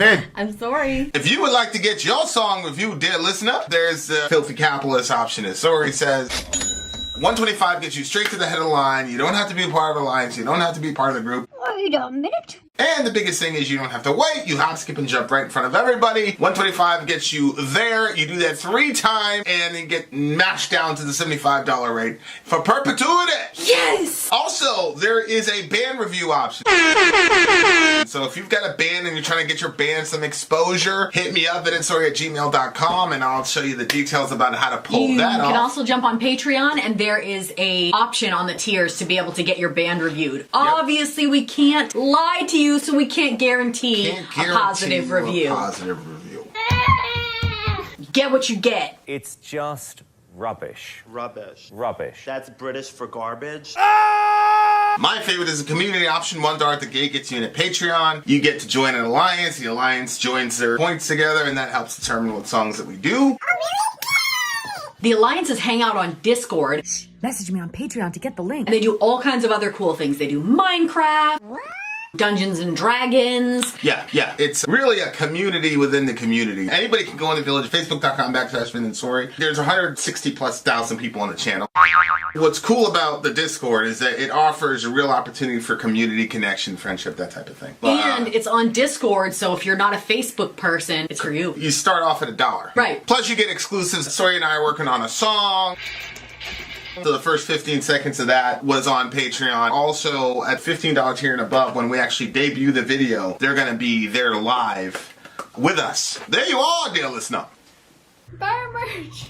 Vin. I'm sorry. If you would like to get your song reviewed, dear listener, there's the filthy capitalist option. As Sori says, $125 gets you straight to the head of the line. You don't have to be a part of the alliance. You don't have to be part of the group. Wait a minute. And the biggest thing is you don't have to wait. You hop, skip, and jump right in front of everybody. $125 gets you there. You do that 3 times and then get mashed down to the $75 rate for perpetuity. Yes! Also, there is a band review option. So if you've got a band and you're trying to get your band some exposure, hit me up at insori@gmail.com and I'll show you the details about how to pull that off. You can also jump on Patreon and there is a option on the tiers to be able to get your band reviewed. Yep. Obviously, we can't lie to you, so we can't guarantee a positive review. Get what you get. It's just rubbish. Rubbish. Rubbish. That's British for garbage. My favorite is a community option. $1 at the gate gets you in at Patreon. You get to join an alliance. The alliance joins their points together, and that helps determine what songs that we do. The alliances hang out on Discord. Message me on Patreon to get the link. And they do all kinds of other cool things. They do Minecraft, Dungeons and Dragons. Yeah. It's really a community within the community. Anybody can go in the village, facebook.com/Vin and Sori. There's 160,000+ people on the channel. What's cool about the Discord is that it offers a real opportunity for community connection, friendship, that type of thing. And it's on Discord, so if you're not a Facebook person, it's for you. You start off at $1. Right. Plus you get exclusives. Sori and I are working on a song. So the first 15 seconds of that was on Patreon. Also, at $15 tier and above, when we actually debut the video, they're going to be there live with us. There you are, dear listener. Buy our merch.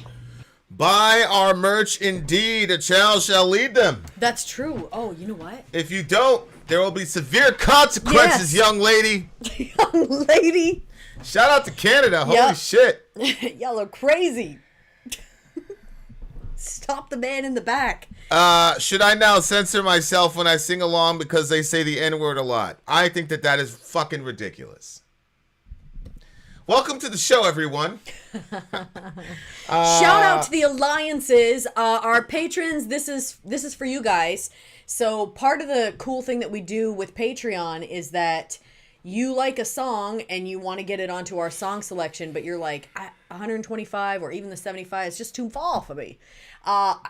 Buy our merch indeed. A child shall lead them. That's true. Oh, you know what? If you don't, there will be severe consequences, young lady. Young lady. Shout out to Canada. Holy shit. Y'all are crazy. Stop the man in the back. Should I now censor myself when I sing along because they say the N-word a lot? I think that is fucking ridiculous. Welcome to the show, everyone. Shout out to the alliances, our patrons. This is for you guys. So part of the cool thing that we do with Patreon is that you like a song and you want to get it onto our song selection, but you're like, 125 or even the 75 is just too far for me.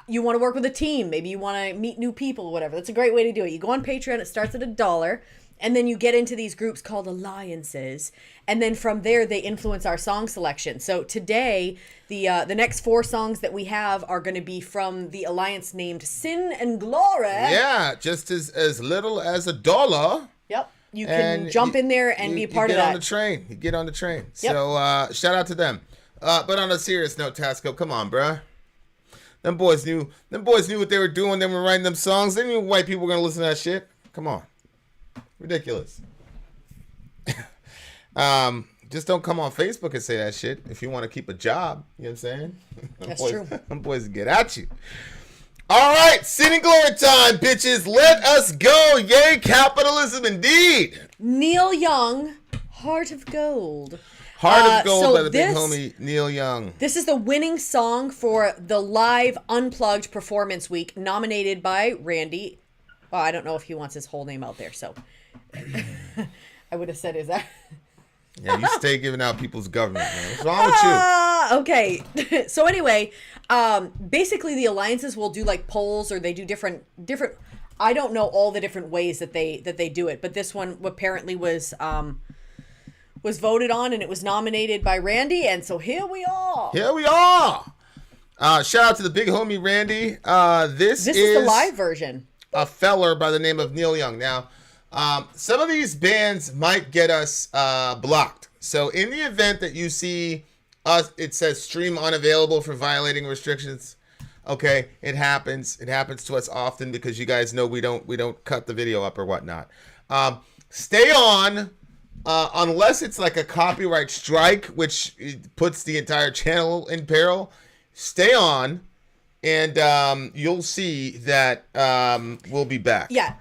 You want to work with a team. Maybe you want to meet new people, whatever. That's a great way to do it. You go on Patreon. It starts at $1. And then you get into these groups called alliances. And then from there, they influence our song selection. So today, the next 4 songs that we have are going to be from the alliance named Sin and Glory. Yeah, just as little as $1. Yep. You can jump in there and be a part of that. You get on the train. Yep. So shout out to them. But on a serious note, Tasco, come on, bruh. Them boys knew what they were doing. They were writing them songs. They knew white people were going to listen to that shit. Come on. Ridiculous. Just don't come on Facebook and say that shit if you want to keep a job. You know what I'm saying? That's true. Them boys get at you. All right, Sin and Glory time, bitches. Let us go. Yay, capitalism indeed. Neil Young, Heart of Gold. Heart of Gold by the big homie Neil Young. This is the winning song for the live Unplugged Performance Week, nominated by Randy. Well, I don't know if he wants his whole name out there, so I would have said, is that... Yeah, you stay giving out people's government, man. What's wrong with you? Okay. So anyway, basically the alliances will do like polls, or they do different. I don't know all the different ways that they do it, but this one apparently was voted on and it was nominated by Randy, and so here we are. Shout out to the big homie Randy. This is the live version. A feller by the name of Neil Young. Now, some of these bands might get us blocked. So in the event that you see us, it says stream unavailable for violating restrictions. Okay, it happens. It happens to us often because you guys know we don't cut the video up or whatnot. Stay on unless it's like a copyright strike, which puts the entire channel in peril. Stay on, and you'll see that we'll be back. Yeah.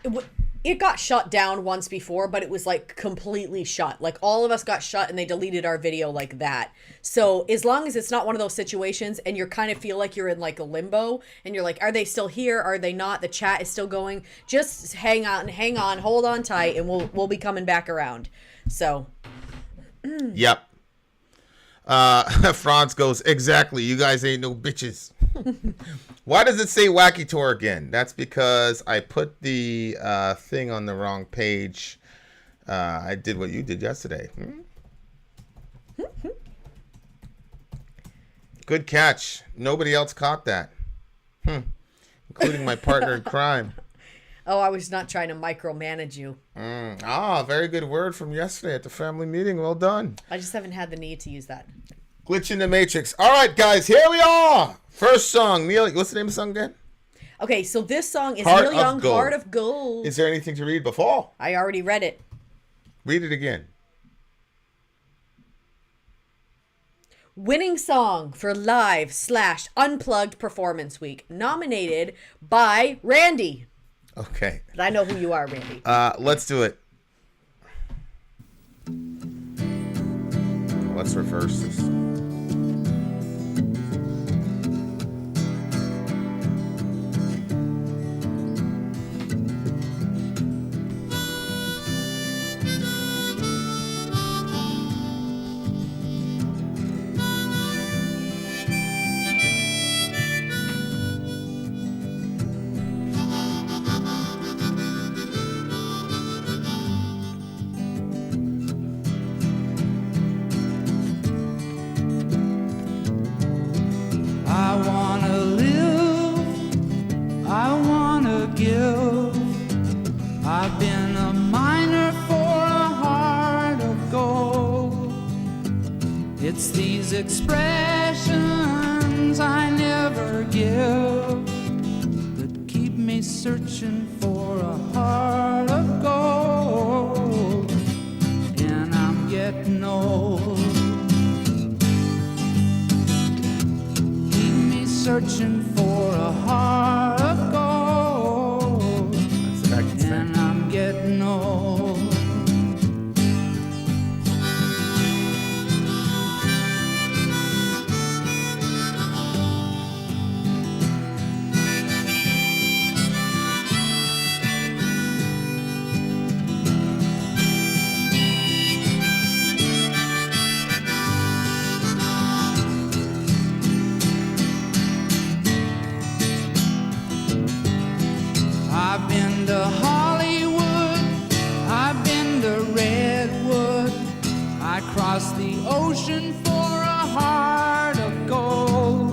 It got shut down once before, but it was like completely shut. Like all of us got shut and they deleted our video like that. So as long as it's not one of those situations and you kind of feel like you're in like a limbo and you're like, are they still here? Are they not? The chat is still going. Just hang on, hold on tight, and we'll be coming back around. So Yep. Franz goes, exactly. You guys ain't no bitches. Why does it say Wacky Tour again? That's because I put the thing on the wrong page. I did what you did yesterday. Good catch. Nobody else caught that. Including my partner in crime. Oh, I was not trying to micromanage you. Very good word from yesterday at the family meeting. Well done. I just haven't had the need to use that. Glitch in the Matrix. All right, guys, here we are. First song. Neil, what's the name of the song again? Okay, so this song is Heart Neil of Young, Gold. Heart of Gold. Is there anything to read before? I already read it. Read it again. Winning song for live/unplugged performance week. Nominated by Randy. Okay. But I know who you are, Randy. Let's do it. Let's reverse this. It's these expressions I never give that keep me searching for a heart of gold. And I'm getting old. Keep me searching for a heart of gold. And I'm getting old. I've been to Hollywood, I've been to Redwood, I crossed the ocean for a heart of gold.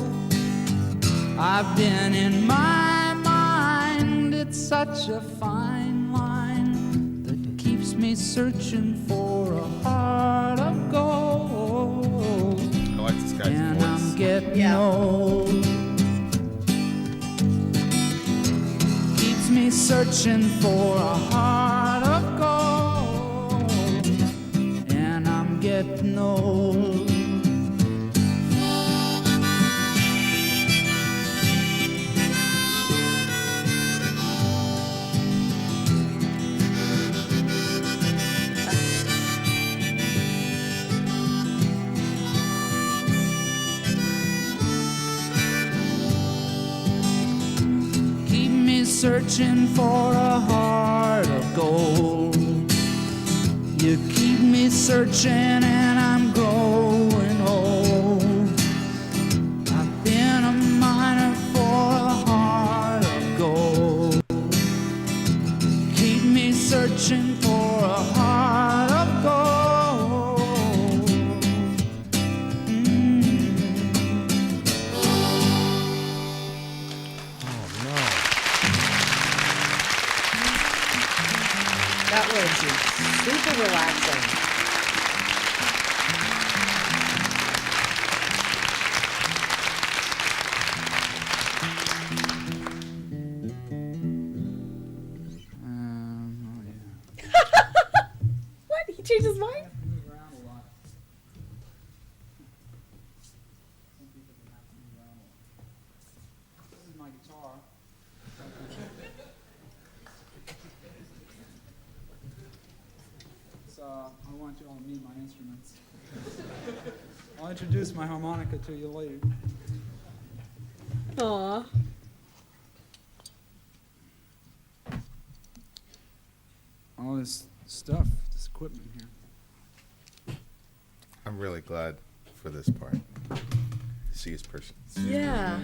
I've been in my mind, it's such a fine line that keeps me searching for a heart of gold. I like this guy's And voice. I'm getting old. Me searching for a heart of gold, and I'm getting old. Searching for a heart of gold. You keep me searching and I'm growing old. I've been a miner for a heart of gold. Keep me searching for a heart of gold. That was super relaxing. What? He changed his mind? This is my guitar. I want you all to meet my instruments. I'll introduce my harmonica to you later. Aw. All this stuff, this equipment here. I'm really glad for this part. See his person. Yeah.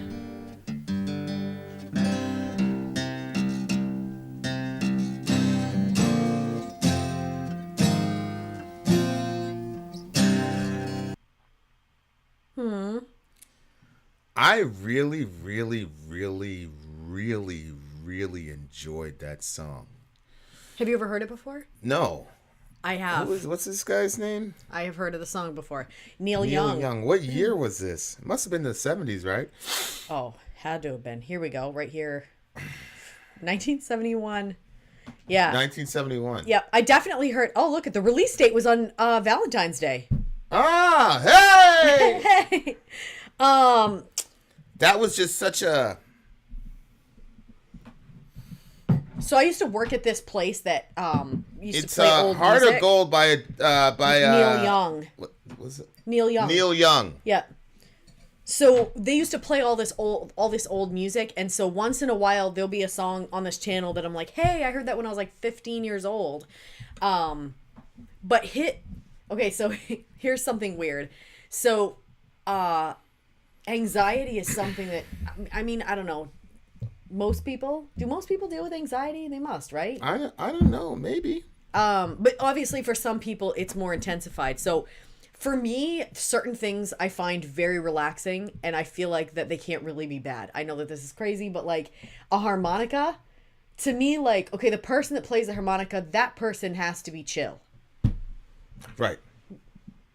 I really, really, really, really, really enjoyed that song. Have you ever heard it before? No. I have. What's this guy's name? I have heard of the song before. Neil Neil Young. Young. What year was this? It must have been the 70s, right? Oh, had to have been. Here we go. Right here. 1971. Yeah. 1971. Yeah, I definitely heard. Oh, look at the release date was on Valentine's Day. Ah, hey! Hey. That was just such a... So I used to work at this place that used It's to play old Heart music. of Gold by Neil Young. What was it? Neil Young. Neil Young. Yeah. So they used to play all this old music, and so once in a while there'll be a song on this channel that I'm like, hey, I heard that when I was like 15 years old. But okay, so here's something weird. So anxiety is something that, I mean, I don't know. Do most people deal with anxiety? They must, right? I don't know, maybe. But obviously for some people it's more intensified. So for me, certain things I find very relaxing, and I feel like that they can't really be bad. I know that this is crazy, but like a harmonica, to me, like, okay, the person that plays the harmonica, that person has to be chill. Right.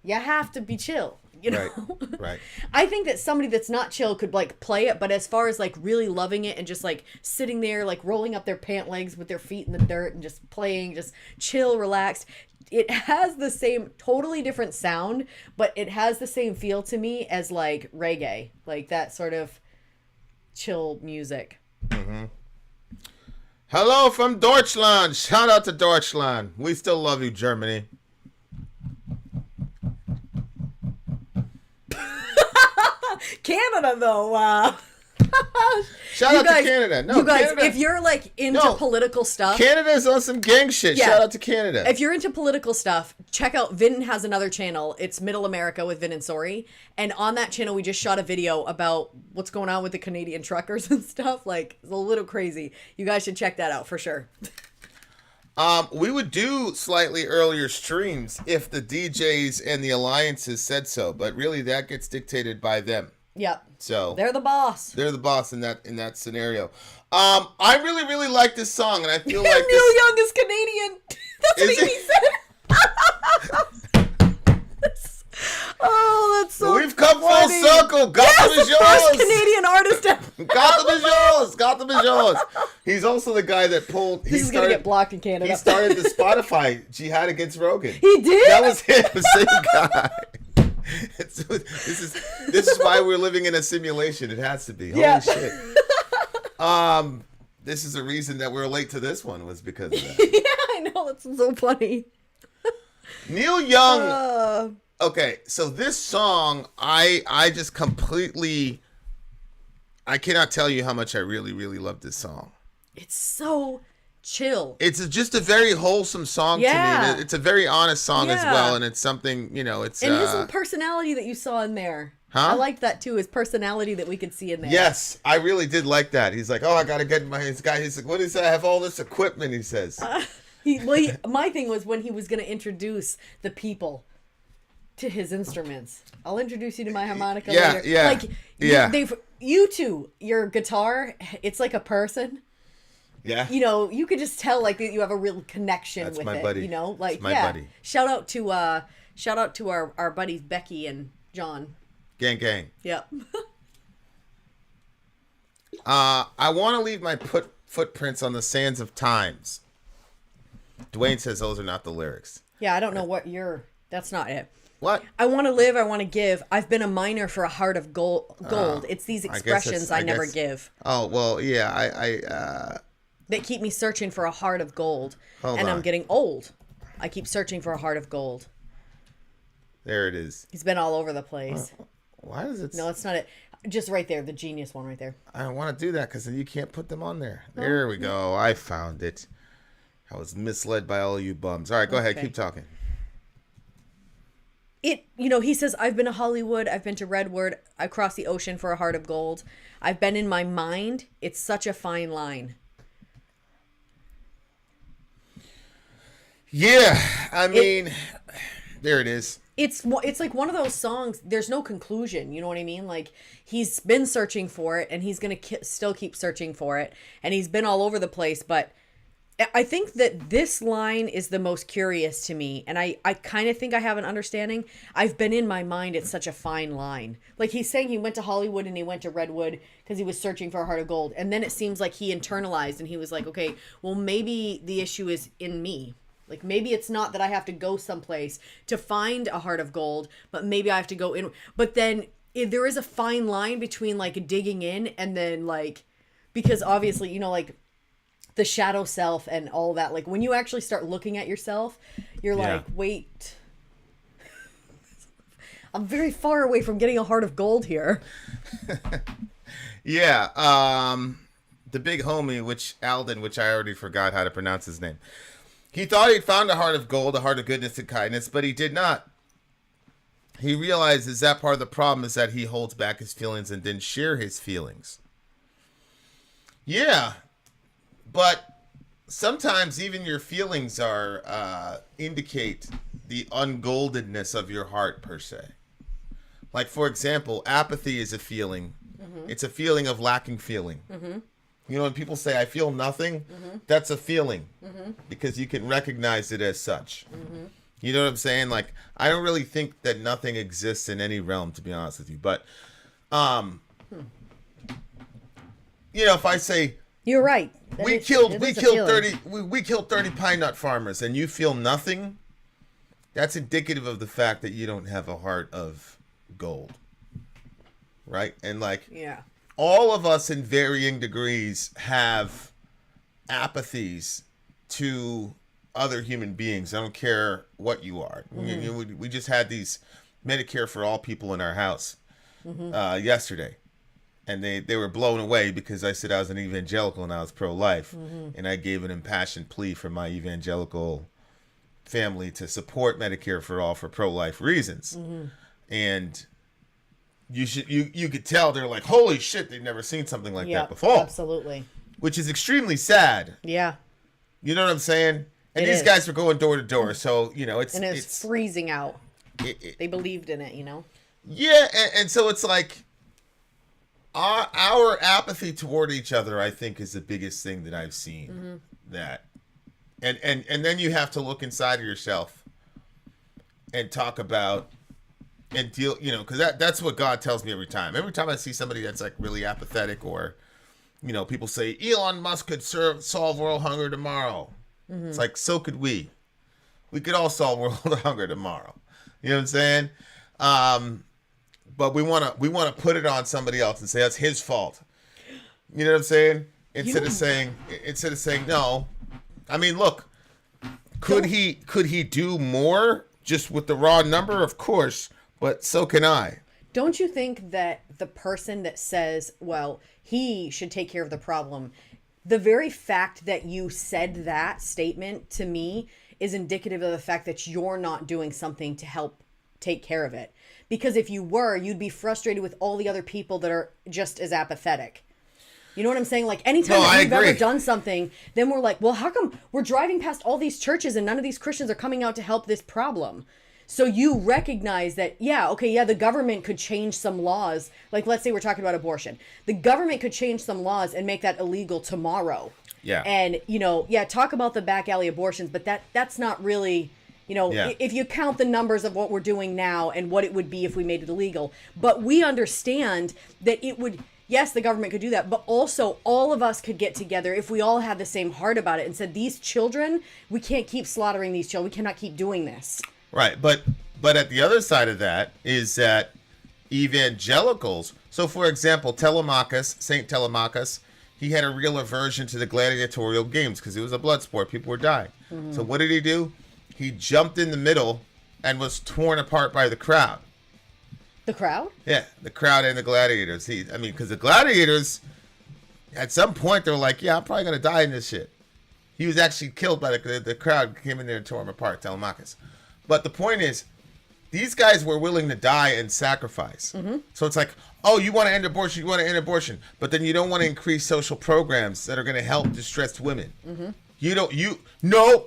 You have to be chill, you know? Right. I think that somebody that's not chill could like play it, but as far as like really loving it and just like sitting there, like rolling up their pant legs with their feet in the dirt and just playing, just chill, relaxed, it has the same totally different sound, but it has the same feel to me as like reggae, like that sort of chill music. Mm-hmm. Hello from Deutschland. Shout out to Deutschland. We still love you, Germany. Canada, though. Shout out to Canada. No, you guys, Canada, if you're like into political stuff, Canada's on some gang shit. Yeah. Shout out to Canada. If you're into political stuff, check out Vin has another channel. It's Middle America with Vin and Sori. And on that channel, we just shot a video about what's going on with the Canadian truckers and stuff. Like, it's a little crazy. You guys should check that out for sure. We would do slightly earlier streams if the DJs and the alliances said so, but really that gets dictated by them. Yep. So they're the boss. They're the boss in that scenario. I really, really like this song, and I feel like Neil Young is Canadian. That's what he said. Oh, that's so We've come funny. full circle. Gotham is yours. First Canadian artist ever. Gotham is yours. Gotham is yours. He's also the guy that pulled. This is going to get blocked in Canada. He started the Spotify jihad against Rogan. He did? That was him, same guy. This is why we're living in a simulation. It has to be. Holy shit. This is the reason that we're late to this one was because of that. Yeah, I know. That's so funny. Neil Young. Okay, so this song, I just completely, I cannot tell you how much I really, really love this song. It's so chill. It's just a very wholesome song to me. It's a very honest song as well, and it's something, it's... And his personality that you saw in there. Huh? I liked that too, his personality that we could see in there. Yes, I really did like that. He's like, oh, I gotta get he's like, what is that? I have all this equipment, he says. My thing was when he was going to introduce the people to his instruments. I'll introduce you to my harmonica later. Yeah, Like, you two, your guitar, it's like a person. Yeah. You could just tell like that you have a real connection with my it. buddy. Like That's my buddy. Shout out to our buddies Becky and John. Gang. Yep. I want to leave my footprints on the sands of times. Dwayne says those are not the lyrics. Yeah, I don't know what that's not it. What? I want to live, I want to give. I've been a miner for a heart of gold. It's these expressions I never give. Oh, well, yeah, that keep me searching for a heart of gold. Hold and on. I'm getting old. I keep searching for a heart of gold. There it is. He's been all over the place. Why does it... No, it's not it. Just right there, the genius one right there. I don't want to do that because then you can't put them on there. There we go. I found it. I was misled by all you bums. All right, go ahead. Keep talking. he says, I've been to Hollywood, I've been to Redwood, I crossed the ocean for a heart of gold. I've been in my mind. It's such a fine line. Yeah, I mean, there it is. It's like one of those songs, there's no conclusion, you know what I mean? Like, he's been searching for it, and he's going to still keep searching for it, and he's been all over the place, but I think that this line is the most curious to me, and I kind of think I have an understanding. I've been in my mind, it's such a fine line. Like, he's saying he went to Hollywood and he went to Redwood because he was searching for a heart of gold, and then it seems like he internalized, and he was like, okay, well, maybe the issue is in me. Like, maybe it's not that I have to go someplace to find a heart of gold, but maybe I have to go in. But then there is a fine line between, like, digging in and then, like, because obviously, like, the shadow self and all that. Like, when you actually start looking at yourself, you're like, wait, I'm very far away from getting a heart of gold here. Yeah. The big homie, Alden, which I already forgot how to pronounce his name. He thought he'd found a heart of gold, a heart of goodness and kindness, but he did not. He realizes that part of the problem is that he holds back his feelings and didn't share his feelings. Yeah, but sometimes even your feelings indicate the ungoldedness of your heart, per se. Like, for example, apathy is a feeling. Mm-hmm. It's a feeling of lacking feeling. Mm-hmm. You know, when people say, I feel nothing, that's a feeling because you can recognize it as such. Mm-hmm. You know what I'm saying? Like, I don't really think that nothing exists in any realm, to be honest with you. But, if I say, you're right. We killed 30 pine nut farmers and you feel nothing, that's indicative of the fact that you don't have a heart of gold. Right? And all of us in varying degrees have apathies to other human beings. I don't care what you are. Mm-hmm. We just had these Medicare for all people in our house yesterday. And they were blown away because I said I was an evangelical and I was pro-life. Mm-hmm. And I gave an impassioned plea for my evangelical family to support Medicare for all for pro-life reasons. Mm-hmm. And you could tell they're like, holy shit, they've never seen something like that before. Absolutely. Which is extremely sad. Yeah. You know what I'm saying? And these guys were going door to door, so it's freezing out. They believed in it, Yeah, and so it's like our apathy toward each other, I think, is the biggest thing that I've seen. Mm-hmm. That, and then you have to look inside of yourself and talk about. And deal, because that's what God tells me every time. Every time I see somebody that's like really apathetic, or, people say Elon Musk could solve world hunger tomorrow. Mm-hmm. It's like, so could we. We could all solve world hunger tomorrow. You know what I'm saying? But we want to put it on somebody else and say that's his fault. You know what I'm saying? Instead of saying no. I mean, look, could he do more just with the raw number? Of course. But so can I. Don't you think that the person that says, well, he should take care of the problem, the very fact that you said that statement to me is indicative of the fact that you're not doing something to help take care of it. Because if you were, you'd be frustrated with all the other people that are just as apathetic. You know what I'm saying? Like, anytime that we've ever done something, then we're like, well, how come we're driving past all these churches and none of these Christians are coming out to help this problem? So you recognize that, the government could change some laws. Like, let's say we're talking about abortion. The government could change some laws and make that illegal tomorrow. Yeah. And, talk about the back alley abortions, but that's not really, if you count the numbers of what we're doing now and what it would be if we made it illegal. But we understand that it would, yes, the government could do that, but also all of us could get together if we all had the same heart about it and said, these children, we can't keep slaughtering these children. We cannot keep doing this. Right, but at the other side of that is that evangelicals. So, for example, Saint Telemachus, he had a real aversion to the gladiatorial games because it was a blood sport. People were dying. Mm-hmm. So what did he do? He jumped in the middle and was torn apart by the crowd. The crowd? Yeah, the crowd and the gladiators. Because the gladiators, at some point, they were like, yeah, I'm probably going to die in this shit. He was actually killed by the crowd, came in there and tore him apart, Telemachus. But the point is, these guys were willing to die and sacrifice. So it's like, oh, you want to end abortion, but then you don't want to increase social programs that are going to help distressed women. No,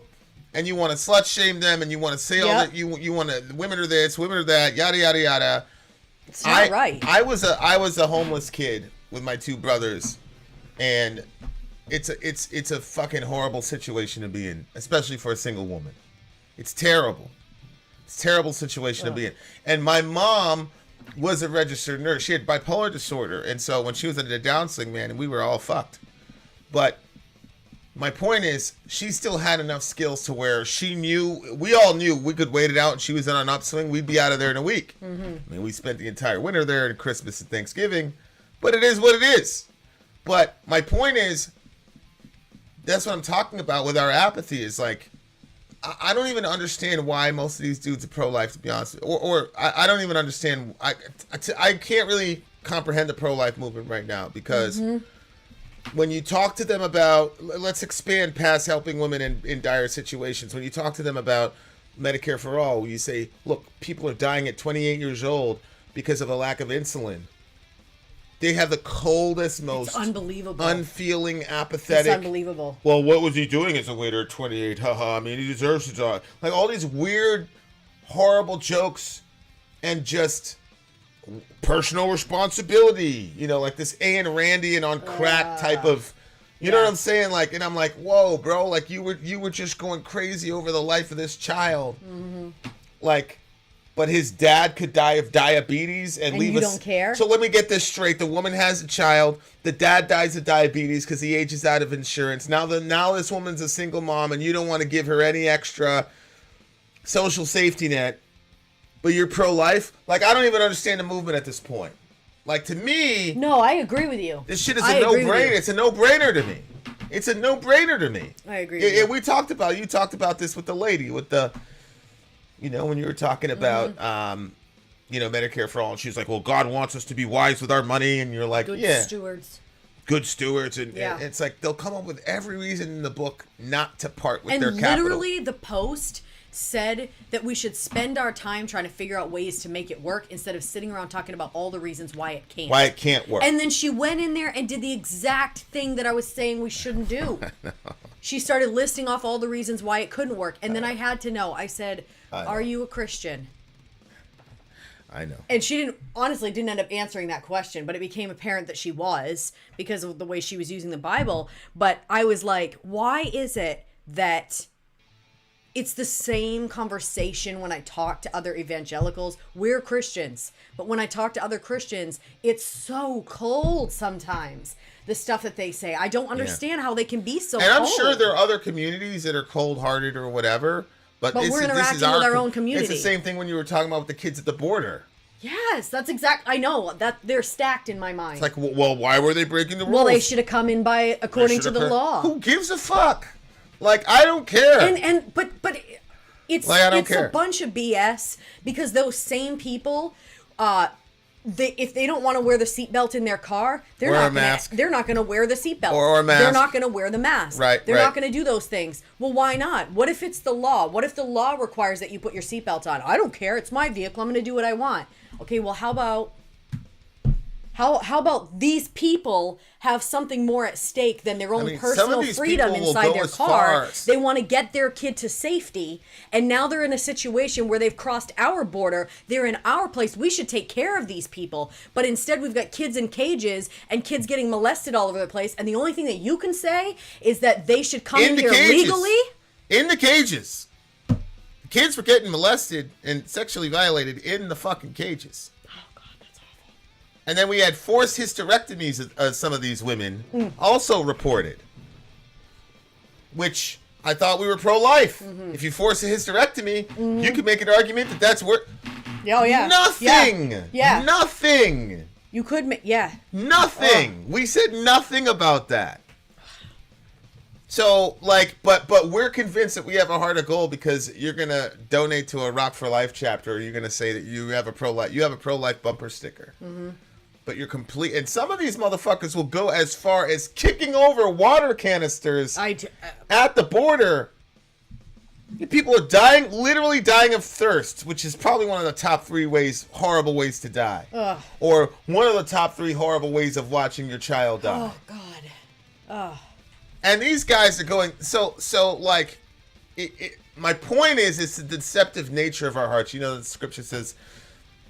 and you want to slut shame them, and you want to say all that you want to, women are this, women are that, yada yada yada. It's not right. I was a homeless kid with my two brothers, and it's a fucking horrible situation to be in, especially for a single woman. It's terrible. It's a terrible situation to be in. And my mom was a registered nurse. She had bipolar disorder, and so when she was in the Down syndrome, man, we were all fucked. But my point is, she still had enough skills to where we all knew we could wait it out, and she was on an upswing, we'd be out of there in a week. I mean, we spent the entire winter there and Christmas and Thanksgiving, but it is what it is. But my point is, that's what I'm talking about with our apathy, is like, I don't even understand why most of these dudes are pro-life, to be honest. Or I don't even understand. I can't really comprehend the pro-life movement right now, because when you talk to them about, let's expand past helping women in dire situations. When you talk to them about Medicare for all, you say, look, people are dying at 28 years old because of a lack of insulin. They have the coldest, most unbelievable, unfeeling, apathetic. It's unbelievable. Well, what was he doing as a waiter at 28? Haha. I mean, he deserves to die. Like all these weird, horrible jokes, and just personal responsibility. You know, like this Ayn Randy and on crack type of. You know what I'm saying? Like, and I'm like, whoa, bro! Like you were just going crazy over the life of this child. Like. But his dad could die of diabetes and leave us. You don't care? So let me get this straight. The woman has a child. The dad dies of diabetes because he ages out of insurance. Now this woman's a single mom, and you don't want to give her any extra social safety net. But you're pro-life? Like, I don't even understand the movement at this point. Like, to me... No, I agree with you. This shit is a no-brainer. It's a no-brainer to me. It's a no-brainer to me. I agree with you. You talked about this with the lady, with the... You know, when you were talking about, Medicare for all, and she's like, well, God wants us to be wise with our money. And you're like, Good stewards. Good stewards. And it's like, they'll come up with every reason in the book not to part with their capital. And literally the post said that we should spend our time trying to figure out ways to make it work instead of sitting around talking about all the reasons why it can't. Why it can't work. And then she went in there and did the exact thing that I was saying we shouldn't do. She started listing off all the reasons why it couldn't work. And then I had to know. I said... Are you a Christian? I know. And she didn't end up answering that question, but it became apparent that she was because of the way she was using the Bible. But I was like, why is it that it's the same conversation when I talk to other evangelicals? We're Christians, but when I talk to other Christians, it's so cold sometimes. The stuff that they say, I don't understand how they can be so cold. And I'm sure there are other communities that are cold-hearted or whatever. But we're interacting with our own community. It's the same thing when you were talking about with the kids at the border. Yes, that's I know that they're stacked in my mind. It's like, well, why were they breaking the rules? Well, they should have come in according to the law. Who gives a fuck? Like, I don't care. But it's care. A bunch of BS, because those same people, if they don't want to wear the seatbelt in their car, they're not going to wear the seatbelt. Or a mask. They're not going to wear the mask. Right. They're not going to do those things. Well, why not? What if it's the law? What if the law requires that you put your seatbelt on? I don't care. It's my vehicle. I'm going to do what I want. Okay, well, how about these people have something more at stake than their own personal freedom inside their car? They want to get their kid to safety, and now they're in a situation where they've crossed our border. They're in our place. We should take care of these people. But instead, we've got kids in cages and kids getting molested all over the place, and the only thing that you can say is that they should come in here legally? In the cages. Kids were getting molested and sexually violated in the fucking cages. And then we had forced hysterectomies of some of these women also reported, which I thought we were pro-life. If you force a hysterectomy, you could make an argument that that's where... Oh, yeah. Nothing! Yeah. Nothing! You could... Nothing! We said nothing about that. So, like, but we're convinced that we have a heart of gold because you're going to donate to a Rock for Life chapter, or you're going to say that you have a pro-life bumper sticker. But you're complete, and some of these motherfuckers will go as far as kicking over water canisters at the border People are dying, literally dying of thirst, which is probably one of the top 3 horrible ways to die. Ugh. Or one of the top 3 horrible ways of watching your child die. Oh God. Ugh. And these guys are going, like, my point is, it's the deceptive nature of our hearts. You know, the scripture says,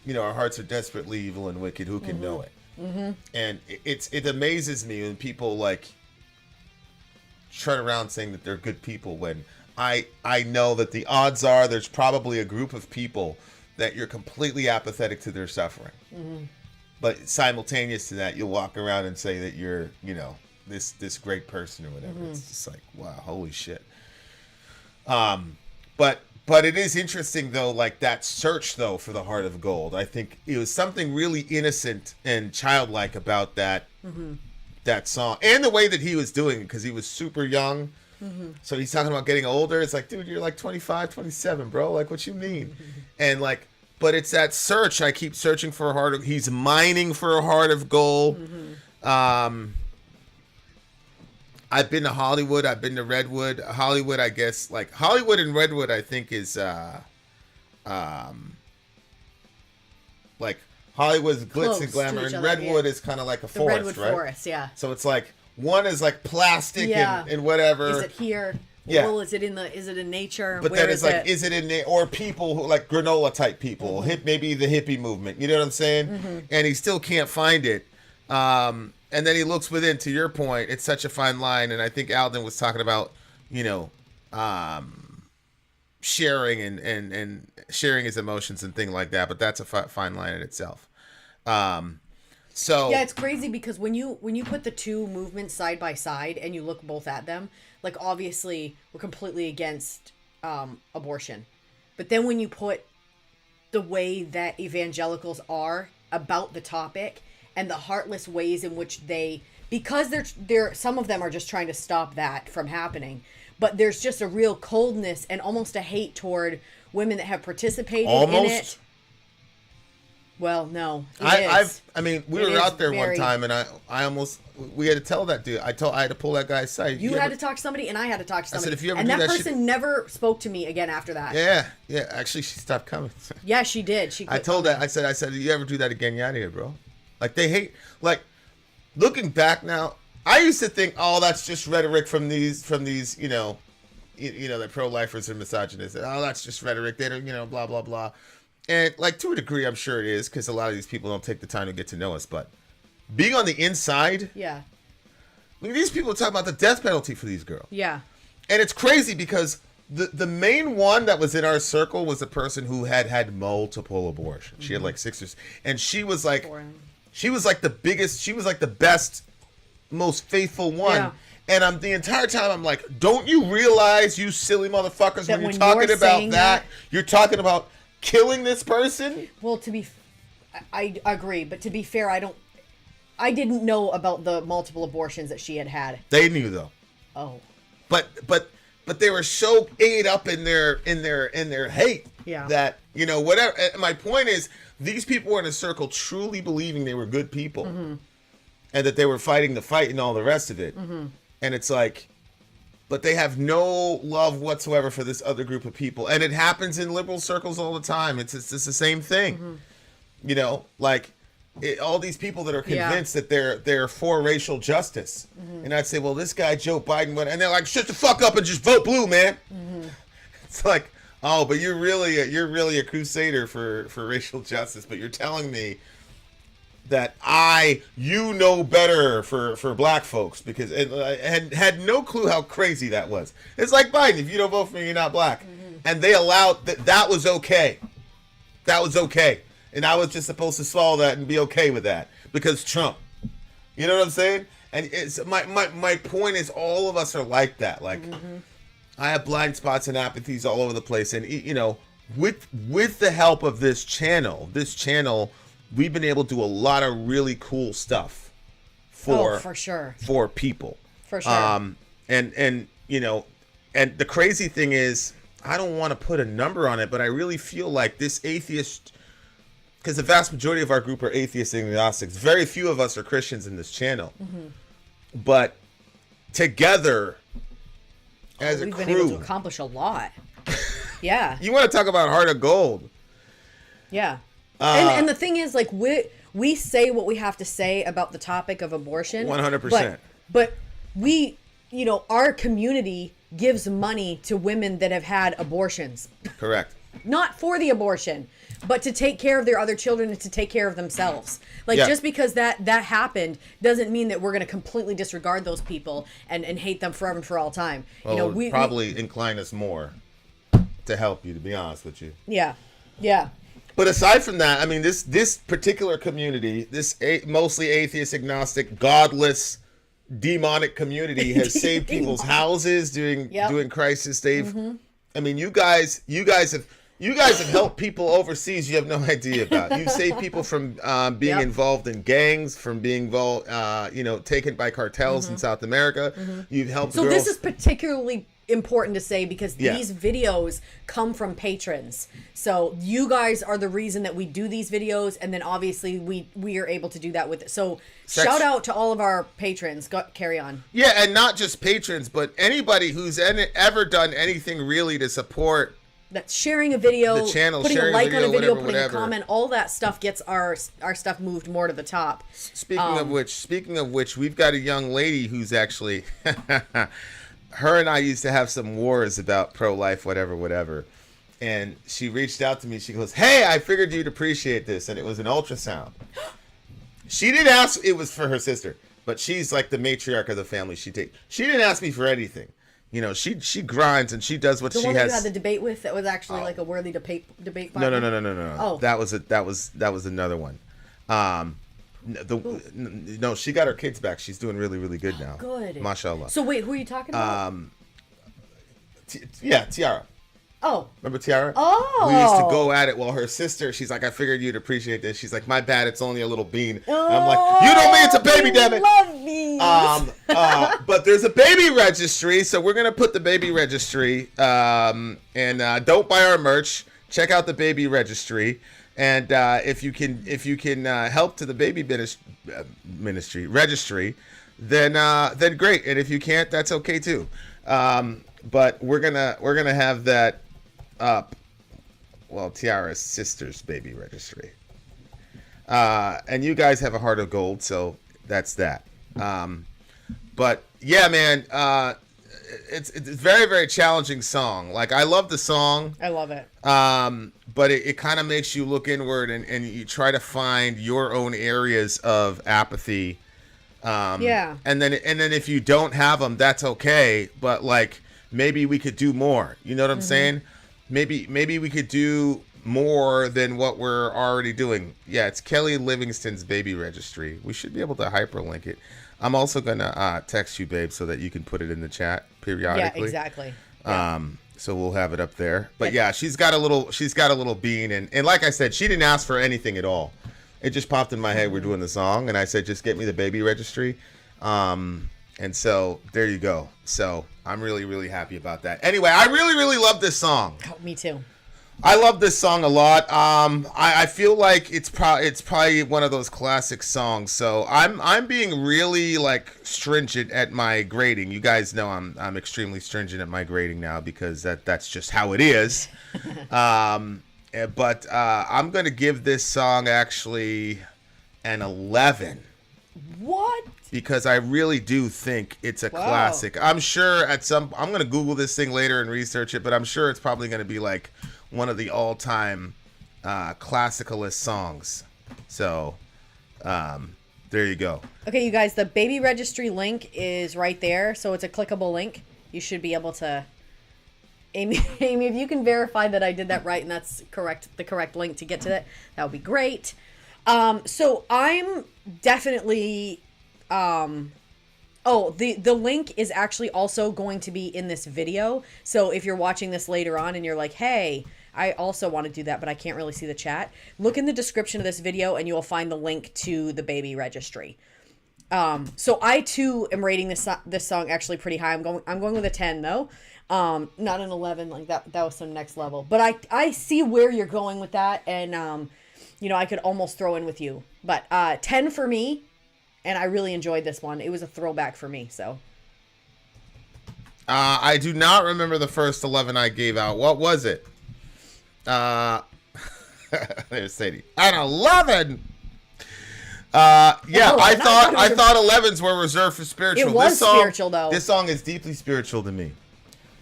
you know, our hearts are desperately evil and wicked. Who can know it? Mm-hmm. And it amazes me when people, like, trot around saying that they're good people when I know that the odds are there's probably a group of people that you're completely apathetic to their suffering. Mm-hmm. But simultaneous to that, you'll walk around and say that you're, you know, this great person or whatever. Mm-hmm. It's just like, wow, holy shit. But it is interesting though, like that search though for the heart of gold. I think it was something really innocent and childlike about that that song and the way that he was doing it because he was super young. So he's talking about getting older. It's like, dude, you're like 25, 27, bro. Like, what you mean? And like, but it's that search. I keep searching for a heart of. He's mining for a heart of gold. I've been to Hollywood. I've been to Redwood. Hollywood, I guess, like Hollywood and Redwood, I think is like Hollywood's glitz and glamour, and Redwood is kind of like a forest, Redwood right? Forest, yeah. So it's like one is like plastic and whatever. Is it here? Yeah. Well, is it in nature? But Where then it's like, is it in or people who like granola type people, maybe the hippie movement. You know what I'm saying? And he still can't find it. And then he looks within. To your point, it's such a fine line. And I think Alden was talking about, you know, sharing and sharing his emotions and things like that. But that's a fine line in itself. So yeah, it's crazy because when you put the two movements side by side and you look both at them, like obviously we're completely against abortion, but then when you put the way that evangelicals are about the topic and the heartless ways in which because they're some of them are just trying to stop that from happening, but there's just a real coldness and almost a hate toward women that have participated in it. Well, no. I mean, we were out there one time, and we had to tell that dude. I had to pull that guy's side. You had to talk to somebody, and I had to talk to somebody. I said, if you ever and do that person never spoke to me again after that. Yeah. Actually, she stopped coming. Yeah, she did. I told that. I said, if you ever do that again, you're out of here, bro. Like they hate. Like looking back now, I used to think, oh, that's just rhetoric from these, you know, that pro-lifers and misogynists. Oh, that's just rhetoric. They don't, blah blah blah. And like to a degree, I'm sure it is because a lot of these people don't take the time to get to know us. But being on the inside, yeah, I mean, these people are talking about the death penalty for these girls. Yeah, and it's crazy because the main one that was in our circle was a person who had multiple abortions. She had like 6 and she was like, the biggest. She was like the best, most faithful one. Yeah. And the entire time I'm like, don't you realize, you silly motherfuckers, when you're talking about that, you're talking about killing this person? Well, I agree, but to be fair, I didn't know about the multiple abortions that she had. They knew though. Oh. But they were so ate up in their hate. Yeah. That, whatever. My point is, these people were in a circle truly believing they were good people, and that they were fighting the fight and all the rest of it. And it's like, but they have no love whatsoever for this other group of people. And it happens in liberal circles all the time. It's the same thing. All these people that are convinced that they're for racial justice. And I'd say, well, this guy, Joe Biden, and they're like, shut the fuck up and just vote blue, man. It's like, oh, but you're really a crusader for racial justice. But you're telling me that you know better for black folks because and had no clue how crazy that was. It's like Biden, if you don't vote for me, you're not black. And they allowed that was okay. That was okay. And I was just supposed to swallow that and be okay with that because Trump. You know what I'm saying? And it's my point is all of us are like that. Like I have blind spots and apathies all over the place. And with the help of this channel, we've been able to do a lot of really cool stuff for sure, for people. For sure. And the crazy thing is, I don't want to put a number on it, but I really feel like this atheist, because the vast majority of our group are atheists and agnostics. Very few of us are Christians in this channel. But together, as a crew, we've been able to accomplish a lot. Yeah. You want to talk about heart of gold? Yeah. And the thing is, like, we say what we have to say about the topic of abortion. 100%. But we, you know, our community gives money to women that have had abortions. Correct. Not for the abortion, but to take care of their other children and to take care of themselves. Like, just because that happened doesn't mean that we're going to completely disregard those people and hate them forever and for all time. Well, you know, we probably incline us more to help you, to be honest with you. Yeah. Yeah. But aside from that, I mean, this particular community, this mostly atheist, agnostic, godless, demonic community has saved people's houses during crisis. I mean, you guys have helped people overseas you have no idea about. You've saved people from being involved in gangs, from being involved, taken by cartels in South America. You've helped. So this is particularly important to say because these videos come from patrons. So you guys are the reason that we do these videos, and then obviously we are able to do that with it. So shout out to all of our patrons. Carry on. Yeah, and not just patrons, but anybody who's ever done anything really to support. That's sharing a video, the channel, putting a like on a video, whatever, putting a comment, all that stuff gets our stuff moved more to the top. Speaking of which, we've got a young lady who's actually, her and I used to have some wars about pro-life, whatever. And she reached out to me. She goes, "Hey, I figured you'd appreciate this." And it was an ultrasound. She didn't ask, it was for her sister, but she's like the matriarch of the family. She didn't ask me for anything. You know, she grinds and she does what she has. The one that you had the debate with that was actually like a worthy debate partner? No. Oh. That was another one. No, she got her kids back. She's doing really, really good now. Good. Mashallah. So wait, who are you talking about? Tiara. Oh. Remember Tiara? Oh. We used to go at it while her sister, she's like, "I figured you'd appreciate this." She's like, "My bad, it's only a little bean." Oh, I'm like, "You know me, it's a baby, damn it." Love beans. But there's a baby registry, so we're gonna put the baby registry. And don't buy our merch. Check out the baby registry, and if you can help to the baby registry, then great. And if you can't, that's okay too. But we're gonna have that up. Well, Tiara's sister's baby registry. And you guys have a heart of gold, so that's that. But yeah, man, it's a very, very challenging song. Like, I love the song. I love it. But it kind of makes you look inward and you try to find your own areas of apathy. Yeah. And then if you don't have them, that's okay. But like, maybe we could do more. You know what I'm saying? Maybe we could do more than what we're already doing. Yeah, it's Kelly Livingston's baby registry. We should be able to hyperlink it. I'm also gonna text you, babe, so that you can put it in the chat periodically. Yeah, exactly. So we'll have it up there. But yeah, she's got a little bean, and like I said, she didn't ask for anything at all. It just popped in my head. We're doing the song, and I said, just get me the baby registry. And so there you go. So I'm really, really happy about that. Anyway, I really, really love this song. Oh, me too. I love this song a lot. I feel like it's probably one of those classic songs. So I'm being really like stringent at my grading. You guys know I'm extremely stringent at my grading now because that's just how it is. But I'm gonna give this song actually an 11. What? Because I really do think it's a classic. I'm sure I'm going to Google this thing later and research it, but I'm sure it's probably going to be like one of the all-time classicalist songs. So there you go. Okay, you guys, the baby registry link is right there. So it's a clickable link. You should be able to... Amy, if you can verify that I did that right and that's correct, the correct link to get to that, that would be great. So I'm definitely... the link is actually also going to be in this video. So if you're watching this later on and you're like, hey, I also want to do that, but I can't really see the chat, look in the description of this video and you will find the link to the baby registry. So I too am rating this song actually pretty high. I'm going with a 10 though. Not an 11, like that was some next level, but I see where you're going with that. And, I could almost throw in with you, but, 10 for me. And I really enjoyed this one. It was a throwback for me, so. I do not remember the first 11 I gave out. What was it? There's Sadie. An 11. Yeah, I thought 11s were reserved for spiritual. It was spiritual, though. This song is deeply spiritual to me.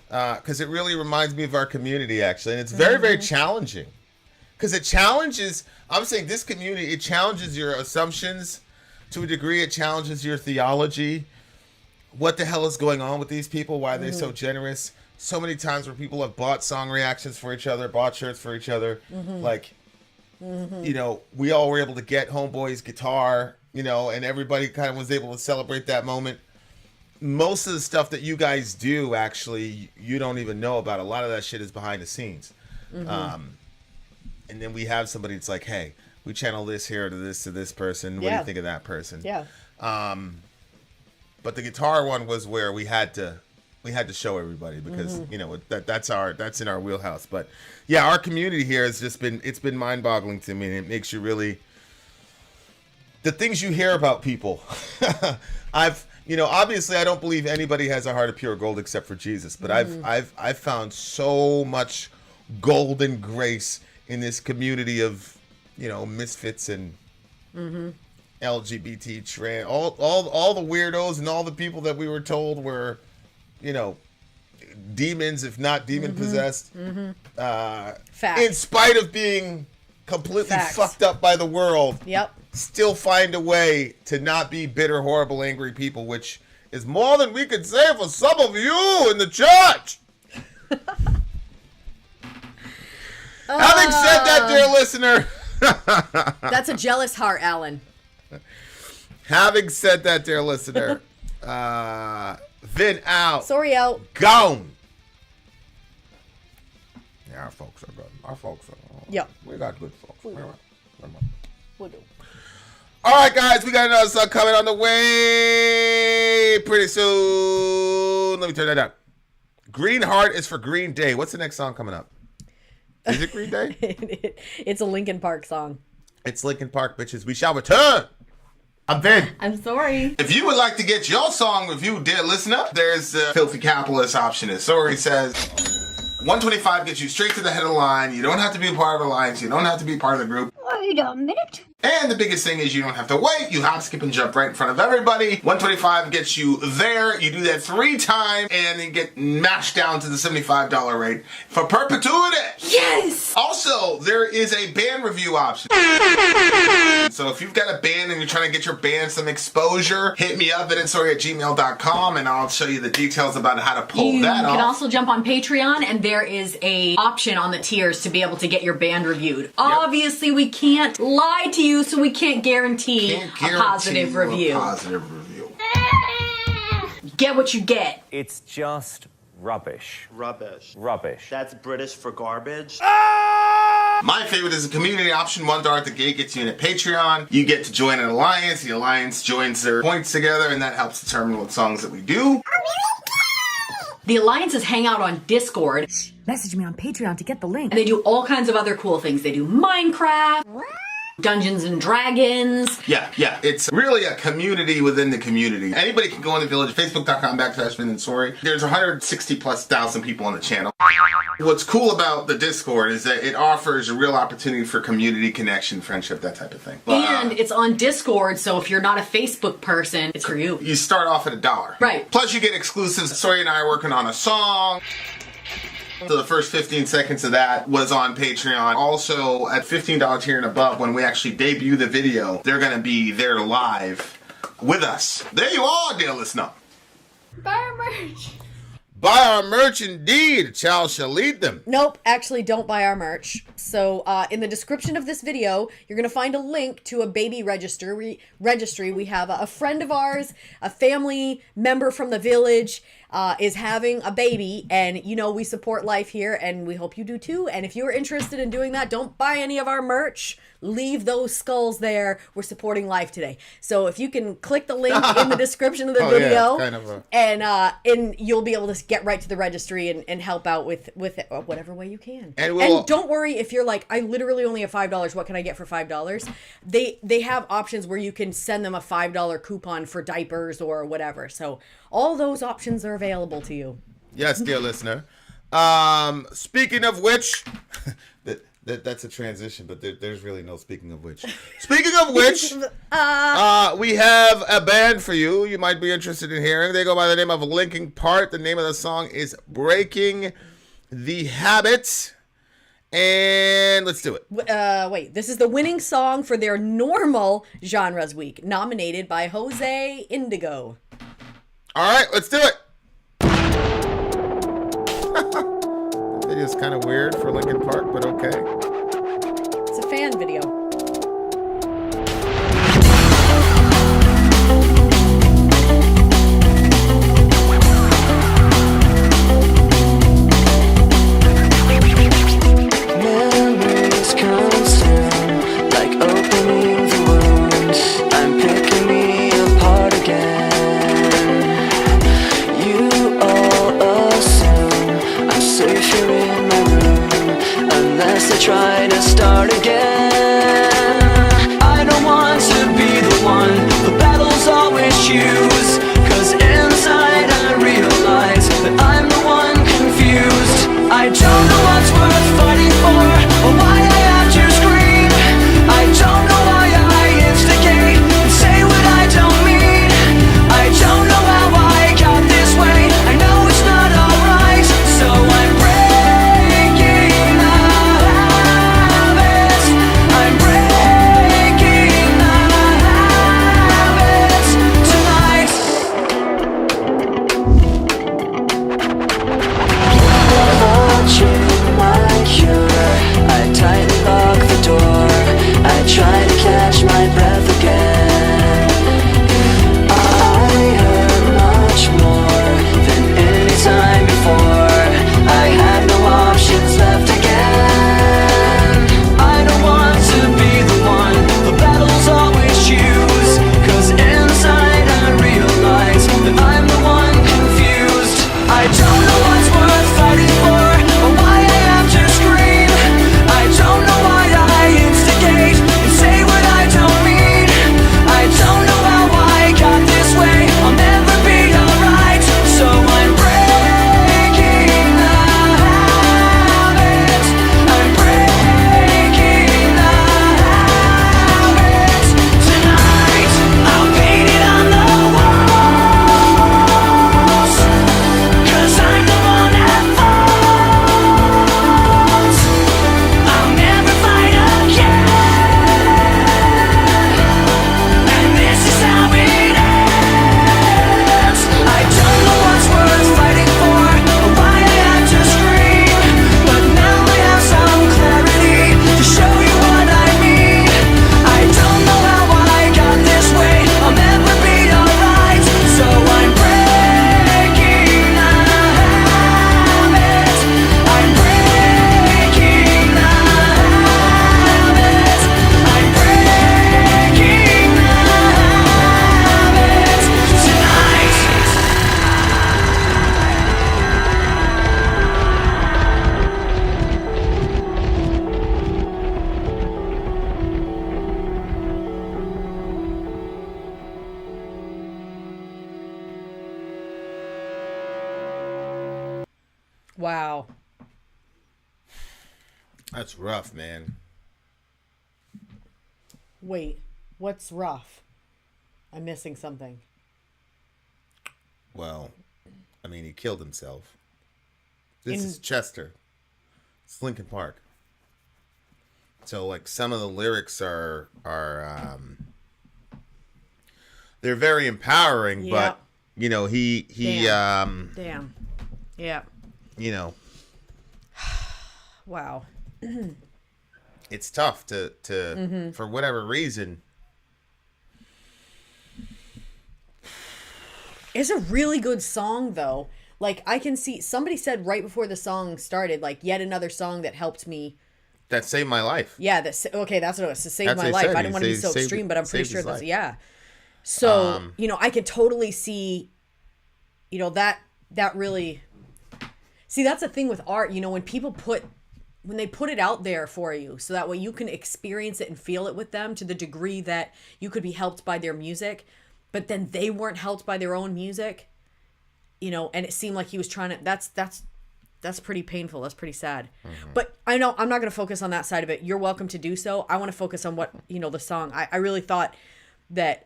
Because it really reminds me of our community, actually. And it's very, very challenging. Because it challenges, I'm saying this community, it challenges your assumptions to a degree. It challenges your theology. What the hell is going on with these people? Why are they so generous? So many times where people have bought song reactions for each other, bought shirts for each other. Like, you know, we all were able to get Homeboy's guitar, you know, and everybody kind of was able to celebrate that moment. Most of the stuff that you guys do, actually, you don't even know about. A lot of that shit is behind the scenes. And then we have somebody that's like, hey, we channel this here to this person. What do you think of that person? Yeah. But the guitar one was where we had to show everybody because you know that's in our wheelhouse. But yeah, our community here has just been mind-boggling to me, and it makes you really the things you hear about people. You know, obviously, I don't believe anybody has a heart of pure gold except for Jesus. But I've found so much gold and grace in this community of, you know, misfits and LGBT trans, all the weirdos and all the people that we were told were, you know, demons, if not demon possessed. In spite of being completely fucked up by the world. Yep. Still find a way to not be bitter, horrible, angry people, which is more than we could say for some of you in the church. Having said that, dear listener. That's a jealous heart, Alan. Having said that, dear listener. Vin out. Sori out. Gone. Yeah, our folks are good. Our folks are. Yep. We got good folks. We do. All right, guys, we got another song coming on the way pretty soon. Let me turn that down. Green Heart is for Green Day. What's the next song coming up? Is it Green Day? It's a Linkin Park song. It's Linkin Park, bitches. We shall return. I'm Vin. I'm Sori. If you would like to get your song reviewed, dear listener, there's the Filthy Capitalist option. As Sori says, 125 gets you straight to the head of the line. You don't have to be a part of the alliance. You don't have to be part of the group. Wait a minute. And the biggest thing is you don't have to wait. You hop, skip, and jump right in front of everybody. 125 gets you there. You do that 3 times, and you get mashed down to the $75 rate for perpetuity. Yes! Also, there is a band review option. So if you've got a band and you're trying to get your band some exposure, hit me up at insori@gmail.com, and I'll show you the details about how to pull that off. You can also jump on Patreon, and there is a option on the tiers to be able to get your band reviewed. Obviously, we can't lie to you, so we can't guarantee a positive review. Get what you get. It's just rubbish. Rubbish. Rubbish. That's British for garbage. My favorite is the community option. $1 at the gate gets you in at Patreon. You get to join an alliance. The alliance joins their points together, and that helps determine what songs that we do. The alliances hang out on Discord. Message me on Patreon to get the link. And they do all kinds of other cool things. They do Minecraft. Dungeons and Dragons. Yeah. It's really a community within the community. Anybody can go in the village, facebook.com/Vin and Sori. There's 160,000+ people on the channel. What's cool about the Discord is that it offers a real opportunity for community connection, friendship, that type of thing. And it's on Discord, so if you're not a Facebook person, it's for you. You start off at $1. Right. Plus you get exclusives. Sori and I are working on a song. So the first 15 seconds of that was on Patreon. Also, at $15 tier and above, when we actually debut the video, they're going to be there live with us. There you are, dear listener. Buy our merch. Buy our merch indeed. A child shall lead them. Nope, actually don't buy our merch. So in the description of this video, you're going to find a link to a baby registry. We have a friend of ours, a family member from the village, is having a baby, and you know we support life here, and we hope you do too. And if you're interested in doing that, don't buy any of our merch. Leave those skulls there. We're supporting life today. So if you can click the link in the description of the video, and you'll be able to get right to the registry and help out with it, whatever way you can. And don't worry if you're like, I literally only have $5. What can I get for $5? They have options where you can send them a $5 coupon for diapers or whatever. So all those options are available to you. Yes, dear listener. Speaking of which, That's a transition, but there's really no speaking of which. Speaking of which, we have a band for you. You might be interested in hearing. They go by the name of Linkin Park. The name of the song is Breaking the Habit. And let's do it. Wait, this is the winning song for their normal Genres Week, nominated by Jose Indigo. All right, let's do it. The video's kind of weird for Linkin Park, but okay. It's a fan video. Memories consume, like opening the wound. I'm picking me apart again. You all assume I'm safe here in my room, unless I try to start again. I don't want to be the one the battles always choose, 'cause inside I realize that I'm the one confused. I don't know what's worth fighting for, or why I have to scream. I don't know why I instigate and say what I don't mean. I don't know how I got this way. I know it's not alright, so I'm breaking the habits. I'm breaking the habits tonight. Watching my cure, I tightly lock the door. I try to catch my breath again. I hurt much more than any time before. I had no options left again. I don't want to be the one the battles always choose, 'cause inside I realize that I'm the one confused. I don't know what's worth fighting for, or why I have to scream. I don't know why I instigate and say what I don't mean. I don't know how I got this way. I'll never be alright, so I'm breaking the habit. I'm breaking the habit tonight. I'll paint it on the walls, 'cause I'm the one at fault. I'll never fight again, and this is how it ends. I don't know what's worth fighting for, or why I have to scream, but now I have some clarity to show you what I mean. I don't know how I got this way. I'll never be alright, so I'm breaking the habit. I'm breaking the habit. I'm breaking the habit tonight. Wow. That's rough, man. Wait, what's rough? I'm missing something. Well, I mean, he killed himself. This In- is Chester. It's Linkin Park. So, like, some of the lyrics are they're very empowering, Yeah. but you know, he Damn. Yeah. you know, Wow. it's tough to for whatever reason. It's a really good song, though. Like, I can see somebody said right before the song started, like, yet another song that helped me. That saved my life. Yeah, that's okay. That's what it was. To save That's my what he life. said. I didn't want to be so Saved- extreme, but I'm pretty saved sure his that's life. yeah. So you know, I could totally see. You know, that really. See, that's the thing with art. You know, when they put it out there for you, so that way you can experience it and feel it with them to the degree that you could be helped by their music, but then they weren't helped by their own music. You know, and it seemed like he was trying to. That's That's pretty painful. That's pretty sad. But I know I'm not going to focus on that side of it. You're welcome to do so. I want to focus on what, the song. I really thought that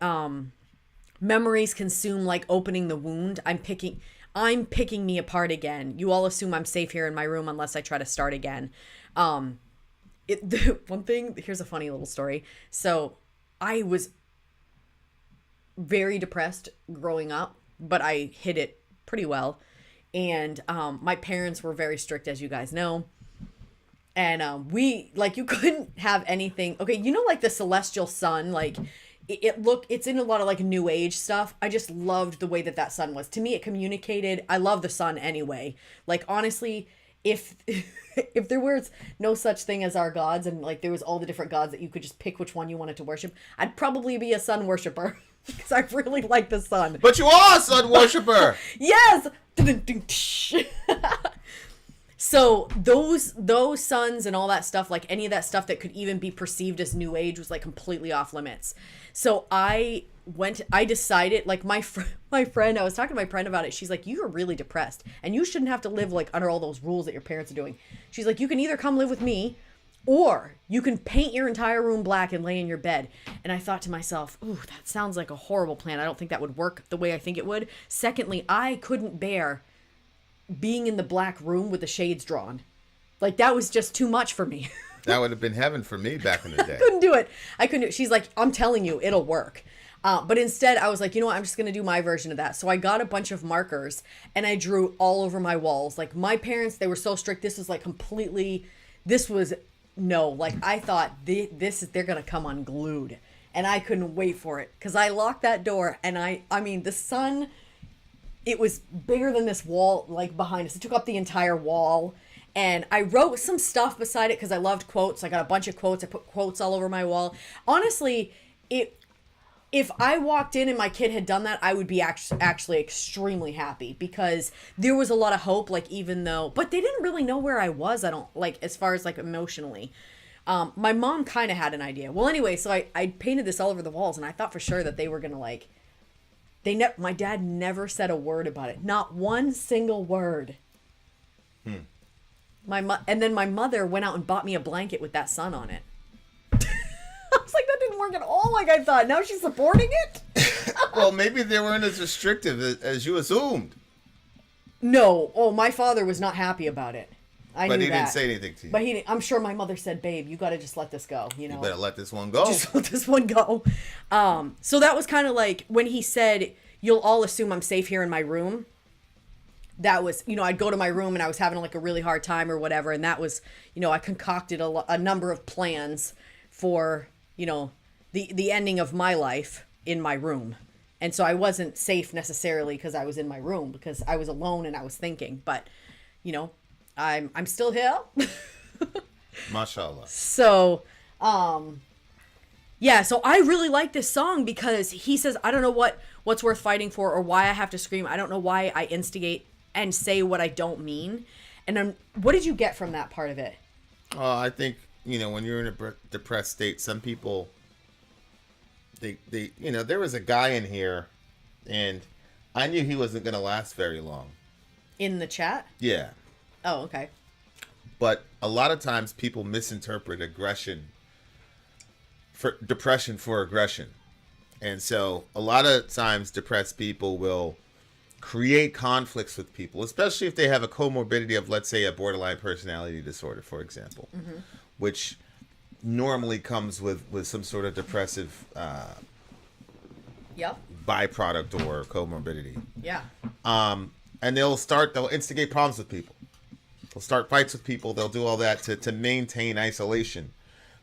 memories consume like opening the wound. I'm picking me apart again. You all assume I'm safe here in my room unless I try to start again. One thing, here's a funny little story. So I was very depressed growing up, but I hid it pretty well. And my parents were very strict, as you guys know. And you couldn't have anything. Okay, like the celestial sun, like it's in a lot of like new age stuff. I just loved the way that sun was. To me, it communicated. I love the sun anyway. Like, honestly, if there was no such thing as our gods and like there was all the different gods that you could just pick which one you wanted to worship, I'd probably be a sun worshiper because I really like the sun. But you are a sun worshiper. Yes. So those suns and all that stuff, like any of that stuff that could even be perceived as new age, was like completely off limits. So I decided, like my friend, I was talking to my friend about it. She's like, "You are really depressed and you shouldn't have to live like under all those rules that your parents are doing." She's like, "You can either come live with me or you can paint your entire room black and lay in your bed." And I thought to myself, "Ooh, that sounds like a horrible plan. I don't think that would work the way I think it would." Secondly, I couldn't bear being in the black room with the shades drawn. Like, that was just too much for me. That would have been heaven for me back in the day. I couldn't do it. She's like, "I'm telling you, it'll work." But instead, I was like, you know what? I'm just going to do my version of that. So I got a bunch of markers and I drew all over my walls. Like, my parents, they were so strict. This was like completely, I thought they're going to come unglued. And I couldn't wait for it because I locked that door and I mean, the sun, it was bigger than this wall, like behind us. It took up the entire wall. And I wrote some stuff beside it because I loved quotes. I got a bunch of quotes. I put quotes all over my wall. Honestly, if I walked in and my kid had done that, I would be actually extremely happy because there was a lot of hope, like, but they didn't really know where I was. I don't, like, as far as like emotionally. My mom kind of had an idea. Well, anyway, so I painted this all over the walls and I thought for sure that they were going to like, my dad never said a word about it. Not one single word. And then my mother went out and bought me a blanket with that sun on it. I was like, that didn't work at all like I thought. Now she's supporting it? Well, maybe they weren't as restrictive as you assumed. No. Oh, my father was not happy about it. I knew that. But he didn't say anything to you. But I'm sure my mother said, "Babe, you got to just let this go. You better let this one go. Just let this one go." So that was kind of like when he said, "You'll all assume I'm safe here in my room." That was, I'd go to my room and I was having like a really hard time or whatever. And that was, I concocted a number of plans for, the ending of my life in my room. And so I wasn't safe necessarily because I was in my room because I was alone and I was thinking, but, I'm still here. Mashallah. So, yeah, so I really like this song because he says, "I don't know what's worth fighting for or why I have to scream. I don't know why I instigate and say what I don't mean." And what did you get from that part of it? I think, when you're in a depressed state, some people, they there was a guy in here and I knew he wasn't going to last very long. In the chat? Yeah. Oh, okay. But a lot of times people misinterpret depression for aggression. And so a lot of times depressed people will create conflicts with people, especially if they have a comorbidity of, let's say, a borderline personality disorder, for example, which normally comes with some sort of depressive byproduct or comorbidity. Yeah. And they'll instigate problems with people. They'll start fights with people. They'll do all that to maintain isolation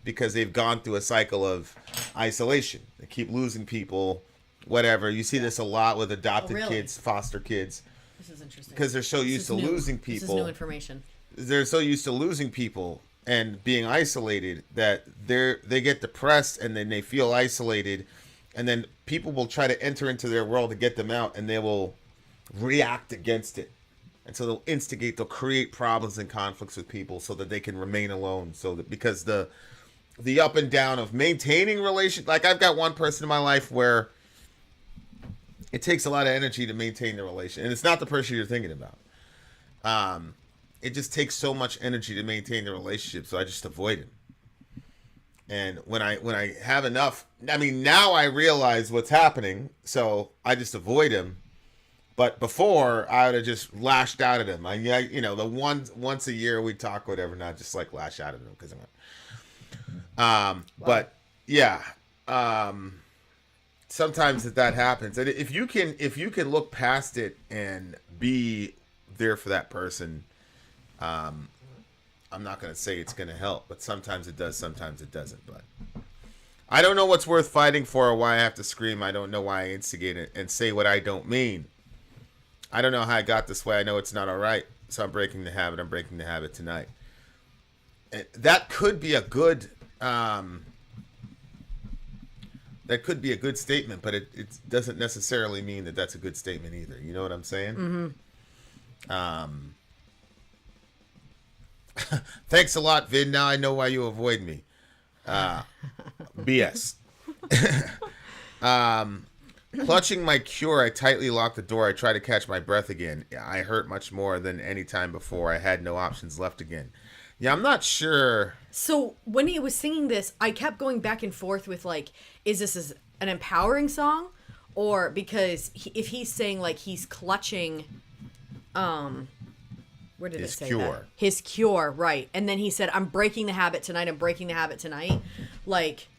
because they've gone through a cycle of isolation. They keep losing people, whatever. You see this a lot with adopted kids, foster kids. This is interesting. Because they're so used to losing people. This is new information. They're so used to losing people and being isolated that they get depressed and then they feel isolated. And then people will try to enter into their world to get them out and they will react against it. And so they'll create problems and conflicts with people so that they can remain alone. So that because the up and down of maintaining relations, like I've got one person in my life where it takes a lot of energy to maintain the relation, and it's not the person you're thinking about. it just takes so much energy to maintain the relationship, so I just avoid him. And when I have enough, I mean, now I realize what's happening, so I just avoid him. But before, I would have just lashed out at him. The once a year we talk, whatever, not just like lash out at him because I'm. But yeah, sometimes that happens, and if you can look past it and be there for that person, I'm not gonna say it's gonna help, but sometimes it does, sometimes it doesn't. But I don't know what's worth fighting for or why I have to scream. I don't know why I instigate it and say what I don't mean. I don't know how I got this way. I know it's not all right, so I'm breaking the habit. I'm breaking the habit tonight. And that could be a good statement, but it doesn't necessarily mean that that's a good statement either. You know what I'm saying? Mm-hmm. Thanks a lot, Vin. Now I know why you avoid me. BS. Clutching my cure, I tightly lock the door. I try to catch my breath again. I hurt much more than any time before. I had no options left again. Yeah, I'm not sure. So when he was singing this, I kept going back and forth with like, is this an empowering song? Or because if he's saying like he's clutching, where did it say cure. that? His cure, right. And then he said, I'm breaking the habit tonight. I'm breaking the habit tonight. Like,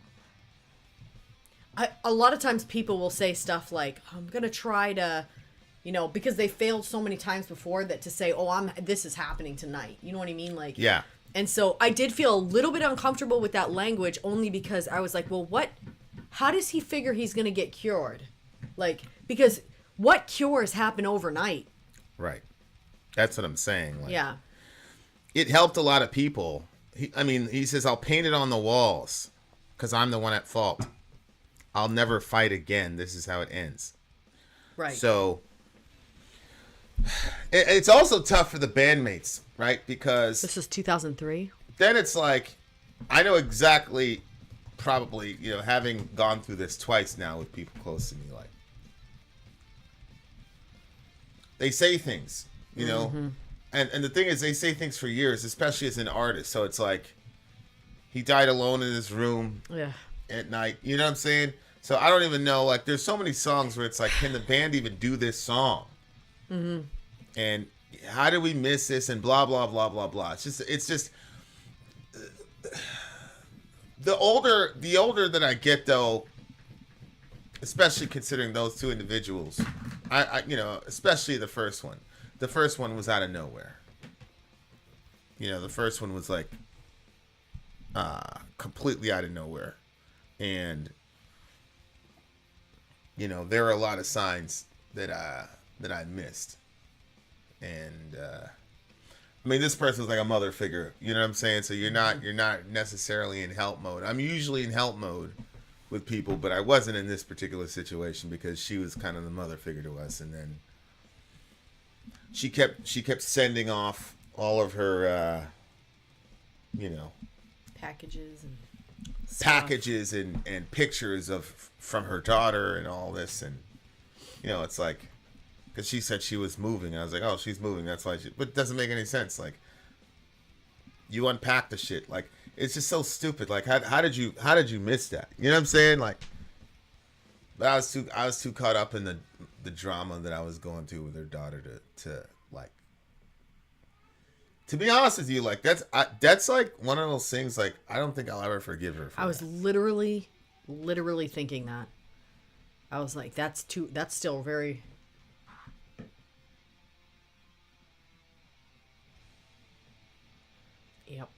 a lot of times people will say stuff like, I'm going to try to, because they failed so many times before that to say, this is happening tonight. You know what I mean? Like, yeah. And so I did feel a little bit uncomfortable with that language only because I was like, well, how does he figure he's going to get cured? Like, because what cures happen overnight? Right. That's what I'm saying. Like, yeah. It helped a lot of people. He says, I'll paint it on the walls because I'm the one at fault. I'll never fight again. This is how it ends. Right. So it's also tough for the bandmates, right? Because this is 2003. Then it's like, I know exactly, probably, having gone through this twice now with people close to me, like, they say things, mm-hmm. and the thing is, they say things for years, especially as an artist. So it's like, he died alone in his room. Yeah. At night, you know what I'm saying? So I don't even know, like, there's so many songs where it's like, can the band even do this song? Mm-hmm. And how did we miss this? And blah blah blah blah blah. It's just the older that I get, though, especially considering those two individuals, I especially the first one. The first one was out of nowhere. The first one was like completely out of nowhere. And there are a lot of signs that I missed, and this person was like a mother figure. You know what I'm saying? So you're not necessarily in help mode. I'm usually in help mode with people, but I wasn't in this particular situation because she was kind of the mother figure to us, and then she kept sending off all of her packages and pictures from her daughter and all this, and it's like, because she said she was moving, and I was like, oh, she's moving, that's why but it doesn't make any sense. Like, you unpack the shit, like, it's just so stupid. Like, how did you miss that? You know what I'm saying? Like, but I was too caught up in the drama that I was going through with her daughter to like, to be honest with you, like, that's like one of those things, like, I don't think I'll ever forgive her for I was that. literally thinking that. I was like, that's still very... Yep.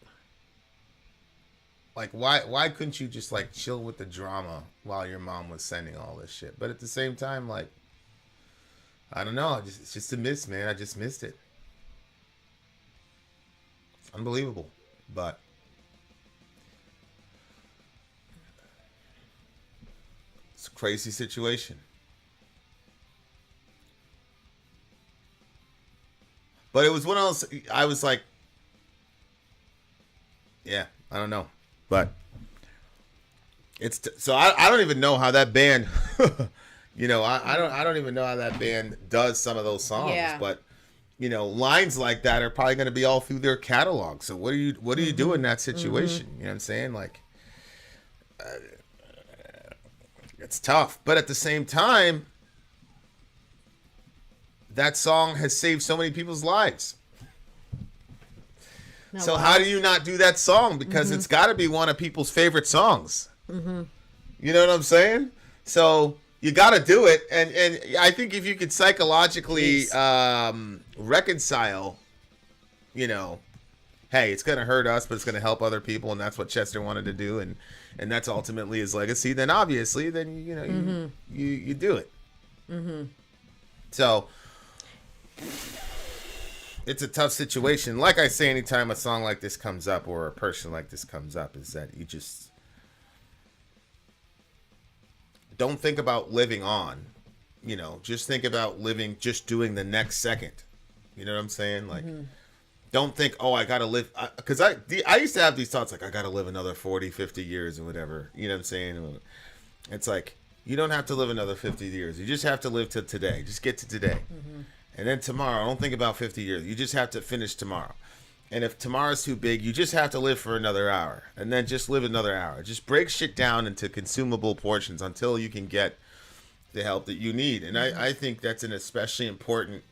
Like, why couldn't you just, like, chill with the drama while your mom was sending all this shit? But at the same time, like, I don't know, it's just a miss, man. I just missed it. Unbelievable, but it's a crazy situation. But it was one of those, I was like, yeah, I don't know, but so I don't even know how that band, I don't even know how that band does some of those songs, yeah. But lines like that are probably going to be all through their catalog. So what do you do in that situation? You know what I'm saying? Like, it's tough, but at the same time, that song has saved so many people's lives. So how do you not do that song? Because it's got to be one of people's favorite songs. You know what I'm saying? So you got to do it. And I think if you could psychologically reconcile, hey, it's going to hurt us, but it's going to help other people. And that's what Chester wanted to do. And that's ultimately his legacy. Then obviously, then, you do it. So it's a tough situation. Like I say, anytime a song like this comes up or a person like this comes up, is that you just don't think about living on, just think about living, just doing the next second. You know what I'm saying? Like, don't think, oh, I got to live. Because I used to have these thoughts like, I got to live another 40, 50 years or whatever. You know what I'm saying? It's like, you don't have to live another 50 years. You just have to live to today. Just get to today. And then tomorrow, don't think about 50 years. You just have to finish tomorrow. And if tomorrow's too big, you just have to live for another hour. And then just live another hour. Just break shit down into consumable portions until you can get the help that you need. And I think that's an especially important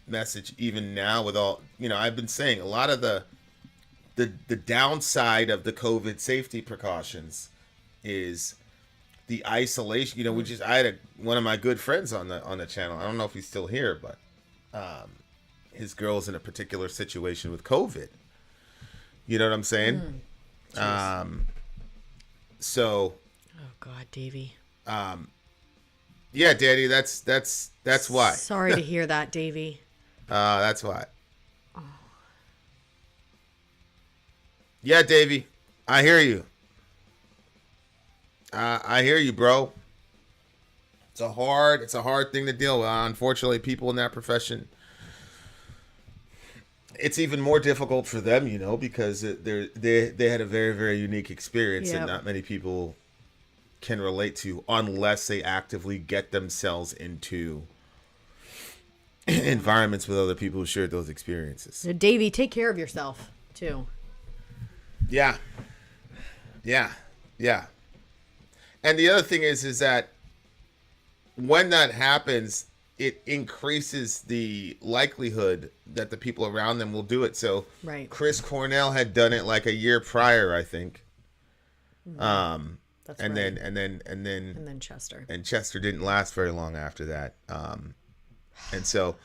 message even now with all, I've been saying a lot of the downside of the COVID safety precautions is the isolation. I had one of my good friends on the channel. I don't know if he's still here, but his girl's in a particular situation with COVID. You know what I'm saying? So. Oh God, Davey. Yeah, Daddy. That's why. Sorry to hear that, Davey. That's why. Oh. Yeah, Davey. I hear you. I hear you, bro. It's a hard thing to deal with. Unfortunately, people in that profession, it's even more difficult for them, because they had a very, very unique experience that not many people can relate to unless they actively get themselves into environments with other people who shared those experiences. Davey, take care of yourself too. Yeah. And the other thing is that when that happens, it increases the likelihood that the people around them will do it. So Chris Cornell had done it like a year prior, I think. That's and right. then Chester. And Chester didn't last very long after that. And so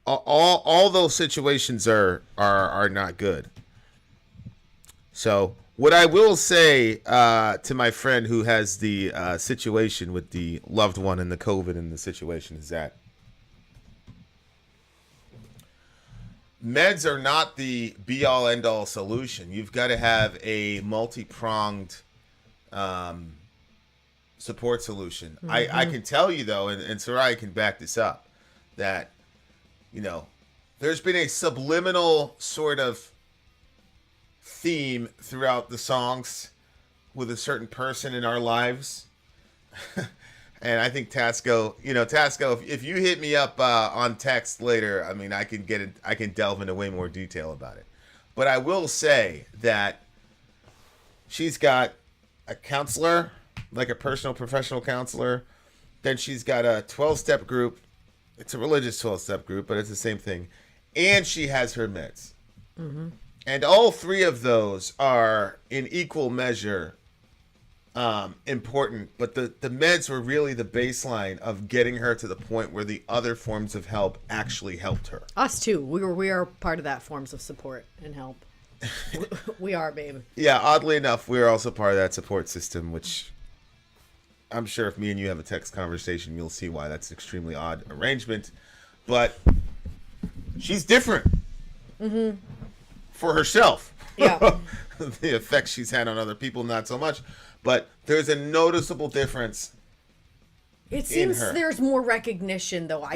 all those situations are not good. So what I will say to my friend who has the situation with the loved one and the COVID in the situation is that meds are not the be-all, end-all solution. You've got to have a multi-pronged support solution. I can tell you, though, and Soraya can back this up, that, there's been a subliminal sort of theme throughout the songs with a certain person in our lives. And I think Tasco, if you hit me up on text later, I mean, I can delve into way more detail about it. But I will say that she's got a counselor, like a personal professional counselor. Then she's got a 12-step group. It's a religious 12-step group, but it's the same thing. And she has her meds. And all three of those are in equal measure important, but the meds were really the baseline of getting her to the point where the other forms of help actually helped her. Us too. We are part of that forms of support and help. We are, babe. Yeah, oddly enough, we're also part of that support system, which I'm sure if me and you have a text conversation, you'll see why that's an extremely odd arrangement. But she's different for herself. Yeah. The effects she's had on other people, not so much. But there's a noticeable difference. It seems there's more recognition, though.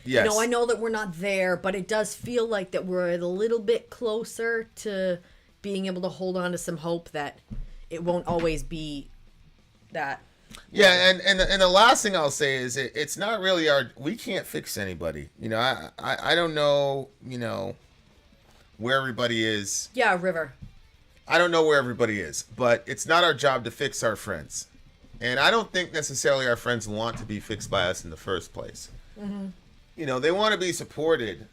Yes. I know that we're not there, but it does feel like that we're a little bit closer to being able to hold on to some hope that it won't always be that Yeah, and the last thing I'll say is it's not really we can't fix anybody. You know, I don't know, you know, where everybody is. Yeah, River. I don't know where everybody is, but it's not our job to fix our friends. And I don't think necessarily our friends want to be fixed by us in the first place. Mm-hmm. You know, they want to be supported.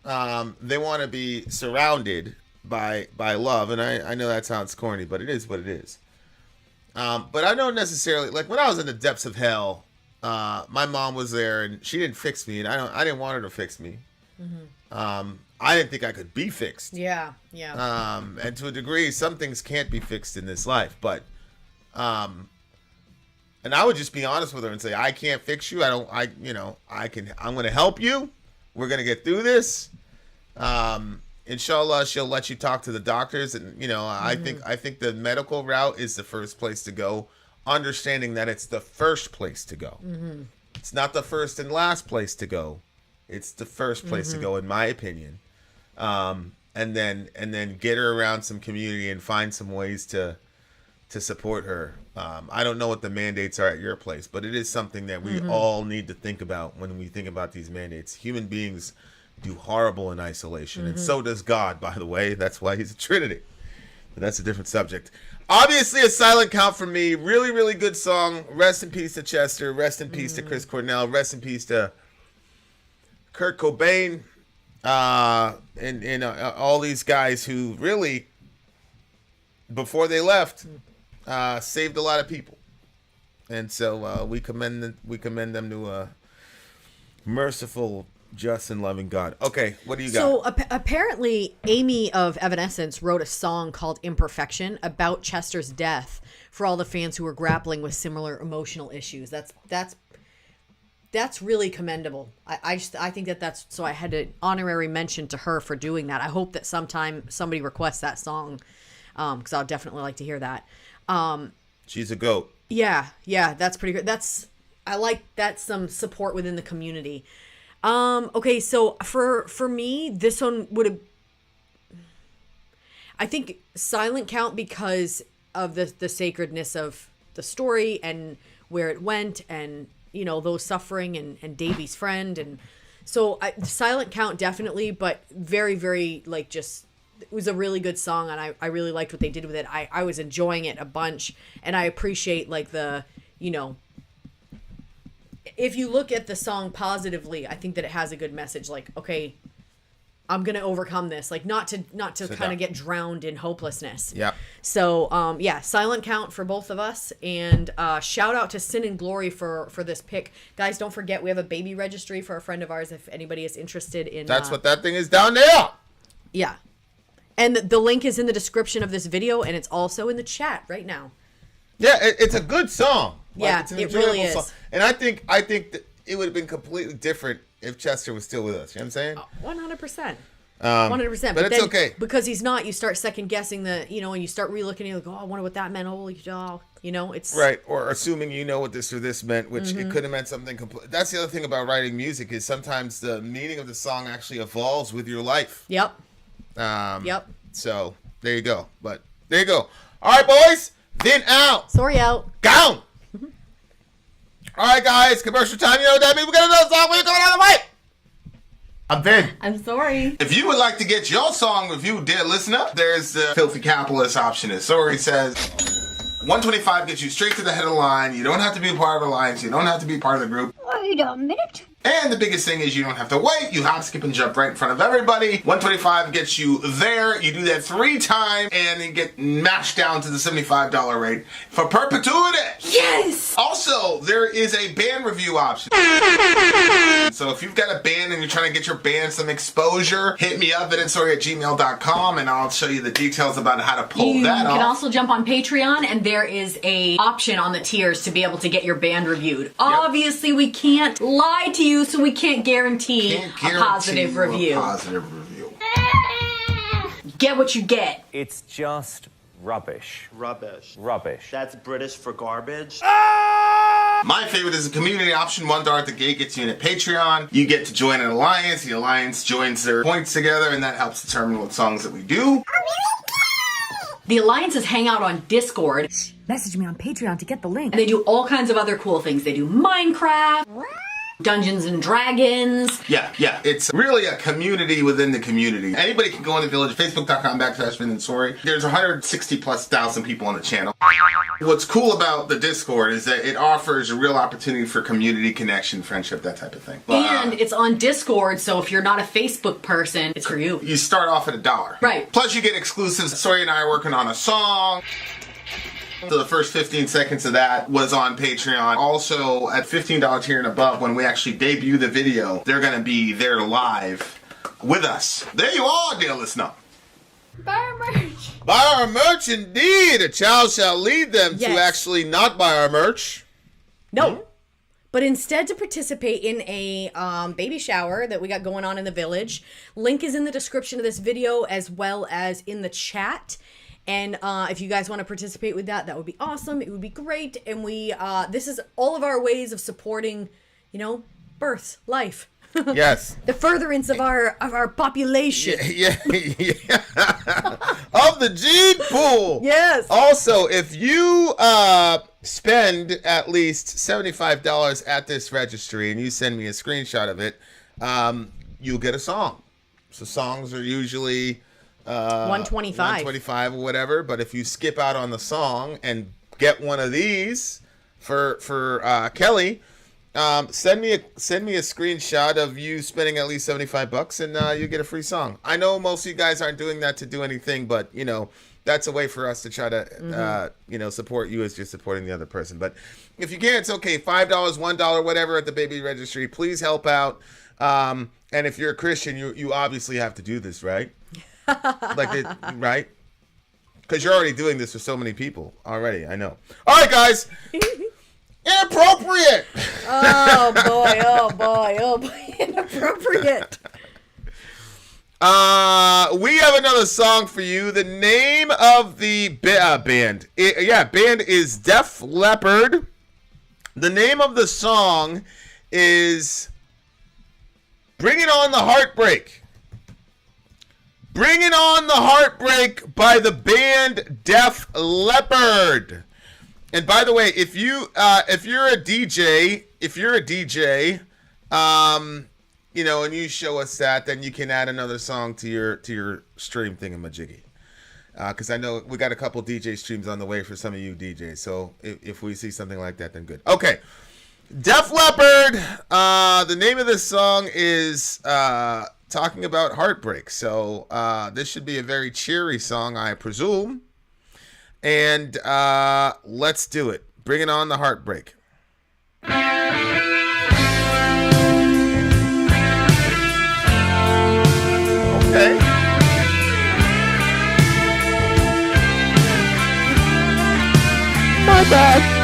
They want to be surrounded by love. And I know that sounds corny, but it is what it is. But I don't necessarily, like when I was in the depths of hell, my mom was there and she didn't fix me, and I didn't want her to fix me. Mm-hmm. I didn't think I could be fixed. Yeah. And to a degree, some things can't be fixed in this life, but, and I would just be honest with her and say, I can't fix you. I'm going to help you. We're going to get through this. Inshallah, she'll let you talk to the doctors, and you know, I think the medical route is the first place to go, understanding that it's the first place to go. Mm-hmm. It's not the first and last place to go. It's the first place to go, in my opinion. And then get her around some community and find some ways to support her. I don't know what the mandates are at your place, but it is something that we all need to think about when we think about these mandates. Human beings do horrible in isolation, and so does God, by the way. That's why he's a Trinity. But that's a different subject. Obviously, a silent count for me. Really, really good song. Rest in peace to Chester. Rest in peace to Chris Cornell. Rest in peace to Kurt Cobain. And all these guys who really, before they left, saved a lot of people. And so we commend them to a merciful, just and loving God. Okay, what do you got? So apparently Amy of Evanescence wrote a song called Imperfection about Chester's death for all the fans who were grappling with similar emotional issues. That's really commendable. I think that's, so I had an honorary mention to her for doing that. I hope that sometime somebody requests that song, because I'll definitely like to hear that. She's a goat. Yeah, that's pretty good. I like that, some support within the community. Okay, so for me, this one would have, I think, silent count because of the sacredness of the story and where it went, and you know, those suffering, and Davy's friend, and so silent count definitely, but very, very, like, just, it was a really good song, and I really liked what they did with it. I was enjoying it a bunch, and I appreciate, like, the, you know, if you look at the song positively, I think that it has a good message, like, okay, I'm gonna overcome this, like, not to kind of get drowned in hopelessness. Yeah. So silent count for both of us, and shout out to Sin and Glory for this pick, guys. Don't forget, we have a baby registry for a friend of ours if anybody is interested in. That's what that thing is down there. Yeah, and the link is in the description of this video, and it's also in the chat right now. Yeah, it's a good song. Yeah, it's an it really is. song. And I think that it would have been completely different if Chester was still with us. You know what I'm saying? 100%. 100%. But it's okay. Because he's not, you start second guessing and you start relooking, and you're like, oh, I wonder what that meant. Holy cow. You know, it's. Right. Or assuming you know what this or this meant, which it could have meant something completely. That's the other thing about writing music, is sometimes the meaning of the song actually evolves with your life. Yep. Yep. So there you go. But there you go. All right, boys. Vin out. Sori out. Gone. All right, guys. Commercial time. You know what that means? We're going to know the song. We're coming out of the way. I'm Vin. I'm Sori. If you would like to get your song reviewed, dear listener, there's the filthy capitalist option. As Sori says, $125 gets you straight to the head of the line. You don't have to be a part of the alliance. You don't have to be part of the group. Wait a minute. And the biggest thing is you don't have to wait. You hop, skip, and jump right in front of everybody. $125 gets you there. You do that 3 times, and you get mashed down to the $75 rate for perpetuity. Yes! Also, there is a band review option. So if you've got a band and you're trying to get your band some exposure, hit me up at insori@gmail.com, and I'll show you the details about how to pull that off. You can also jump on Patreon, and there is a option on the tiers to be able to get your band reviewed. Obviously, we can't lie to you, so we can't guarantee a positive review. Get what you get. It's just rubbish. Rubbish. Rubbish. That's British for garbage. My favorite is a community option. $1 at the gate gets you in at Patreon. You get to join an alliance. The alliance joins their points together, and that helps determine what songs that we do. The alliances hang out on Discord. Message me on Patreon to get the link. And they do all kinds of other cool things. They do Minecraft, Dungeons and Dragons. Yeah. It's really a community within the community. Anybody can go in the village, facebook.com/Vin and Sori. There's 160,000+ people on the channel. What's cool about the Discord is that it offers a real opportunity for community connection, friendship, that type of thing. And it's on Discord, so if you're not a Facebook person, it's for you. You start off at $1. Right. Plus you get exclusives. Sori and I are working on a song. So the first 15 seconds of that was on Patreon. Also, at $15 tier and above, when we actually debut the video, they're going to be there live with us. There you are, dear listener. Buy our merch. Buy our merch, indeed. A child shall lead them to Yes. actually not buy our merch. No. But instead to participate in a baby shower that we got going on in the village. Link is in the description of this video as well as in the chat. And if you guys want to participate with that, that would be awesome. It would be great. And we, this is all of our ways of supporting, birth, life. Yes. The furtherance of our population. Yeah. Of the gene pool. Yes. Also, if you spend at least $75 at this registry and you send me a screenshot of it, you'll get a song. So songs are usually... 125 or whatever, but if you skip out on the song and get one of these for Kelly, send me a screenshot of you spending at least $75 and you get a free song. I know most of you guys aren't doing that to do anything, but that's a way for us to try to support you as you're supporting the other person. But if you can, it's okay. $5, $1, whatever at the baby registry. Please help out. And if you're a Christian, you obviously have to do this, right? Right? Because you're already doing this for so many people already. I know. All right, guys. Inappropriate. Oh boy. Inappropriate. We have another song for you. The name of the band is Def Leppard. The name of the song is Bringin' On the Heartbreak. Bringin' On the Heartbreak by the band Def Leppard. And by the way, if you're a DJ, and you show us that, then you can add another song to your stream thingamajiggy. Because I know we got a couple DJ streams on the way for some of you DJs. So if we see something like that, then good. Okay, Def Leppard. The name of this song is talking about heartbreak. So this should be a very cheery song, I presume. And let's do it. Bringing on the heartbreak. Okay. My bad.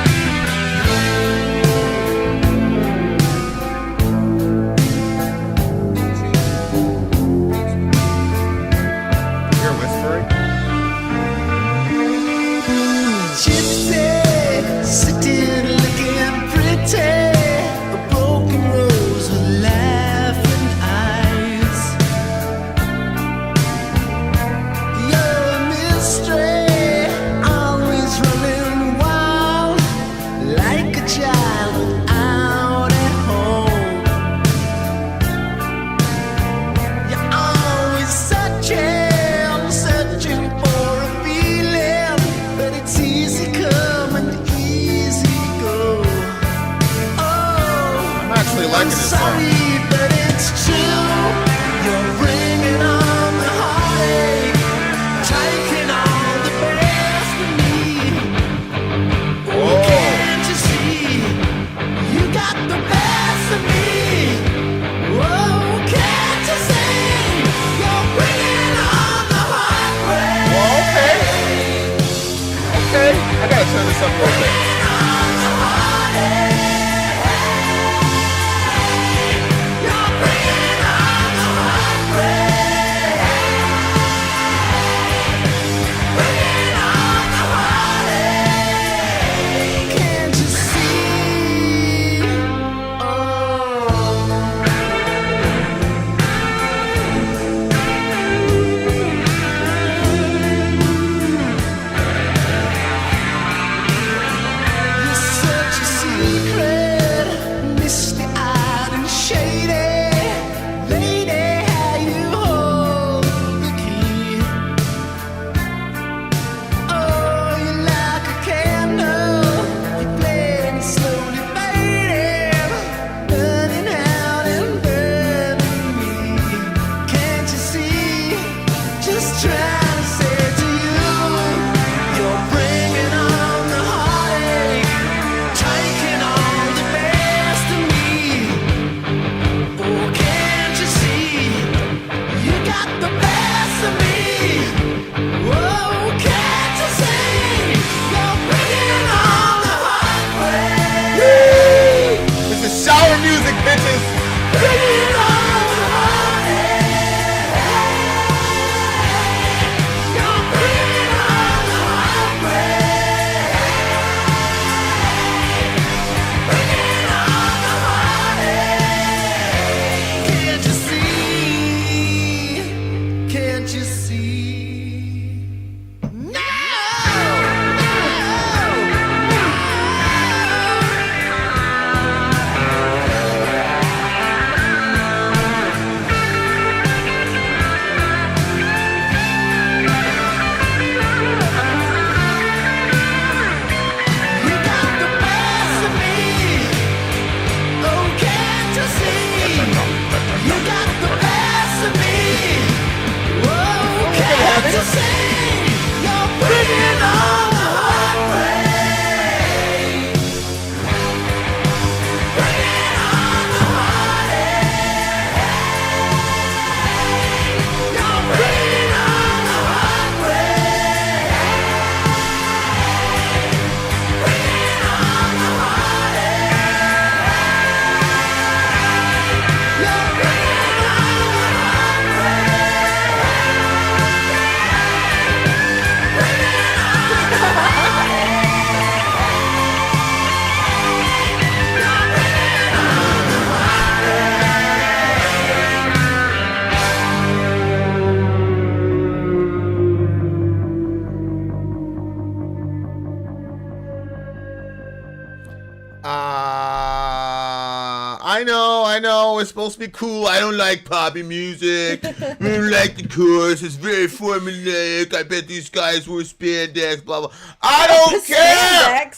I know. It's supposed to be cool. I don't like poppy music. I don't like the chorus. It's very formulaic. I bet these guys wore spandex, blah, blah. I don't care.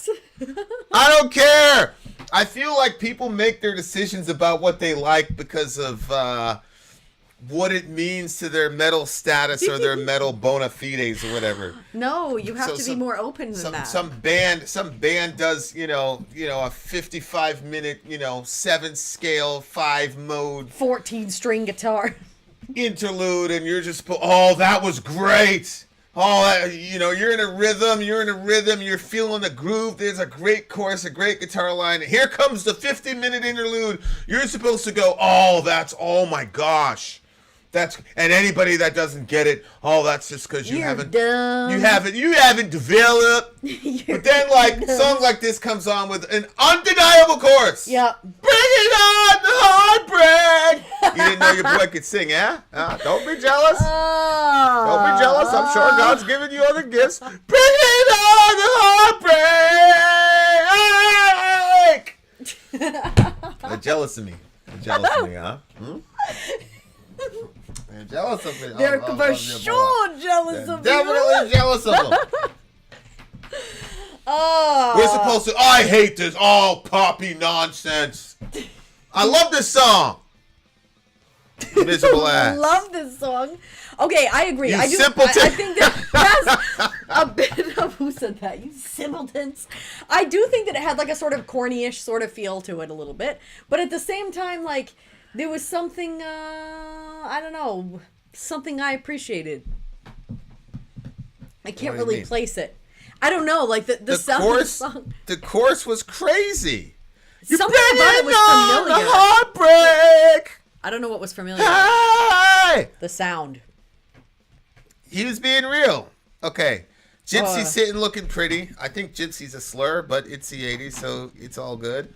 I don't care. I feel like people make their decisions about what they like because of what it means to their metal status or their metal bona fides or whatever. No, you have to be more open than that. Some band does, a 55-minute, 7-scale, 5-mode 14-string guitar interlude, and you're just, oh, that was great. Oh, you're in a rhythm, you're feeling the groove, there's a great chorus, a great guitar line. Here comes the 50-minute interlude. You're supposed to go, oh my gosh. And anybody that doesn't get it, that's just because you haven't developed. But then songs like this comes on with an undeniable chorus. Yep. Bring it on, the heartbreak. You didn't know your boy could sing, eh? Don't be jealous. Don't be jealous. I'm sure God's giving you other gifts. Bring it on, the heartbreak. They're jealous of me. Huh? They're jealous of me. They're for sure jealous of me. Definitely jealous of them. Oh. We're supposed to. I hate this all poppy nonsense. I love this song. Miserable ass. Love this song. Okay, I agree. You I do. simpleton. I think that's a bit of who said that? You simpletons. I do think that it had like a sort of corny-ish sort of feel to it a little bit, but at the same time, like there was something. I don't know. Something I appreciated. I can't really place it. I don't know. Like the sound of the song. The chorus was crazy. Something about it was familiar. The heartbreak. I don't know what was familiar. Hey! The sound. He was being real. Okay. Gypsy sitting looking pretty. I think gypsy's a slur, but it's the 80s, so it's all good.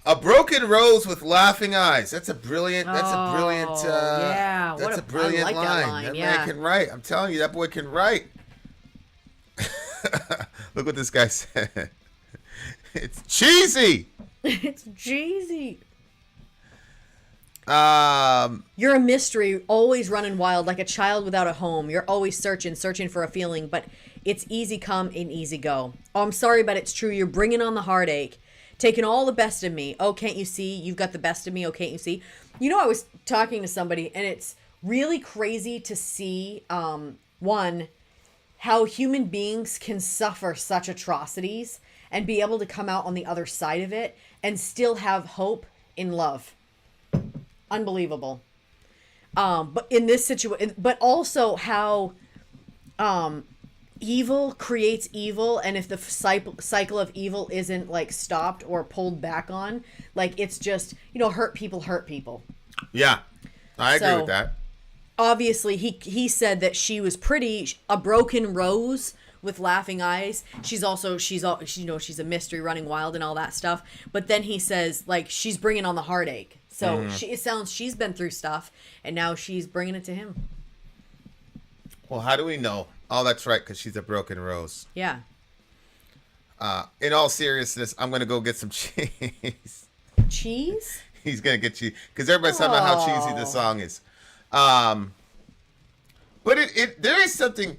A broken rose with laughing eyes. That's a brilliant. That's a brilliant. Yeah. That's a brilliant like line. That man can write. I'm telling you, that boy can write. Look what this guy said. It's cheesy. It's cheesy. You're a mystery, always running wild like a child without a home. You're always searching for a feeling, but it's easy come and easy go. Oh, I'm sorry, but it's true. You're bringing on the heartache. Taking all the best of me. Oh, can't you see? You've got the best of me. Oh, can't you see? I was talking to somebody, and it's really crazy to see, one, how human beings can suffer such atrocities and be able to come out on the other side of it and still have hope in love. Unbelievable. But in this situation, but also how evil creates evil, and if the cycle of evil isn't like stopped or pulled back on, like it's just hurt people. Yeah, I agree with that. Obviously, he said that she was pretty, a broken rose with laughing eyes. She's a mystery running wild and all that stuff. But then he says like she's bringing on the heartache. So it sounds she's been through stuff, and now she's bringing it to him. Well, how do we know? Oh, that's right, because she's a broken rose. Yeah. In all seriousness, I'm going to go get some cheese. Cheese? He's going to get cheese. Because everybody's talking about how cheesy this song is. But there is something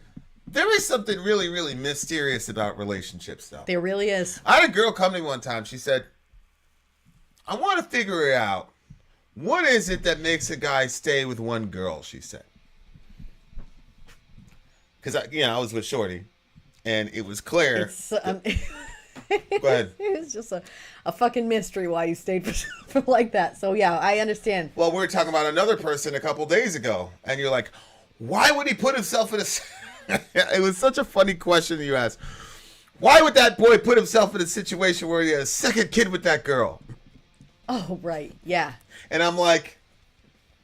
really, really mysterious about relationships, though. There really is. I had a girl come to me one time. She said, I want to figure it out. What is it that makes a guy stay with one girl, she said. Because I was with Shorty, and it was clear. Go ahead. It was just a fucking mystery why you stayed for like that. So yeah, I understand. Well, we were talking about another person a couple days ago, and you're like, why would he put himself in a... It was such a funny question you asked. Why would that boy put himself in a situation where he had a second kid with that girl? Oh, right. Yeah. And I'm like,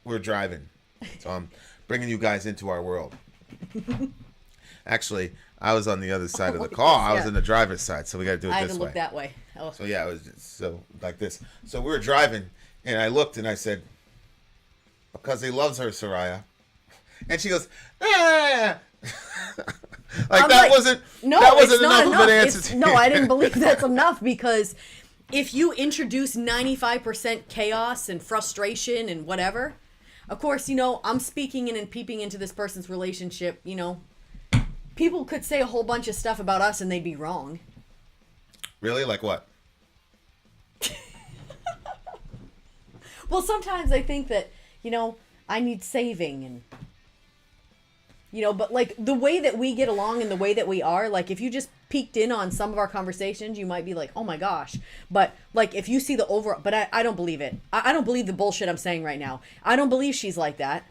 we're driving. So I'm bringing you guys into our world. Actually, I was on the other side of the car. I was in the driver's side, so we got to do it this way. I had to look that way. Oh. So yeah, it was like this. So we were driving, and I looked and I said, because he loves her, Soraya. And she goes, ah. That wasn't enough of an answer. No, I didn't believe that's enough, because if you introduce 95% chaos and frustration and whatever, of course, you know, I'm speaking in and peeping into this person's relationship, you know, people could say a whole bunch of stuff about us and they'd be wrong. Really? Like what? Well, sometimes I think that, you know, I need saving and, you know, but like the way that we get along and the way that we are, like if you just peeked in on some of our conversations, you might be like, oh my gosh. But like if you see the overall, but I don't believe it. I don't believe the bullshit I'm saying right now. I don't believe she's like that.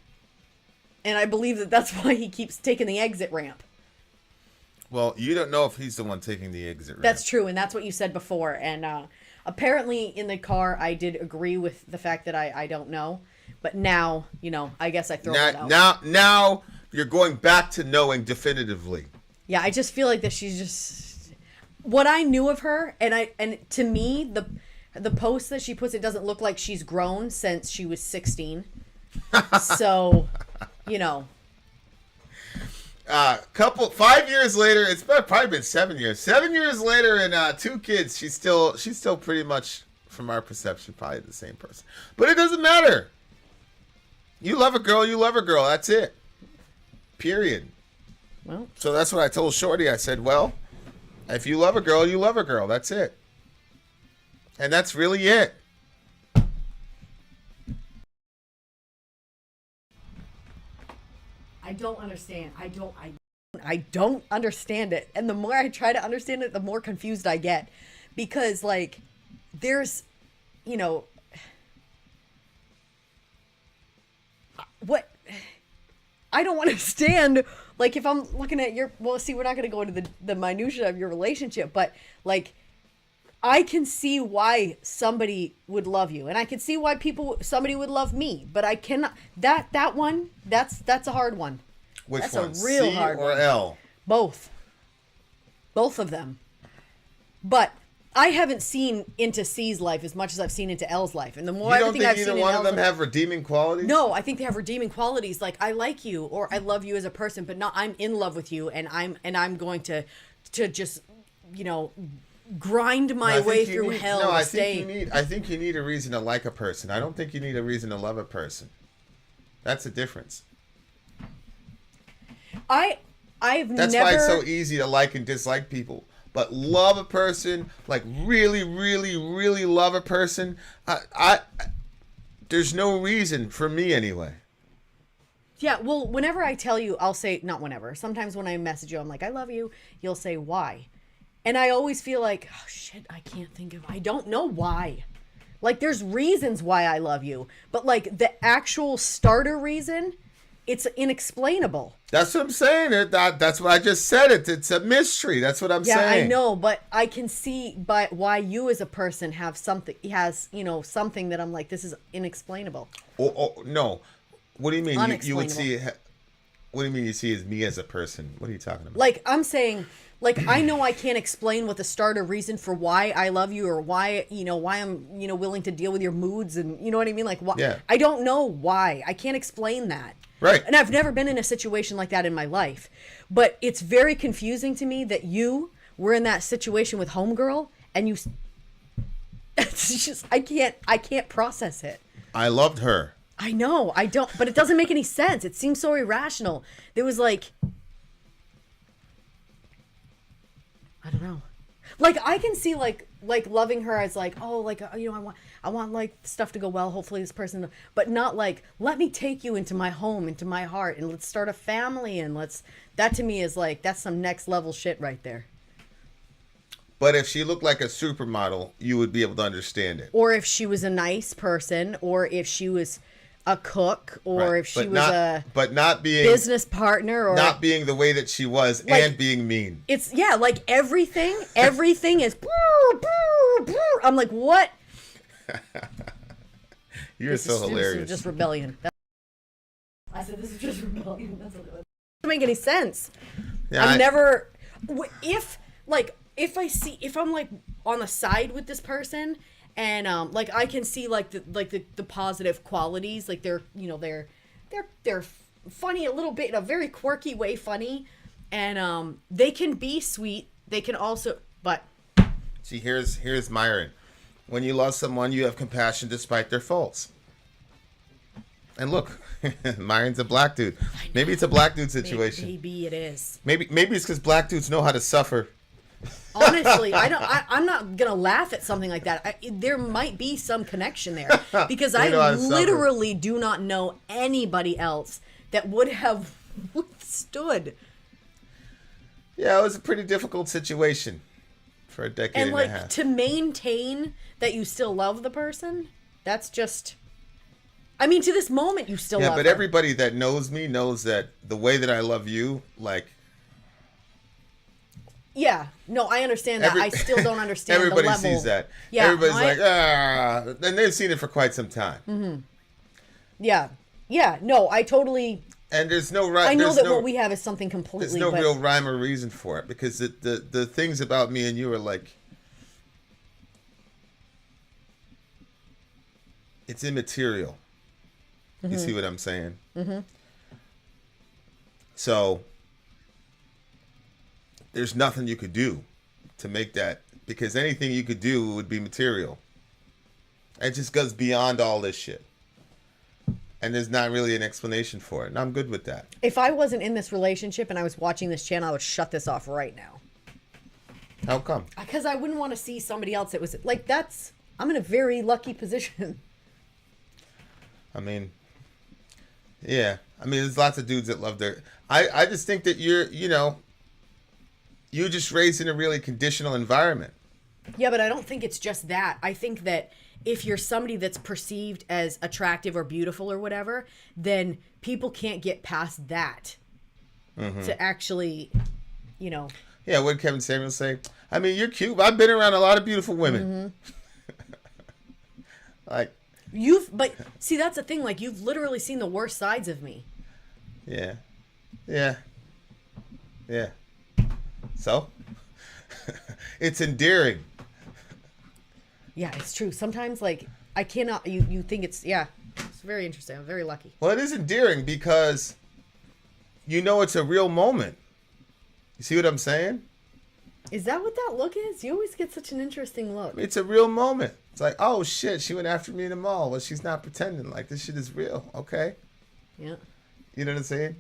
And I believe that that's why he keeps taking the exit ramp. Well, you don't know if he's the one taking the exit ramp. That's true. And that's what you said before. And apparently in the car, I did agree with the fact that I don't know. But now, you know, I guess I throw it out. Now you're going back to knowing definitively. Yeah, I just feel like that she's just what I knew of her, and to me the post that she puts, it doesn't look like she's grown since she was 16. So, you know. 5 years later, it's probably been 7 years. 7 years later and 2 kids, she's still pretty much, from our perception, probably the same person. But it doesn't matter. You love a girl, you love a girl. That's it. Period. Well, so that's what I told Shorty. I said, well, if you love a girl, you love a girl. That's it. And that's really it. I don't understand. I don't understand it. And the more I try to understand it, the more confused I get. Because, like, there's, you know, what I don't understand, like, if I'm looking at your, well, see, we're not going to go into the minutia of your relationship, but, like, I can see why somebody would love you, and I can see why somebody would love me, but I cannot, that one, that's a hard one. Which that's one? a real C hard or one. L? Both of them. But I haven't seen into C's life as much as I've seen into L's life, and the more you don't everything think I've either seen one in of L's them have redeeming qualities? No, I think they have redeeming qualities. Like, I like you, or I love you as a person, but not I'm in love with you, and I'm going to just, you know, grind my way through hell. No, I think you need a reason to like a person. I don't think you need a reason to love a person. That's the difference. That's why it's so easy to like and dislike people. But love a person, like really, really, really love a person, there's no reason for me anyway. Yeah, well, whenever I tell you, I'll say, not whenever. Sometimes when I message you, I'm like, I love you. You'll say, why? And I always feel like, oh shit, I don't know why. Like, there's reasons why I love you. But like the actual starter reason, it's inexplainable. That's what I'm saying. That's what I just said. It's a mystery. That's what I'm saying. Yeah, I know, but I can see by why you as a person have something. Has, you know, something that I'm like, this is inexplainable. Oh no. What do you mean? You would see? What do you mean you see as me as a person? What are you talking about? Like, I'm saying, like, I know I can't explain what the starter reason for why I love you, or why I'm, you know, willing to deal with your moods, and you know what I mean? Like, why? Yeah. I don't know why. I can't explain that. Right. And I've never been in a situation like that in my life. But it's very confusing to me that you were in that situation with Homegirl, and you, it's just, I can't process it. I loved her. I know, I don't, but it doesn't make any sense. It seems so irrational. There was like, I don't know. Like, I can see like loving her as like, oh, like, you know, I want like stuff to go well. Hopefully this person, but not like, let me take you into my home, into my heart, and let's start a family, and that to me is like, that's some next level shit right there. But if she looked like a supermodel, you would be able to understand it. Or if she was a nice person, or if she was a cook, or if she was not being business partner, or not being the way that she was, like, and being mean. It's like everything is. I'm like, what? You're so hilarious. This is just rebellion. I said this is just rebellion. That's what it was. Doesn't make any sense. Yeah, I'm never. If I'm like on the side with this person, and like I can see like the positive qualities, like they're funny a little bit, in a very quirky way funny, and they can be sweet. They can also, but see, here's Myron. When you love someone, you have compassion despite their faults. And look, Myron's a black dude. Maybe it's a black dude situation. Maybe it is. Maybe it's because black dudes know how to suffer. Honestly, I'm not gonna laugh at something like that. There might be some connection there because I literally do not know anybody else that would have withstood. Yeah, it was a pretty difficult situation for a decade and a half. And to maintain that you still love the person, that's just. I mean, to this moment, you still love Yeah, but her. everybody that knows me knows that the way that I love you, like. Yeah, no, I understand that. I still don't understand the level. Everybody sees that. Yeah, Everybody's like, and they've seen it for quite some time. Mm-hmm. Yeah, no, I totally. And there's no right. I know that what we have is something completely. There's no real rhyme or reason for it because the things about me and you are like. It's immaterial. You see what I'm saying? Mm-hmm. So. There's nothing you could do to make that, because anything you could do would be material. It just goes beyond all this shit. And there's not really an explanation for it. And I'm good with that. If I wasn't in this relationship and I was watching this channel, I would shut this off right now. How come? Because I wouldn't want to see somebody else that was like, I'm in a very lucky position. I mean, yeah. I mean, there's lots of dudes that love their... I just think that you're just raised in a really conditional environment. Yeah, but I don't think it's just that. I think that if you're somebody that's perceived as attractive or beautiful or whatever, then people can't get past that to actually, Yeah, what did Kevin Samuel say? I mean, you're cute. I've been around a lot of beautiful women. But see, that's the thing. Like, you've literally seen the worst sides of me. Yeah. So, it's endearing. Yeah, it's true. Sometimes, like, I cannot. You think it's very interesting. I'm very lucky. Well, it is endearing because it's a real moment. You see what I'm saying? Is that what that look is? You always get such an interesting look. It's a real moment. It's like, oh shit, she went after me in the mall. Well, she's not pretending. Like, this shit is real. Okay. Yeah. You know what I'm saying?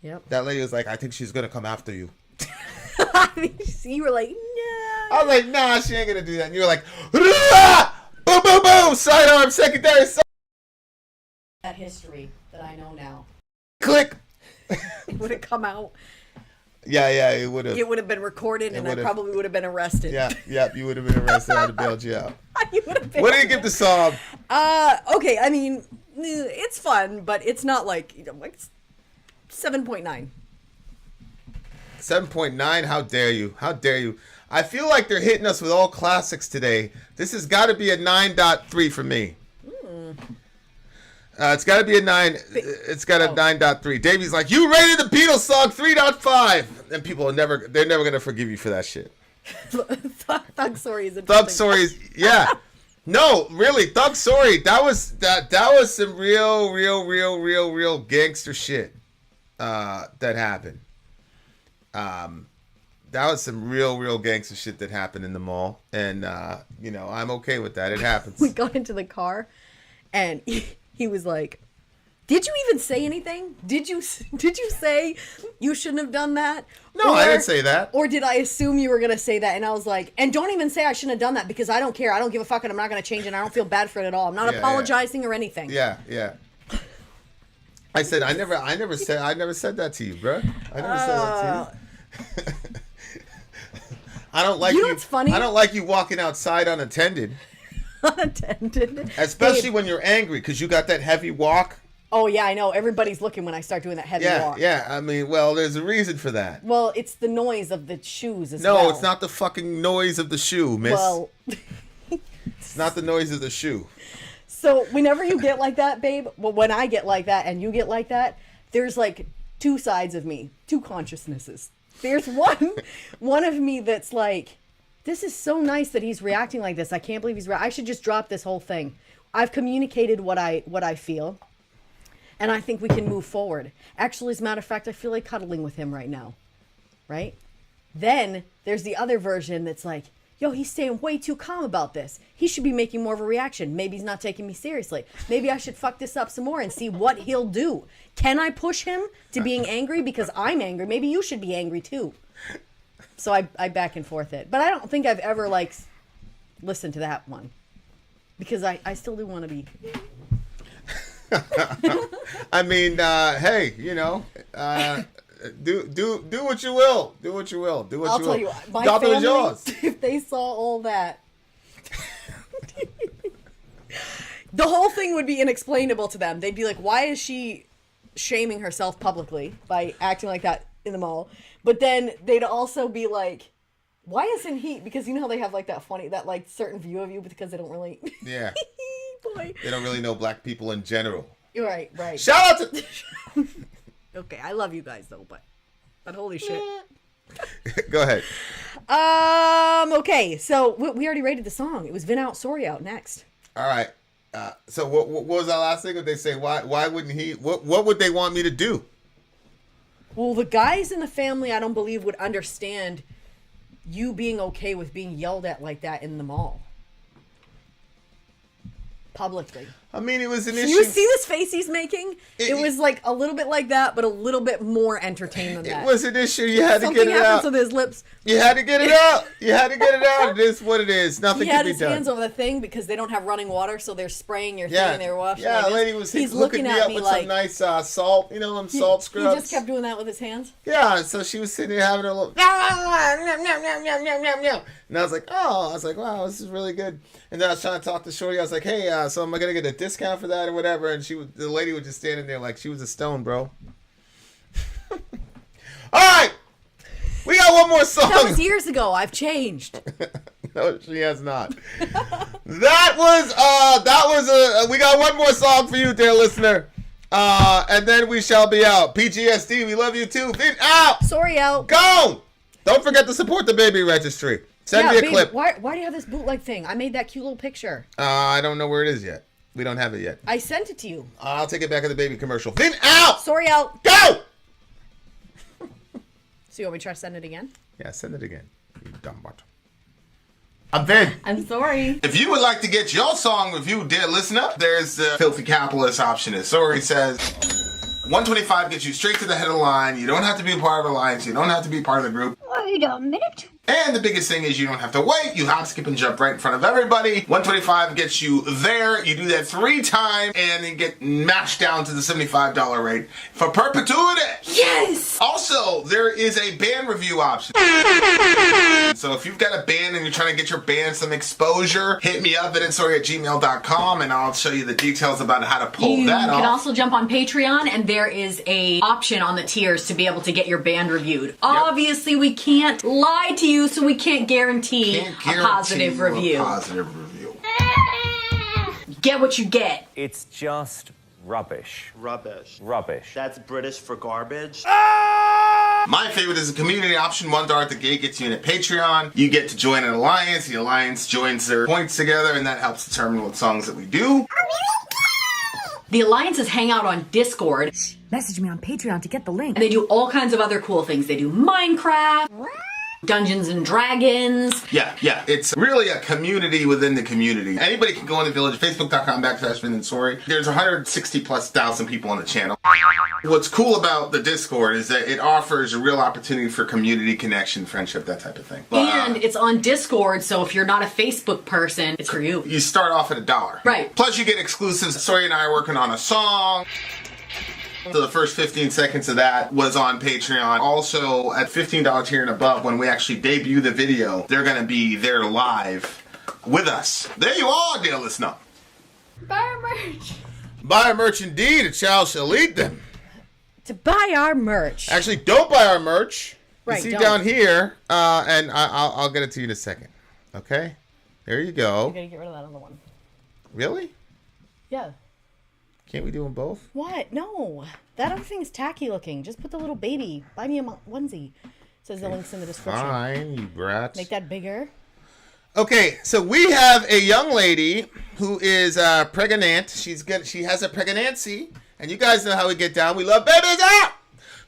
Yep. That lady was like, I think she's gonna come after you. You were like, no. I was like, nah, she ain't gonna do that. And you were like, boom, boom, boom, sidearm, secondary, That history that I know now. click. It would have come out. Yeah, it would have. It would have been recorded, and I probably would have been arrested. Yeah, you would have been arrested. I'd have bailed you out. What do you give the song? Okay, I mean, it's fun, but it's not like 7.9. 7.9? How dare you? How dare you? I feel like they're hitting us with all classics today. This has got to be a 9.3 for me. It's got to be a 9. It's got a 9.3. Davey's like, you rated the Beatles song 3.5. And people they're never going to forgive you for that shit. Thug Sori is Thug Sori's, yeah. No, really, Thug Sori, that was some real gangster shit that happened. That was some real gangster shit that happened in the mall, and I'm okay with that. It happens. We got into the car, and he was like, "Did you even say anything? Did you say you shouldn't have done that?" No, I didn't say that. Or did I assume you were gonna say that? And I was like, "And don't even say I shouldn't have done that because I don't care. I don't give a fuck, and I'm not gonna change it. And I don't feel bad for it at all. I'm not apologizing or anything." Yeah. I said I never said that to you, bro. I never said that to you. I don't like you. What's funny? I don't like you walking outside unattended. Unattended. Especially when you're angry because you got that heavy walk. Oh yeah, I know. Everybody's looking when I start doing that heavy walk. Yeah. I mean, well, there's a reason for that. Well, it's the noise of the shoes as well. No, it's not the fucking noise of the shoe, miss. Well, it's not the noise of the shoe. So whenever you get like that, babe, well, when I get like that and you get like that, there's like two sides of me, two consciousnesses. There's one of me that's like, this is so nice that he's reacting like this. I can't believe I should just drop this whole thing. I've communicated what I feel, and I think we can move forward. Actually, as a matter of fact, I feel like cuddling with him right now. Right? Then there's the other version that's like, yo, he's staying way too calm about this. He should be making more of a reaction. Maybe he's not taking me seriously. Maybe I should fuck this up some more and see what he'll do. Can I push him to being angry because I'm angry? Maybe you should be angry too. So I back and forth it. But I don't think I've ever, like, listened to that one. Because I still do want to be... I mean, hey, you know, do what you will. Do what you will. Do what I'll you tell will. you, my Dolphin is family, yours. if they saw all that, the whole thing would be inexplainable to them. They'd be like, why is she shaming herself publicly by acting like that in the mall? But then they'd also be like, why isn't he? Because you know how they have like that funny, that like certain view of you because they don't really. Yeah. Boy. They don't really know black people in general. Right. Shout out to. Okay, I love you guys though, but holy shit. Go ahead. Okay, so we already rated the song. It was Vin Out, Sori Out next. All right. So what was our last thing? Would they say why wouldn't he? What would they want me to do? Well, the guys in the family, I don't believe, would understand you being okay with being yelled at like that in the mall. Publicly. I mean, it was an issue. You see this face he's making? It was like a little bit like that, but a little bit more entertained than that. It was an issue. You had to Something get it happens out. with his lips. You had to get it out. You had to get it out. It is what it is. Nothing He can had be his done. hands over the thing because they don't have running water, so they're spraying your thing and they're washing. Yeah, like this. lady was He's looking looking me at up me with like some nice salt, you know, them salt he scrubs. just kept doing that with his hands. Yeah, so she was sitting there having a little, and I was like, wow, this is really good. And then I was trying to talk to Shorty. I was like, hey, so am I gonna get a discount for that or whatever? And the lady was just standing there like she was a stone, bro. All right, we got one more song. That was years ago. I've changed. No, she has not. We got one more song for you, dear listener. And then we shall be out. PGSD, we love you too. Vin out. Sori out. Go. Don't forget to support the baby registry. Send me a babe, clip. Why do you have this bootleg thing? I made that cute little picture. I don't know where it is yet. We don't have it yet. I sent it to you. I'll take it back at the baby commercial. Vin out. Sori out. Go. So you want me to try to send it again? Yeah, send it again. You dumb butt. I'm Vin. I'm sorry. If you would like to get your song reviewed, dear listener, there's the filthy capitalist option. As Sori says, $125 gets you straight to the head of the line. You don't have to be a part of Alliance. You don't have to be part of the group. Wait a minute. And the biggest thing is you don't have to wait. You hop, skip, and jump right in front of everybody. $125 gets you there. You do that 3 times, and then get mashed down to the $75 rate for perpetuity. Yes! Also, there is a band review option. So if you've got a band and you're trying to get your band some exposure, hit me up at insori@gmail.com, and I'll show you the details about how to pull You that can off. also jump on Patreon, and there is a option on the tiers to be able to get your band reviewed. Obviously, we can't lie to you, so we can't guarantee a positive review. Get what you get. It's just rubbish. Rubbish. Rubbish. That's British for garbage. My favorite is the community option. $1 at the gate gets you in at Patreon. You get to join an alliance. The alliance joins their points together, and that helps determine what songs that we do. The alliances hang out on Discord, Message me on Patreon to get the link. and they do all kinds of other cool things. They do Minecraft, Dungeons and Dragons. Yeah. It's really a community within the community. Anybody can go in the village, facebook.com/Vin and Sori. There's 160,000+ people on the channel. What's cool about the Discord is that it offers a real opportunity for community connection, friendship, that type of thing. And it's on Discord, so if you're not a Facebook person, it's for you. You start off at $1. Right. Plus you get exclusives. Sori and I are working on a song. So the first 15 seconds of that was on Patreon. Also, at $15 tier and above, when we actually debut the video, they're going to be there live with us. There you are, dear listener. Buy our merch. Buy our merch indeed. A child shall lead them. To buy our merch. Actually, don't buy our merch. Right, You see don't. down here, and I'll get it to you in a second. Okay? There you go. You gotta get rid of that other one. Really? Yeah. Can't we do them both? What? No. That other thing is tacky looking. Just put the little baby. Buy me a onesie. Says the links in the description. Fine, you brat. Make that bigger. Okay, so we have a young lady who is pregnant. She has a pregnancy, and you guys know how we get down. We love babies out.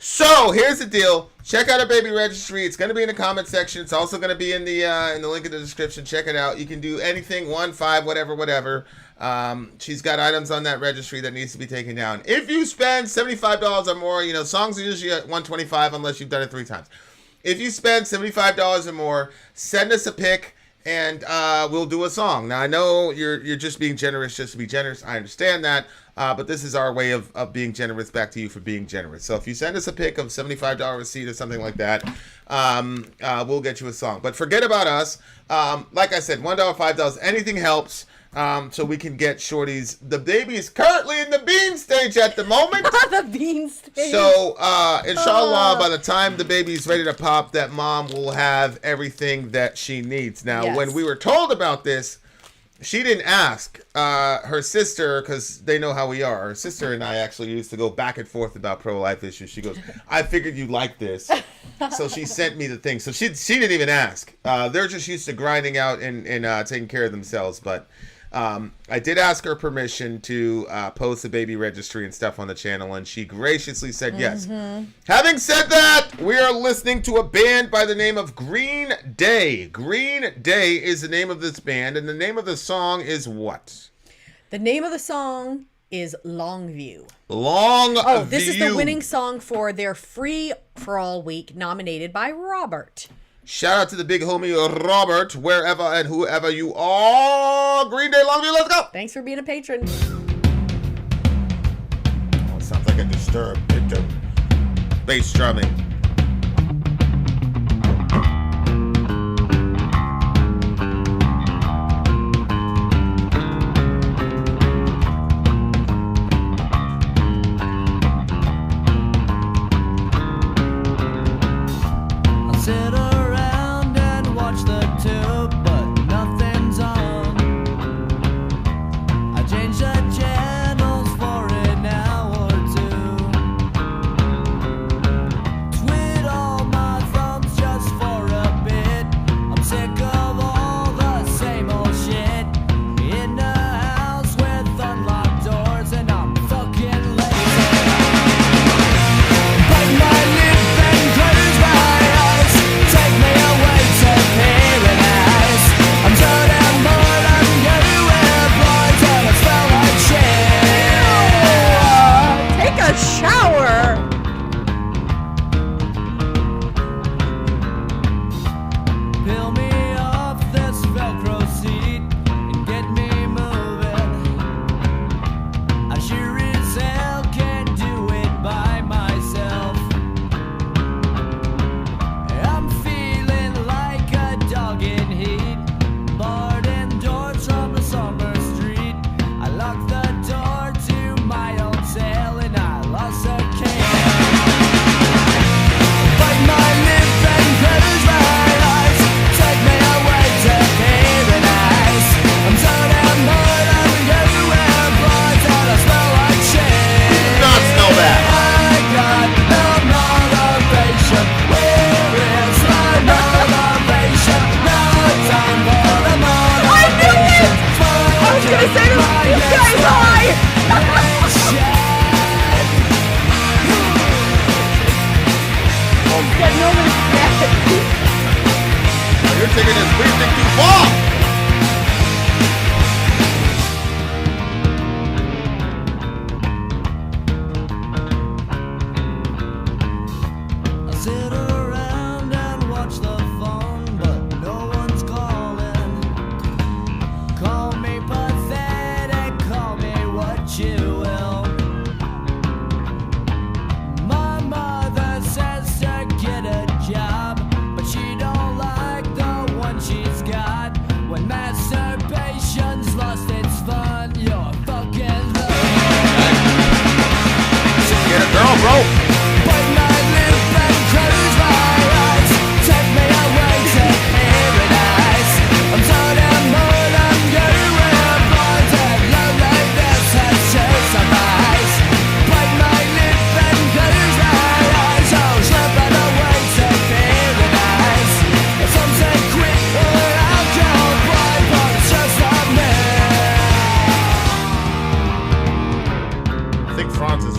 So here's the deal. Check out our baby registry. It's going to be in the comment section. It's also going to be in the link in the description. Check it out. You can do anything, 1, 5, whatever. She's got items on that registry that needs to be taken down. If you spend $75 or more, songs are usually at $125 unless you've done it 3 times. If you spend $75 or more, send us a pic and we'll do a song. Now I know you're just being generous just to be generous. I understand that. But this is our way of being generous back to you for being generous. So if you send us a pic of $75 receipt or something like that, we'll get you a song. But forget about us. Like I said, $1, $5, anything helps. So we can get shorties. The baby is currently in the bean stage at the moment. The bean stage. So, inshallah, by the time the baby's ready to pop, that mom will have everything that she needs. Now, when we were told about this, she didn't ask her sister, because they know how we are. Her sister and I actually used to go back and forth about pro-life issues. She goes, I figured you'd like this. So she sent me the thing. So she didn't even ask. They're just used to grinding out and taking care of themselves. But I did ask her permission to post the baby registry and stuff on the channel, and she graciously said yes. Having said that, we are listening to a band by the name of Green Day. Green Day is the name of this band, and the name of the song is what? The name of the song is Longview. Longview. Oh, this is the winning song for their Free for All week, nominated by Robert. Shout out to the big homie Robert, wherever and whoever you are. Green Day, Longview, let's go. Thanks for being a patron. Oh, it sounds like a disturbed bass drumming.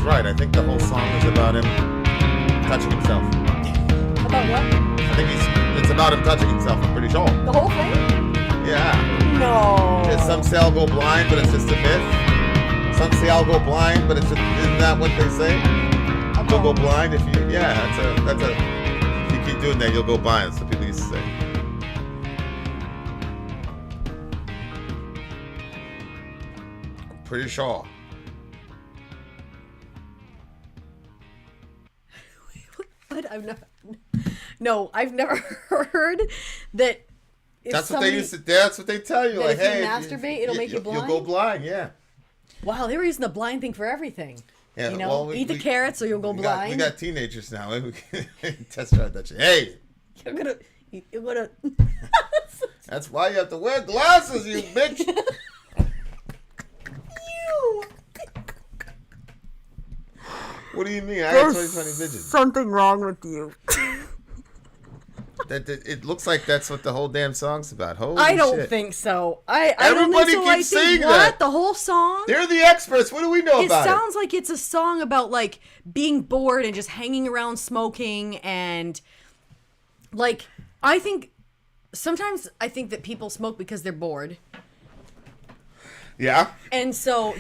right. I think the whole song is about him. touching himself. About what? I think it's about him touching himself, I'm pretty sure. The whole thing? Yeah. No. Some say I'll go blind, but it's just a myth. Some say I'll go blind, but it's just, isn't that what they say? You'll go blind if you, that's a, if you keep doing that, you'll go blind. That's what people used to say. Pretty sure. What? I've never heard that. That's what they used to. That's what they tell you. Like, if you hey, masturbate, it'll make you blind. You'll go blind. Yeah. Wow, they were using the blind thing for everything. Yeah. You know, well, eat the carrots or you'll go blind. We got teenagers now. We can test drive that shit. Hey. You're gonna. That's why you have to wear glasses, you bitch. What do you mean? I got 20/20 vision. Something wrong with you. It looks like that's what the whole damn song's about. Holy I don't shit. think so. Everybody keeps saying that. The whole song? They're the experts. What do we know about it? It sounds like it's a song about like being bored and just hanging around smoking and like sometimes I think that people smoke because they're bored. Yeah. And so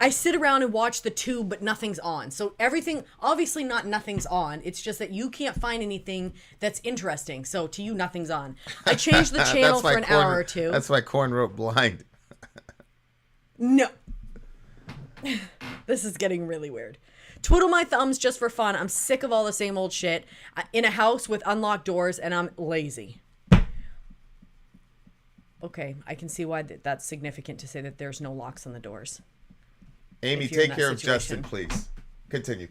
I sit around and watch the tube, but nothing's on. So everything, obviously nothing's on. It's just that you can't find anything that's interesting. So to you, nothing's on. I changed the channel for an hour or two. That's why Korn wrote Blind. No. This is getting really weird. Twiddle my thumbs just for fun. I'm sick of all the same old shit. In a house with unlocked doors, and I'm lazy. Okay, I can see why that's significant to say that there's no locks on the doors. Amy, take care of Justin, please. Continue.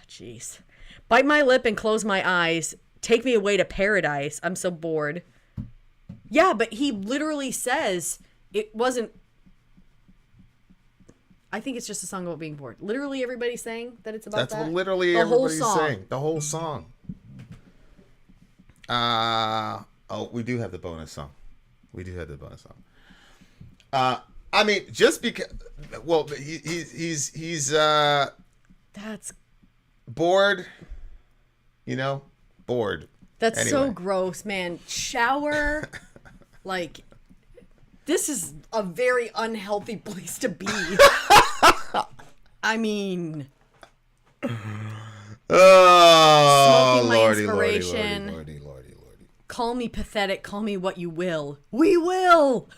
Jeez. Bite my lip and close my eyes. Take me away to paradise. I'm so bored. Yeah, but he literally says it wasn't. I think it's just a song about being bored. Literally everybody's saying that it's about that. That's what literally everybody's saying. The whole song. We do have the bonus song. I mean, just because, well, he's that's bored, you know, bored. That's anyway. So gross, man. Shower, like, this is a very unhealthy place to be. I mean, oh, smoking my Lordy, inspiration. Lordy. Call me pathetic. Call me what you will. We will.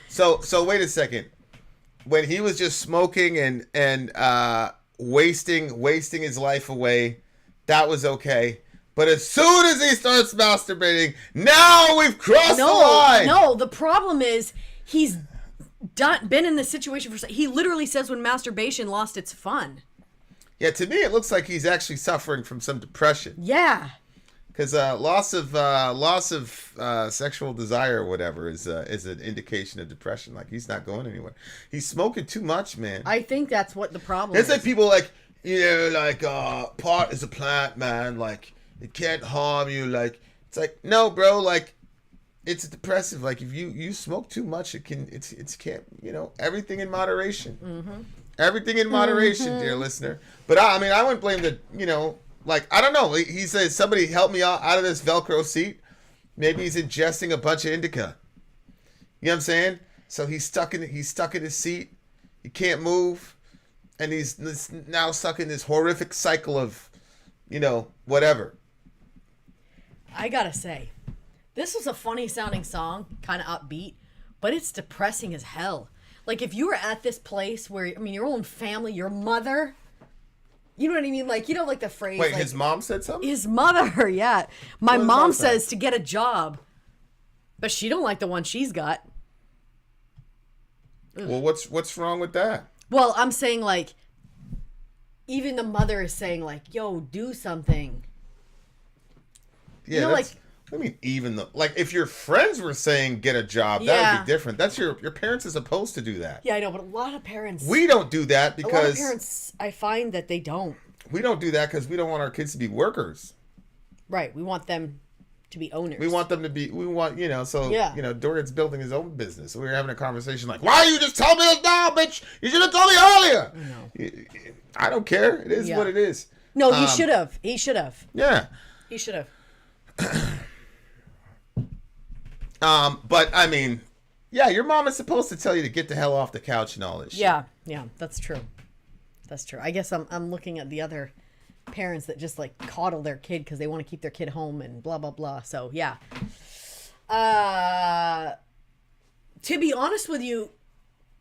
So wait a second. When he was just smoking and wasting his life away, that was okay. But as soon as he starts masturbating, now we've crossed the line. No, the problem is he's been in this situation for. He literally says when masturbation lost its fun. Yeah, to me it looks like he's actually suffering from some depression. Yeah. Because loss of sexual desire or whatever is an indication of depression. Like, he's not going anywhere. He's smoking too much, man. I think that's what the problem is. It's like people like, pot is a plant, man. Like, it can't harm you. Like, it's like, no, bro. Like, it's depressive. Like, if you smoke too much, it can't, everything in moderation. Mm-hmm. Everything in moderation, dear listener. But I wouldn't blame the, like, I don't know. He says, somebody help me out of this Velcro seat. Maybe he's ingesting a bunch of indica. You know what I'm saying? So he's stuck in his seat. He can't move. And he's now stuck in this horrific cycle of, whatever. I gotta say, this was a funny sounding song, kind of upbeat, but it's depressing as hell. Like, if you were at this place where, your own family, your mother... You know what I mean? Like, like the phrase. Wait, like, his mom said something? His mother, yeah. My mom says to get a job, but she don't like the one she's got. Ugh. Well, what's wrong with that? Well, I'm saying, like, even the mother is saying, like, yo, do something. Yeah, I mean, if your friends were saying get a job, that would be different. That's your parents are supposed to do that. Yeah, I know, but a lot of parents... We don't do that because... A lot of parents, I find that they don't. We don't do that because we don't want our kids to be workers. Right, we want them to be owners. We want them to be. We want Yeah. Dorian's building his own business. We were having a conversation like, "Why you just told me this now, bitch? You should have told me earlier." I don't care. It is what it is. No, he should have. He should have. Yeah. He should have. But I mean, yeah, your mom is supposed to tell you to get the hell off the couch and all this shit. Yeah, that's true. That's true. I guess I'm looking at the other parents that just like coddle their kid because they want to keep their kid home and blah blah blah. So yeah. To be honest with you,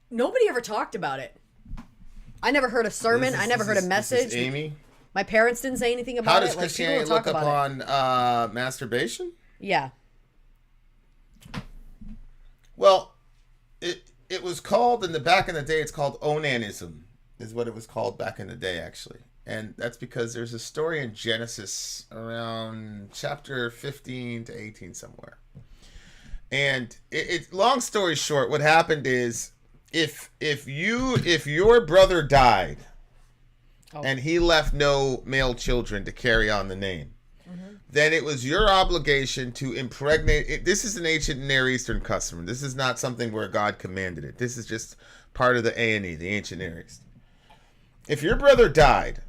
nobody ever talked about it. I never heard a sermon. I never heard a message. This is Amy. My parents didn't say anything about How it. does Christianity look upon masturbation? Yeah. Well, it was called back in the day. It's called onanism, is what it was called back in the day, actually. And that's because there's a story in Genesis around chapter 15 to 18 somewhere. And it long story short, what happened is if your brother died and he left no male children to carry on the name, then it was your obligation to impregnate. This is an ancient Near Eastern custom. This is not something where God commanded it. This is just part of the A&E, the ancient Near East. If your brother died,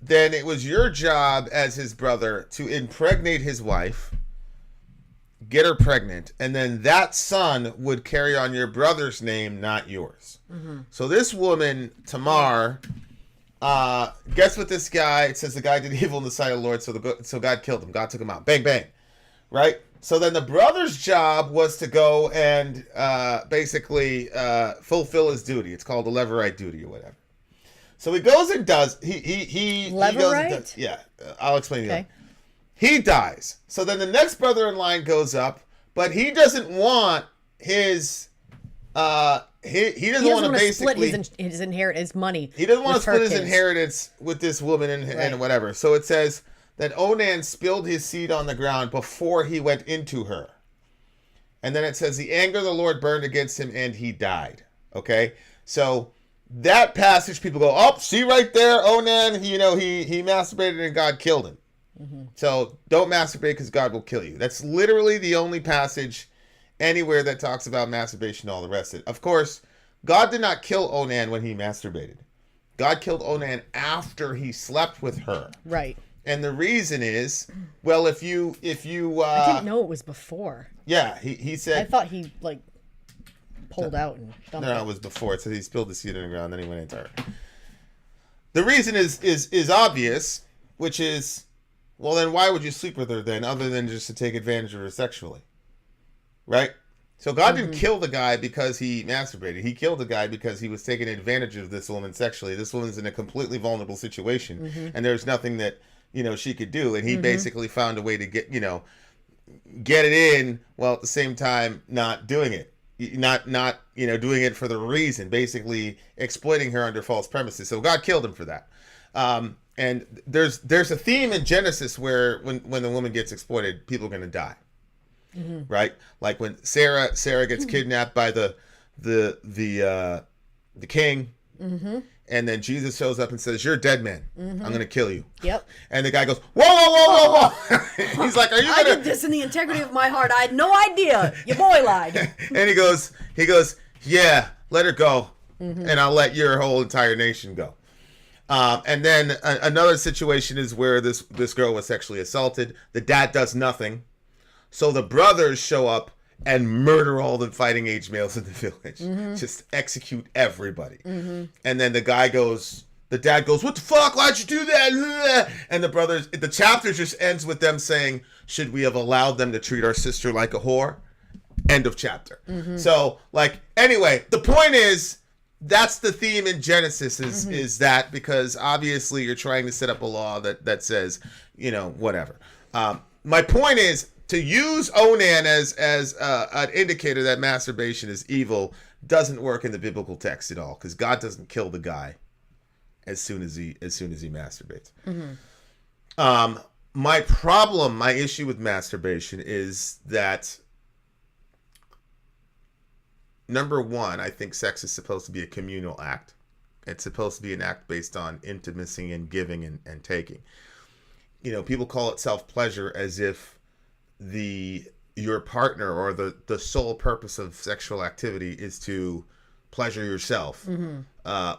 then it was your job as his brother to impregnate his wife, get her pregnant, and then that son would carry on your brother's name, not yours. So this woman, Tamar, guess what this guy, it says the guy did evil in the sight of the Lord, so God killed him. God took him out. Bang, bang. Right? So then the brother's job was to go and basically fulfill his duty. It's called a Levirate duty or whatever. So he goes and does, he goes and does, yeah, I'll explain to you. He dies. So then the next brother in line goes up, but he doesn't want his, he doesn't want to basically split his inheritance money. He doesn't want to split his inheritance with this woman and whatever. So it says that Onan spilled his seed on the ground before he went into her. And then it says the anger of the Lord burned against him and he died. Okay? So that passage, people go, oh, see right there, Onan, he masturbated and God killed him. So don't masturbate because God will kill you. That's literally the only passage anywhere that talks about masturbation and all the rest of it. Of course, God did not kill Onan when he masturbated. God killed Onan after he slept with her. Right. And the reason is, well, if you I didn't know it was before. Yeah, he said, I thought he pulled out and dumped it was before. It said he spilled the seed on the ground, then he went into her. The reason is obvious, which is, well, then why would you sleep with her then, other than just to take advantage of her sexually? Right? So God didn't kill the guy because he masturbated. He killed the guy because he was taking advantage of this woman sexually. This woman's in a completely vulnerable situation, and there's nothing that, she could do. And he basically found a way to get it in, while at the same time not doing it. Not doing it for the reason, basically exploiting her under false premises. So God killed him for that. And there's a theme in Genesis where when the woman gets exploited, people are going to die. Right? Like when Sarah gets kidnapped by the king, and then Jesus shows up and says, "You're a dead man. I'm going to kill you." Yep. And the guy goes, "Whoa, whoa, whoa, whoa, whoa!" He's like, "Are you I did this in the integrity of my heart. I had no idea. Your boy lied." And he goes, "Yeah, let her go, and I'll let your whole entire nation go." And then another situation is where this girl was sexually assaulted. The dad does nothing. So the brothers show up and murder all the fighting age males in the village. Just execute everybody. And then the dad goes, "What the fuck? Why'd you do that?" And the chapter just ends with them saying, "Should we have allowed them to treat our sister like a whore?" End of chapter. So, anyway, the point is, that's the theme in Genesis is that, because obviously you're trying to set up a law that says, whatever. My point is, to use Onan as an indicator that masturbation is evil doesn't work in the biblical text at all, because God doesn't kill the guy as soon as he masturbates. My issue with masturbation is that, number one, I think sex is supposed to be a communal act. It's supposed to be an act based on intimacy and giving and taking. People call it self-pleasure as if your partner or the sole purpose of sexual activity is to pleasure yourself,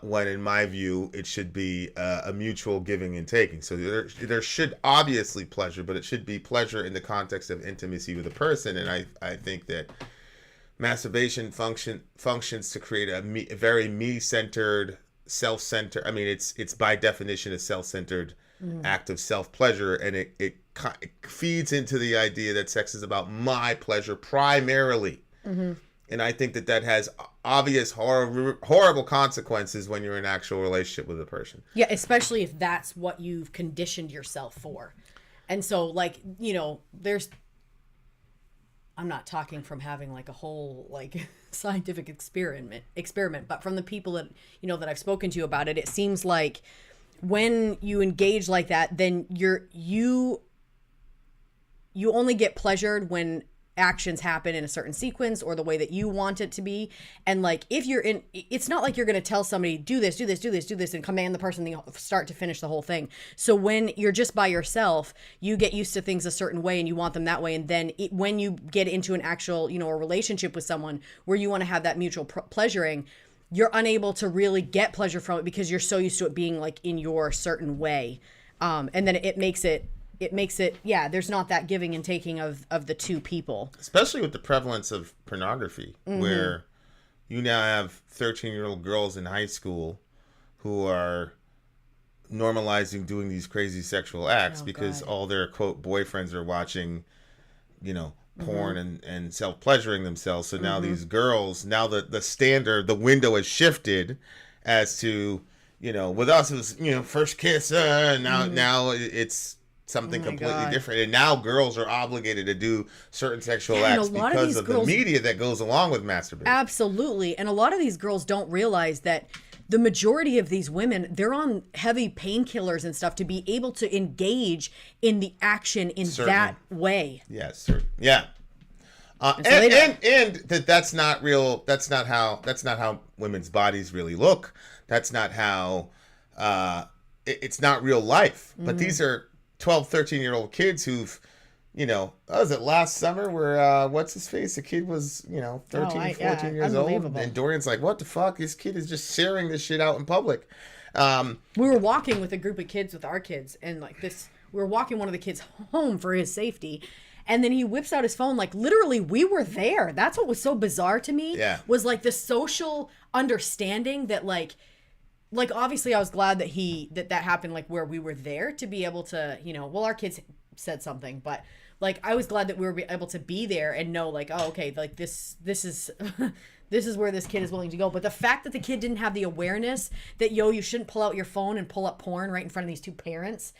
when in my view it should be a mutual giving and taking. So there should obviously pleasure, but it should be pleasure in the context of intimacy with a person. And I think that masturbation functions to create a very me-centered, self-centered. I mean, it's by definition a self-centered act of self-pleasure, and it feeds into the idea that sex is about my pleasure primarily. And I think that has obvious horrible consequences when you're in an actual relationship with a person. Yeah, especially if that's what you've conditioned yourself for. And so, like, you know, I'm not talking from having like a whole like scientific experiment, but from the people that, you know, that I've spoken to about it, it seems like when you engage like that, then you only get pleasured when actions happen in a certain sequence or the way that you want it to be. And like, if you're in, it's not like you're going to tell somebody, do this, and command the person to start to finish the whole thing. So when you're just by yourself, you get used to things a certain way and you want them that way. And then when you get into an actual, you know, a relationship with someone where you want to have that mutual pleasuring, you're unable to really get pleasure from it because you're so used to it being like in your certain way. And then it makes it, yeah, there's not that giving and taking of the two people. Especially with the prevalence of pornography, where you now have 13-year-old girls in high school who are normalizing doing these crazy sexual acts because all their, quote, boyfriends are watching, you know, porn and self-pleasuring themselves. So now these girls, now the standard, the window has shifted as to, you know, with us it was, you know, first kiss, and now it's something completely different. And now girls are obligated to do certain sexual acts because of the media that goes along with masturbation. Absolutely. And a lot of these girls don't realize that the majority of these women, they're on heavy painkillers and stuff to be able to engage in the action in that way. Yes, sir. Yeah. And that's not real. That's not how women's bodies really look. That's not how, it's not real life. But these are 12, 13-year-old kids who've, you know, was it last summer where, what's his face? The kid was, you know, 13, 14 years old. And Dorian's like, what the fuck? This kid is just sharing this shit out in public. We were walking with a group of kids with our kids, and like this, we were walking one of the kids home for his safety. And then he whips out his phone. Like, literally, we were there. That's what was so bizarre to me. Yeah. Was like the social understanding that like obviously I was glad that that happened, like where we were there to be able to, you know, well, our kids said something, but like I was glad that we were able to be there and know like, oh, okay, like this is this is where this kid is willing to go. But the fact that the kid didn't have the awareness that, you shouldn't pull out your phone and pull up porn right in front of these two parents,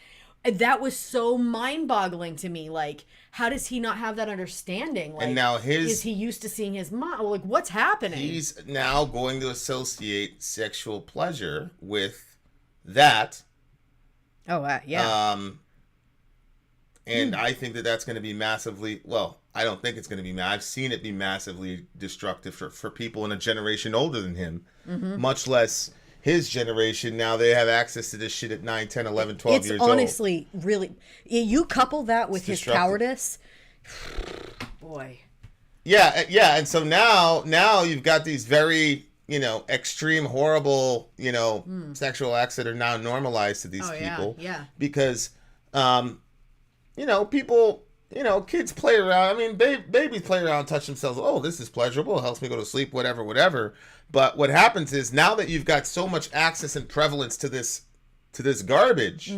that was so mind-boggling to me. Like, how does he not have that understanding? Like, and now is he used to seeing his mom? Like, what's happening? He's now going to associate sexual pleasure with that. Oh, yeah. And I think that that's going to be massively, well, I don't think it's going to be, I've seen it be massively destructive for people in a generation older than him, much less his generation. Now they have access to this shit at 9, 10, 11, 12 years old. It's honestly really, you couple that with his cowardice, boy. Yeah, and so now you've got these very, you know, extreme, horrible, you know, sexual acts that are now normalized to these people. Yeah. Because, you know, people, you know, kids play around. I mean, babies play around, touch themselves. Oh, this is pleasurable. It helps me go to sleep, whatever. But what happens is now that you've got so much access and prevalence to this garbage,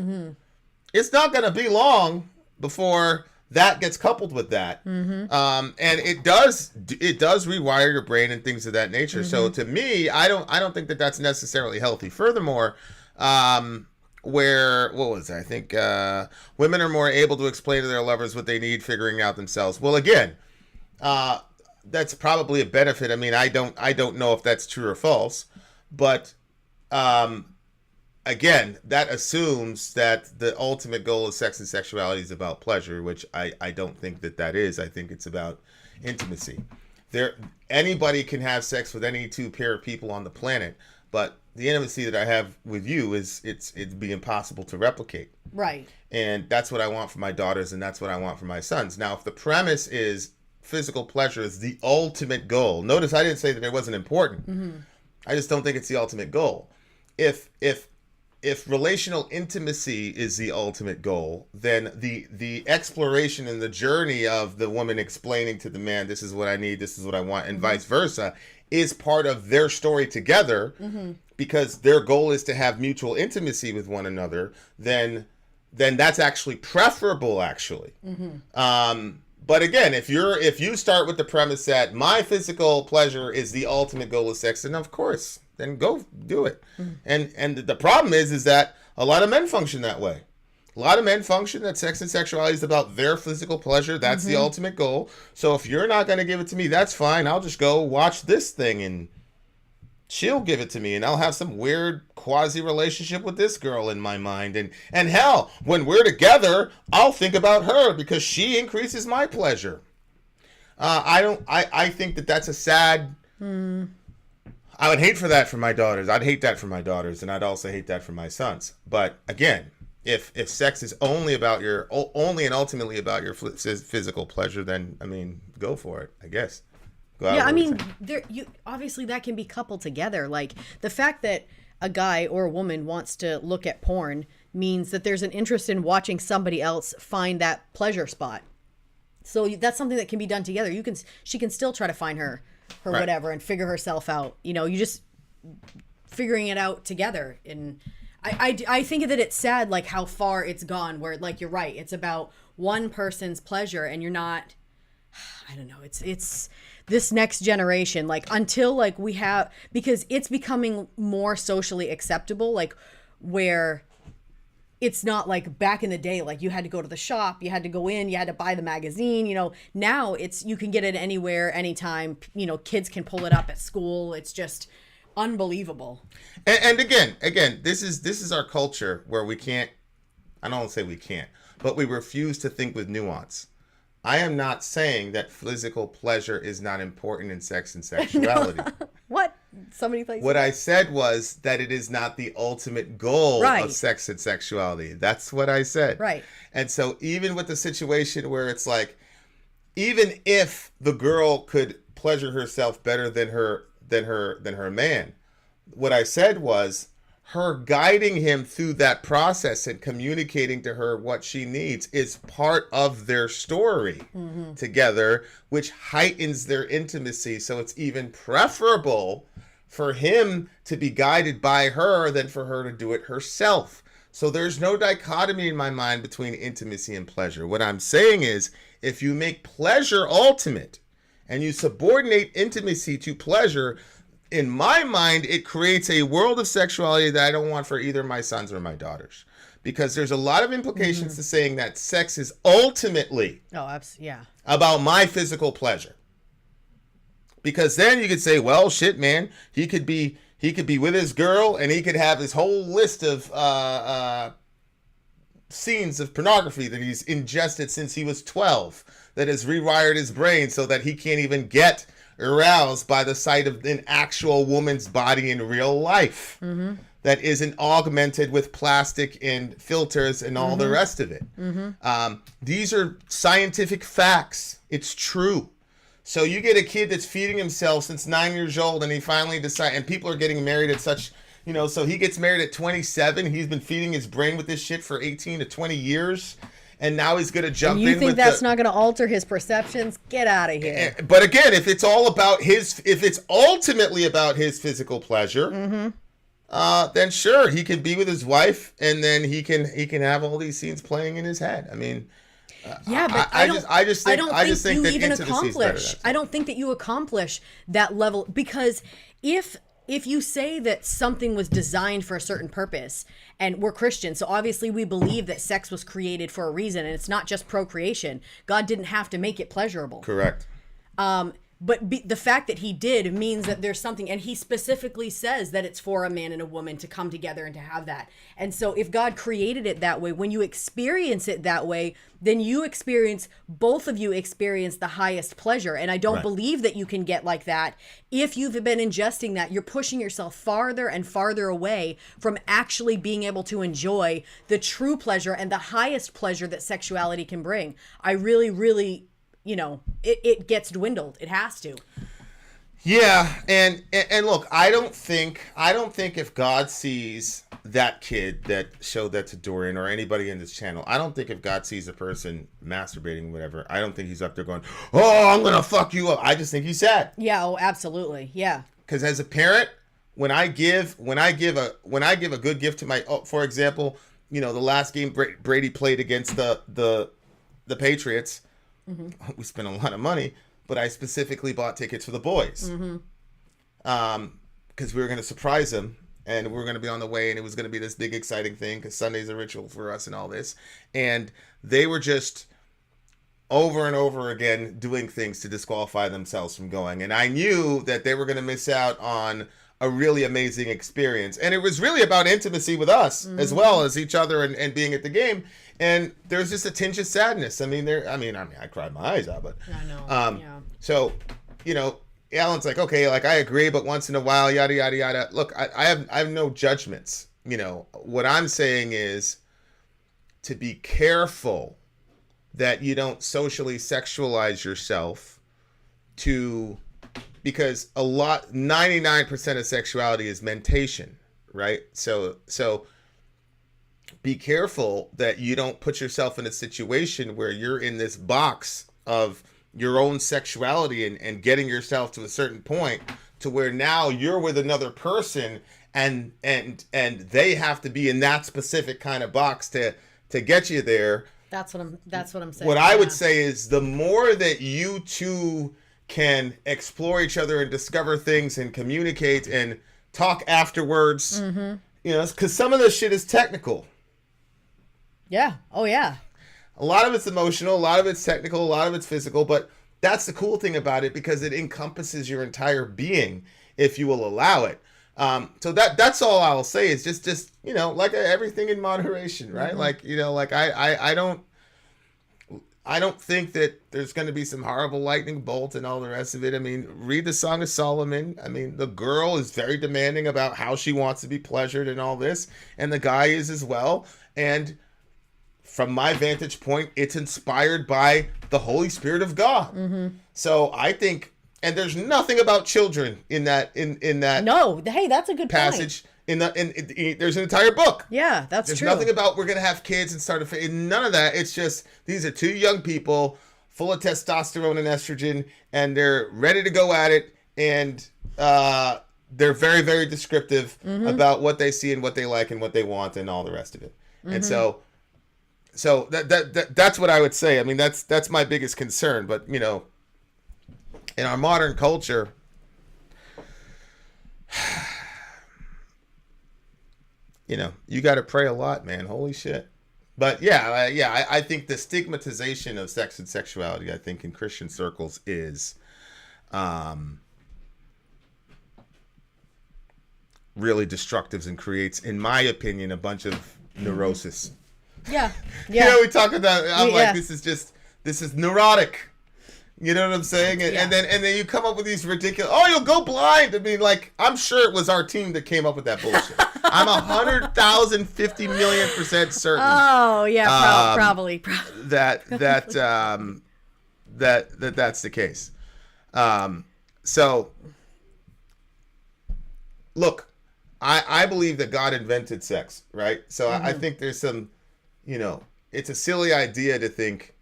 it's not going to be long before that gets coupled with that. And it does rewire your brain and things of that nature. So to me, I don't think that that's necessarily healthy. Furthermore, where, what was it? I think women are more able to explain to their lovers what they need, figuring out themselves. Well, again, that's probably a benefit. I mean, I don't know if that's true or false, but again, that assumes that the ultimate goal of sex and sexuality is about pleasure, which I don't think that is. I think it's about intimacy. Anybody can have sex with any two pair of people on the planet, But the intimacy that I have with you it'd be impossible to replicate. Right. And that's what I want for my daughters, and that's what I want for my sons. Now, if the premise is physical pleasure is the ultimate goal, notice I didn't say that it wasn't important. Mm-hmm. I just don't think it's the ultimate goal. If relational intimacy is the ultimate goal, then the exploration and the journey of the woman explaining to the man, this is what I need, this is what I want, and vice versa, is part of their story together, because their goal is to have mutual intimacy with one another, then that's actually preferable, actually. But again, if you start with the premise that my physical pleasure is the ultimate goal of sex, then of course, then go do it. And the problem is that a lot of men function that way. A lot of men function that sex and sexuality is about their physical pleasure. That's the ultimate goal. So if you're not going to give it to me, that's fine. I'll just go watch this thing and she'll give it to me, and I'll have some weird quasi relationship with this girl in my mind. And hell, when we're together, I'll think about her because she increases my pleasure. I think that that's a sad. I would hate for that for my daughters. I'd hate that for my daughters, and I'd also hate that for my sons. But again, if sex is only and ultimately about your physical pleasure, then I mean, go for it, I guess. Yeah, I mean, obviously that can be coupled together. Like the fact that a guy or a woman wants to look at porn means that there's an interest in watching somebody else find that pleasure spot. So that's something that can be done together. She can still try to find her right. Whatever and figure herself out. You know, you just figuring it out together. And I think that it's sad, like how far it's gone. Where like you're right, it's about one person's pleasure, and you're not. I don't know. It's this next generation, like until like we have, because it's becoming more socially acceptable, like where it's not like back in the day, like you had to go to the shop, you had to go in, you had to buy the magazine, you know, now you can get it anywhere, anytime, you know, kids can pull it up at school. It's just unbelievable. And again, this is our culture where we can't, I don't want to say we can't, but we refuse to think with nuance. I am not saying that physical pleasure is not important in sex and sexuality. What? Somebody plays. What I said was that it is not the ultimate goal right. of sex and sexuality. That's what I said. Right. And so even with the situation where it's like, even if the girl could pleasure herself better than her man, what I said was, her guiding him through that process and communicating to her what she needs is part of their story together, which heightens their intimacy. So it's even preferable for him to be guided by her than for her to do it herself. So there's no dichotomy in my mind between intimacy and pleasure. What I'm saying is, if you make pleasure ultimate and you subordinate intimacy to pleasure, in my mind, it creates a world of sexuality that I don't want for either my sons or my daughters. Because there's a lot of implications to saying that sex is ultimately about my physical pleasure. Because then you could say, well, shit, man, he could be with his girl and he could have this whole list of scenes of pornography that he's ingested since he was 12 that has rewired his brain so that he can't even get aroused by the sight of an actual woman's body in real life that isn't augmented with plastic and filters and all the rest of it. These are scientific facts. It's true. So you get a kid that's feeding himself since 9 years old, and he finally decides, and people are getting married at such, you know, so he gets married at 27. He's been feeding his brain with this shit for 18 to 20 years. And now he's going to jump in with You think that's not going to alter his perceptions? Get out of here. But again, if it's ultimately about his physical pleasure, then sure, he can be with his wife, and then he can have all these scenes playing in his head. I mean, but I just think that intimacy is better than that. I don't think that you accomplish that level, because if you say that something was designed for a certain purpose, and we're Christians, so obviously we believe that sex was created for a reason, and it's not just procreation. God didn't have to make it pleasurable. Correct. But the fact that he did means that there's something, and he specifically says that it's for a man and a woman to come together and to have that. And so if God created it that way, when you experience it that way, then both of you experience the highest pleasure. And I don't believe that you can get like that. If you've been ingesting that, you're pushing yourself farther and farther away from actually being able to enjoy the true pleasure and the highest pleasure that sexuality can bring. I really, really, it gets dwindled. It has to. Yeah, and look, I don't think if God sees that kid that showed that to Dorian or anybody in this channel, I don't think if God sees a person masturbating, whatever, I don't think he's up there going, "Oh, I'm gonna fuck you up." I just think he's sad. Yeah. Oh, absolutely. Yeah. Because as a parent, when I give a good gift to my, for example, the last game Brady played against the Patriots. Mm-hmm. We spent a lot of money, but I specifically bought tickets for the boys. Mm-hmm. Because we were going to surprise them, and we were going to be on the way, and it was going to be this big exciting thing because Sunday's a ritual for us and all this. And they were just over and over again doing things to disqualify themselves from going. And I knew that they were going to miss out on a really amazing experience. And it was really about intimacy with us as well as each other and being at the game. And there's just a tinge of sadness. I mean, I cried my eyes out, but I know. Yeah. So, Alan's like, okay, like I agree, but once in a while, yada yada yada. Look, I have no judgments. What I'm saying is to be careful that you don't socially sexualize yourself because 99% of sexuality is mentation, right? So be careful that you don't put yourself in a situation where you're in this box of your own sexuality and getting yourself to a certain point to where now you're with another person and they have to be in that specific kind of box to get you there. That's what I'm saying. What I would say is the more that you two can explore each other and discover things and communicate and talk afterwards, because some of this shit is technical. Yeah. Oh, yeah. A lot of it's emotional, a lot of it's technical, a lot of it's physical, but that's the cool thing about it because it encompasses your entire being if you will allow it. So that's all I'll say is just like everything in moderation, right? Mm-hmm. I don't think that there's going to be some horrible lightning bolt and all the rest of it. I mean, read the Song of Solomon. I mean, the girl is very demanding about how she wants to be pleasured and all this, and the guy is as well. And from my vantage point, it's inspired by the Holy Spirit of God. Mm-hmm. So I think, and there's nothing about children in that. No, hey, that's a good passage. Point. There's an entire book. Yeah, that's There's true. There's nothing about we're gonna have kids and start none of that. It's just these are two young people full of testosterone and estrogen, and they're ready to go at it, and they're very, very descriptive about what they see and what they like and what they want and all the rest of it. Mm-hmm. And so that's what I would say. I mean, that's my biggest concern. But in our modern culture, you got to pray a lot, man. Holy shit. But I think the stigmatization of sex and sexuality, I think in Christian circles is really destructive and creates, in my opinion, a bunch of neurosis. Yeah. We talk about, this is neurotic. You know what I'm saying? And then you come up with these ridiculous, you'll go blind. I mean, I'm sure it was our team that came up with that bullshit. I'm 100,000, 50 million% certain. Oh yeah, probably. That's the case. So look, I believe that God invented sex, right? So I think there's some, it's a silly idea to think,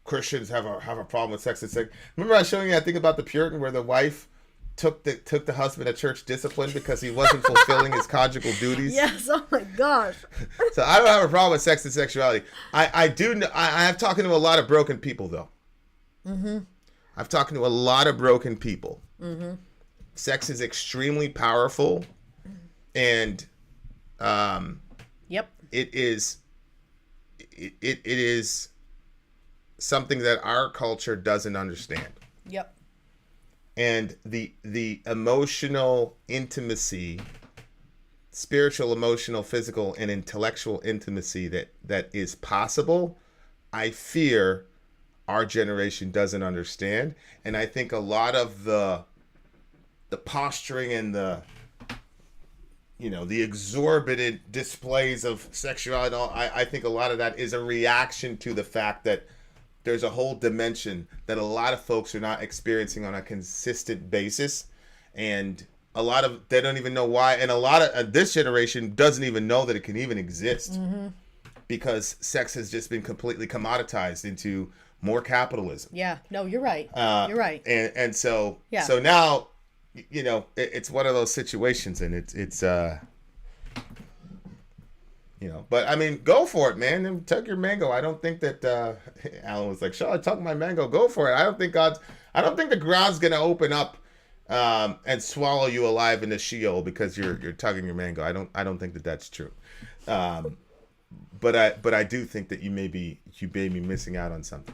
Christians have a problem with sex and sex. Remember I was showing you that thing about the Puritan where the wife took the husband to church discipline because he wasn't fulfilling his conjugal duties? Yes. Oh my gosh. So I don't have a problem with sex and sexuality. I have talked to a lot of broken people though. Mm-hmm. I've talked to a lot of broken people. Mm-hmm. Sex is extremely powerful, and yep. It is something that our culture doesn't understand. Yep. And the emotional intimacy, spiritual, emotional, physical, and intellectual intimacy that is possible, I fear our generation doesn't understand. And I think a lot of the posturing and the exorbitant displays of sexuality, I think a lot of that is a reaction to the fact that there's a whole dimension that a lot of folks are not experiencing on a consistent basis. And they don't even know why. And a lot of this generation doesn't even know that it can even exist, because sex has just been completely commoditized into more capitalism. Yeah. No, you're right. You're right. And so, Yeah. so now, it's one of those situations, and it's but I mean, go for it, man. And tug your mango. I don't think that Alan was like, "Shall I tug my mango?" Go for it. I don't think the ground's gonna open up and swallow you alive into Sheol because you're tugging your mango. I don't think that that's true. But I do think that you may be missing out on something.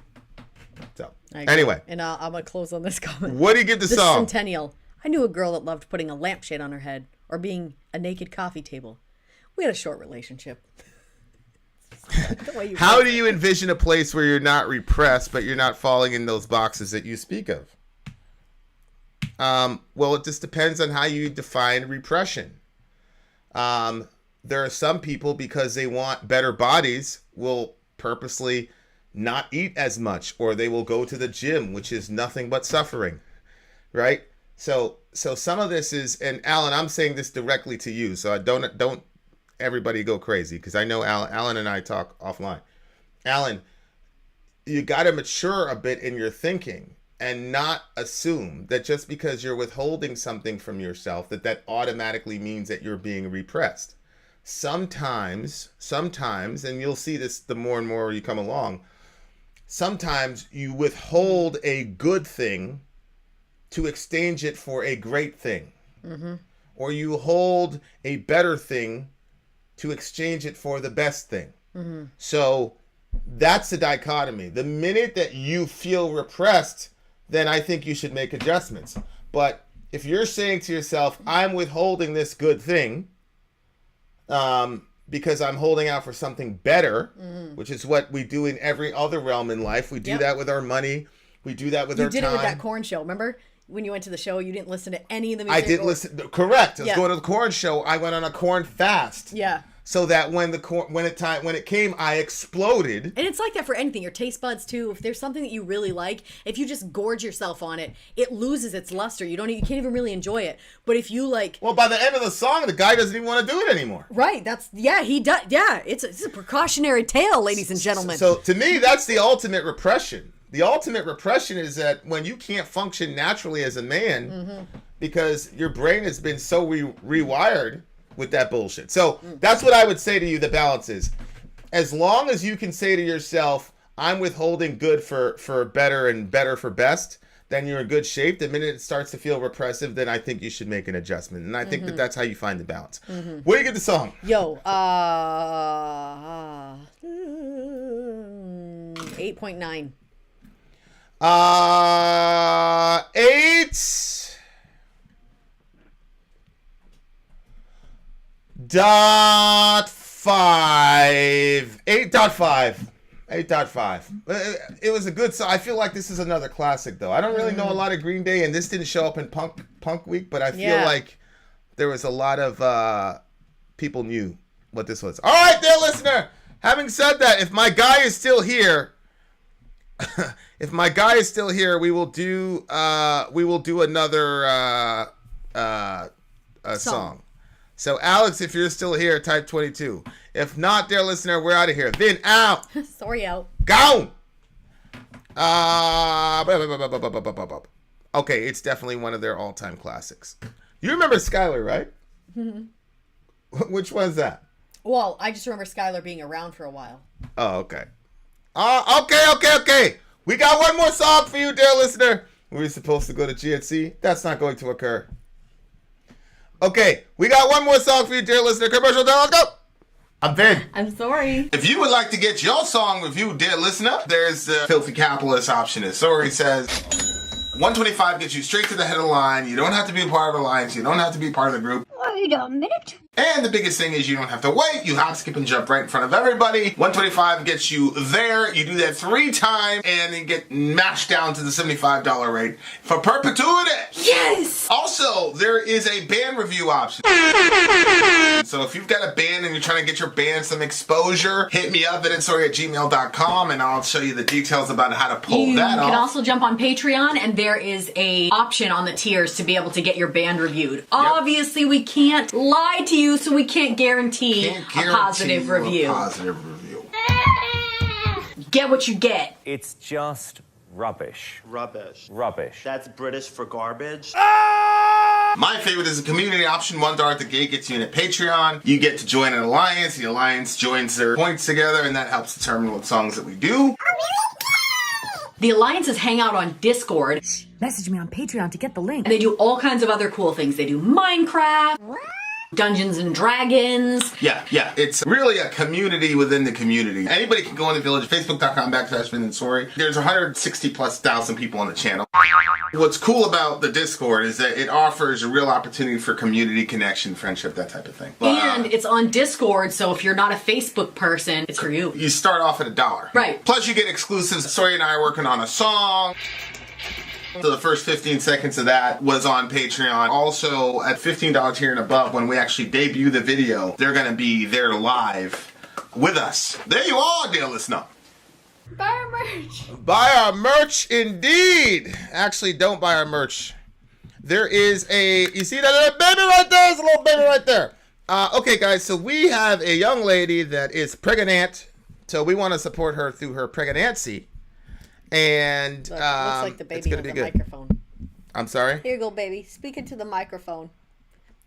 So anyway, and I'm gonna close on this comment. What do you give the song? Centennial. I knew a girl that loved putting a lampshade on her head or being a naked coffee table. We had a short relationship. How do you envision a place where you're not repressed, but you're not falling in those boxes that you speak of? Well, it just depends on how you define repression. There are some people, because they want better bodies, will purposely not eat as much, or they will go to the gym, which is nothing but suffering, right? So some of this is, and Alan, I'm saying this directly to you, so I don't everybody go crazy, because I know Alan and I talk offline. Alan, you got to mature a bit in your thinking and not assume that just because you're withholding something from yourself that automatically means that you're being repressed. Sometimes, and you'll see this the more and more you come along, sometimes you withhold a good thing to exchange it for a great thing. Mm-hmm. Or you hold a better thing to exchange it for the best thing. Mm-hmm. So that's the dichotomy. The minute that you feel repressed, then I think you should make adjustments. But if you're saying to yourself, I'm withholding this good thing because I'm holding out for something better, which is what we do in every other realm in life. We do that with our money. We do that with our time. You did it with that corn show, remember? When you went to the show, you didn't listen to any of the music. I didn't listen. Correct. I was going to the corn show. I went on a corn fast. Yeah. So that when it came, I exploded. And it's like that for anything. Your taste buds too. If there's something that you really like, if you just gorge yourself on it, it loses its luster. You can't even really enjoy it. But if you like, well, by the end of the song, the guy doesn't even want to do it anymore. Right. He does. Yeah. It's a precautionary tale, ladies and gentlemen. So to me, that's the ultimate repression. The ultimate repression is that when you can't function naturally as a man, because your brain has been so rewired with that bullshit. So that's what I would say to you. The balance is, as long as you can say to yourself, I'm withholding good for better and better for best, then you're in good shape. The minute it starts to feel repressive, then I think you should make an adjustment. And I think that's how you find the balance. Where do you get the song? Yo, 8.9. 8.5. It was a good song. I feel like this is another classic, though. I don't really know a lot of Green Day, and this didn't show up in Punk Week, but I feel like there was a lot of people knew what this was. All right, there, listener. Having said that, if my guy is still here, we will do another song. So, Alex, if you're still here, type 22. If not, dear listener, we're out of here. Vin out. Sorry, out. Gone. Okay, it's definitely one of their all-time classics. You remember Skylar, right? Mm-hmm. Which one's that? Well, I just remember Skylar being around for a while. Oh, okay. Okay. We got one more song for you, dear listener. We were supposed to go to GNC. That's not going to occur. Okay, we got one more song for you, dear listener. Commercial, let's go. I'm Vin. I'm sorry. If you would like to get your song reviewed, dear listener, there's the filthy capitalist option. As Sori says, $125 gets you straight to the head of the line. You don't have to be a part of the alliance. You don't have to be part of the group. Wait a minute. And the biggest thing is you don't have to wait. You hop, skip, and jump right in front of everybody. $125 gets you there. You do that 3 times, and then get mashed down to the $75 rate for perpetuity. Yes! Also, there is a band review option. So if you've got a band and you're trying to get your band some exposure, hit me up at insori@gmail.com, and I'll show you the details about how to pull that off. You can also jump on Patreon, and there is a option on the tiers to be able to get your band reviewed. Obviously, we can't lie to you, so we can't guarantee a positive review. Get what you get. It's just rubbish. Rubbish. Rubbish. That's British for garbage. My favorite is the community option. $1 at the gate gets you in at Patreon. You get to join an alliance. The alliance joins their points together, and that helps determine what songs that we do. The alliances hang out on Discord. Message me on Patreon to get the link. They do all kinds of other cool things. They do Minecraft, Dungeons and Dragons. Yeah. It's really a community within the community. Anybody can go in the village, facebook.com/Vin and Sori. There's 160,000+ people on the channel. What's cool about the Discord is that it offers a real opportunity for community connection, friendship, that type of thing. And it's on Discord, so if you're not a Facebook person, it's for you. You start off at $1. Right. Plus you get exclusives. Sori and I are working on a song. So the first 15 seconds of that was on Patreon. Also, at $15 tier and above, when we actually debut the video, they're going to be there live with us. There you are, dear listener. Buy our merch. Buy our merch, indeed. Actually, don't buy our merch. There is you see that little baby right there? There's a little baby right there. Okay, guys, so we have a young lady that is pregnant, so we want to support her through her pregnancy. And Looks like the baby has a microphone. I'm sorry? Here you go, baby. Speak into the microphone.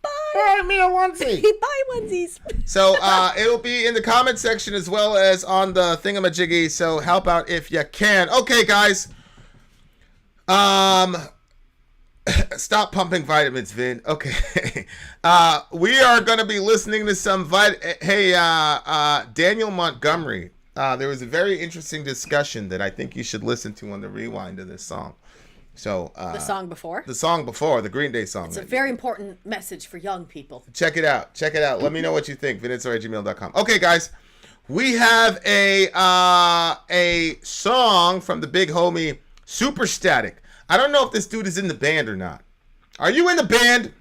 Buy me a onesie. Buy onesies. So it'll be in the comment section as well as on the thingamajiggy. So help out if you can. Okay, guys. Stop pumping vitamins, Vin. Okay. We are going to be listening to some Daniel Montgomery. There was a very interesting discussion that I think you should listen to on the rewind of this song. So The song before? The song before, the Green Day song. It's a very important message for young people. Check it out. Let me know what you think. VinandSori@gmail.com. Okay, guys. We have a song from the big homie Superstatic. I don't know if this dude is in the band or not. Are you in the band?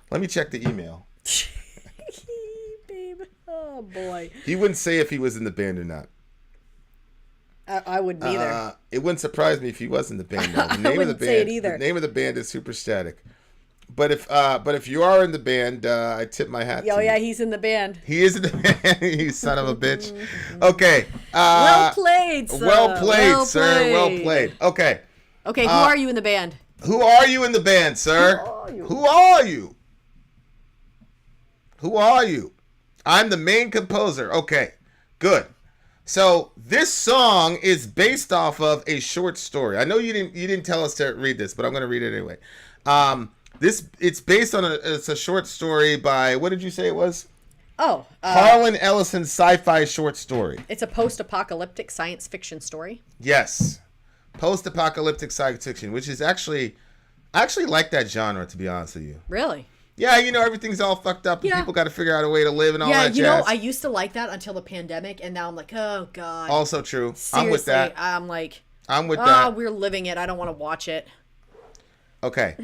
Let me check the email. Babe. Oh, boy. He wouldn't say if he was in the band or not. I wouldn't either. It wouldn't surprise me if he was in the band. Though. The name I wouldn't of the say band, it either. The name of the band is Superstatic. But if you are in the band, I tip my hat to you. Yeah, he's in the band. He is in the band. You son of a bitch. Okay. Well played, sir. Well played, sir. Well played. Okay. Okay, who are you in the band? Who are you in the band, sir? Who are you? Who are you? I'm the main composer. Okay. Good. So this song is based off of a short story. I know you didn't tell us to read this, but I'm going to read it anyway. It's based on it's a short story by, what did you say it was? Harlan Ellison's sci-fi short story. It's a post-apocalyptic science fiction story. Yes. Post-apocalyptic science fiction, which is I actually like that genre, to be honest with you. Really? Yeah, everything's all fucked up and people got to figure out a way to live and all that jazz. Yeah, I used to like that until the pandemic, and now I'm like, oh, God. Also true. Seriously, I'm with that. I'm with that. We're living it. I don't want to watch it. Okay.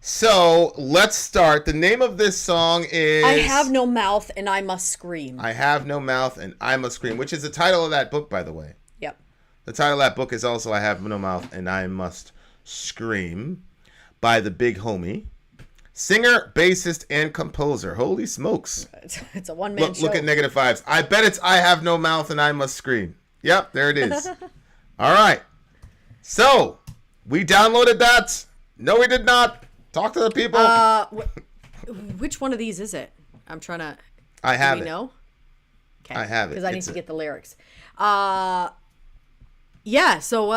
So, let's start. The name of this song is... I Have No Mouth and I Must Scream. I Have No Mouth and I Must Scream, which is the title of that book, by the way. Yep. The title of that book is also I Have No Mouth and I Must Scream by the big homie. Singer, bassist, and composer. Holy smokes. It's a one-man show. Look at negative vibes. I bet it's I Have No Mouth and I Must Scream. Yep, there it is. All right. So, we downloaded that. No, we did not. Talk to the people. Which one of these is it? I'm trying to... I have it. Do we know? Okay. I have it. Because I need to get the lyrics. Yeah, so...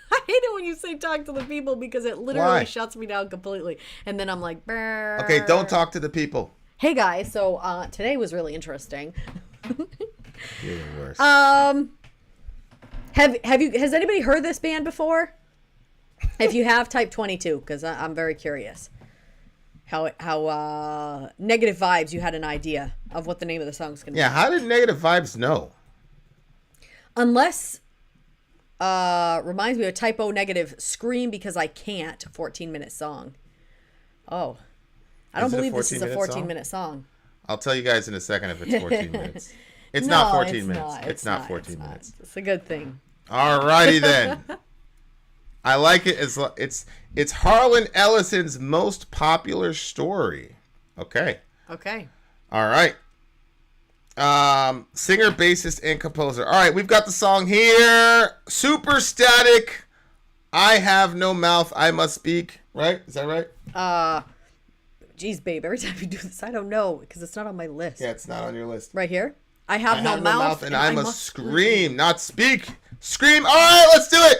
I hate it when you say talk to the people because it literally shuts me down completely. And then I'm like, brr. Okay, don't talk to the people. Hey guys, so today was really interesting. You're the worst. Has anybody heard this band before? If you have, type 22 because I'm very curious. How Negative Vibes, you had an idea of what the name of the song's gonna be. Yeah, how did Negative Vibes know? Unless reminds me of Typo Negative Scream Because I Can't, 14-minute song. Oh. I don't believe this is a 14-minute song. I'll tell you guys in a second if it's 14 minutes. It's not 14 it's minutes. not. It's not 14 minutes. It's a good thing. Alrighty then. I like it. It's Harlan Ellison's most popular story. Okay. Okay. All right. Singer, bassist, and composer. All right, we've got the song here. Superstatic-I Have No Mouth, I Must Speak. Right? Is that right? Geez, babe, every time you do this, I don't know because it's not on my list. Yeah, it's not on your list. Right here. I have no mouth and I must scream, not speak. Scream. All right, let's do it.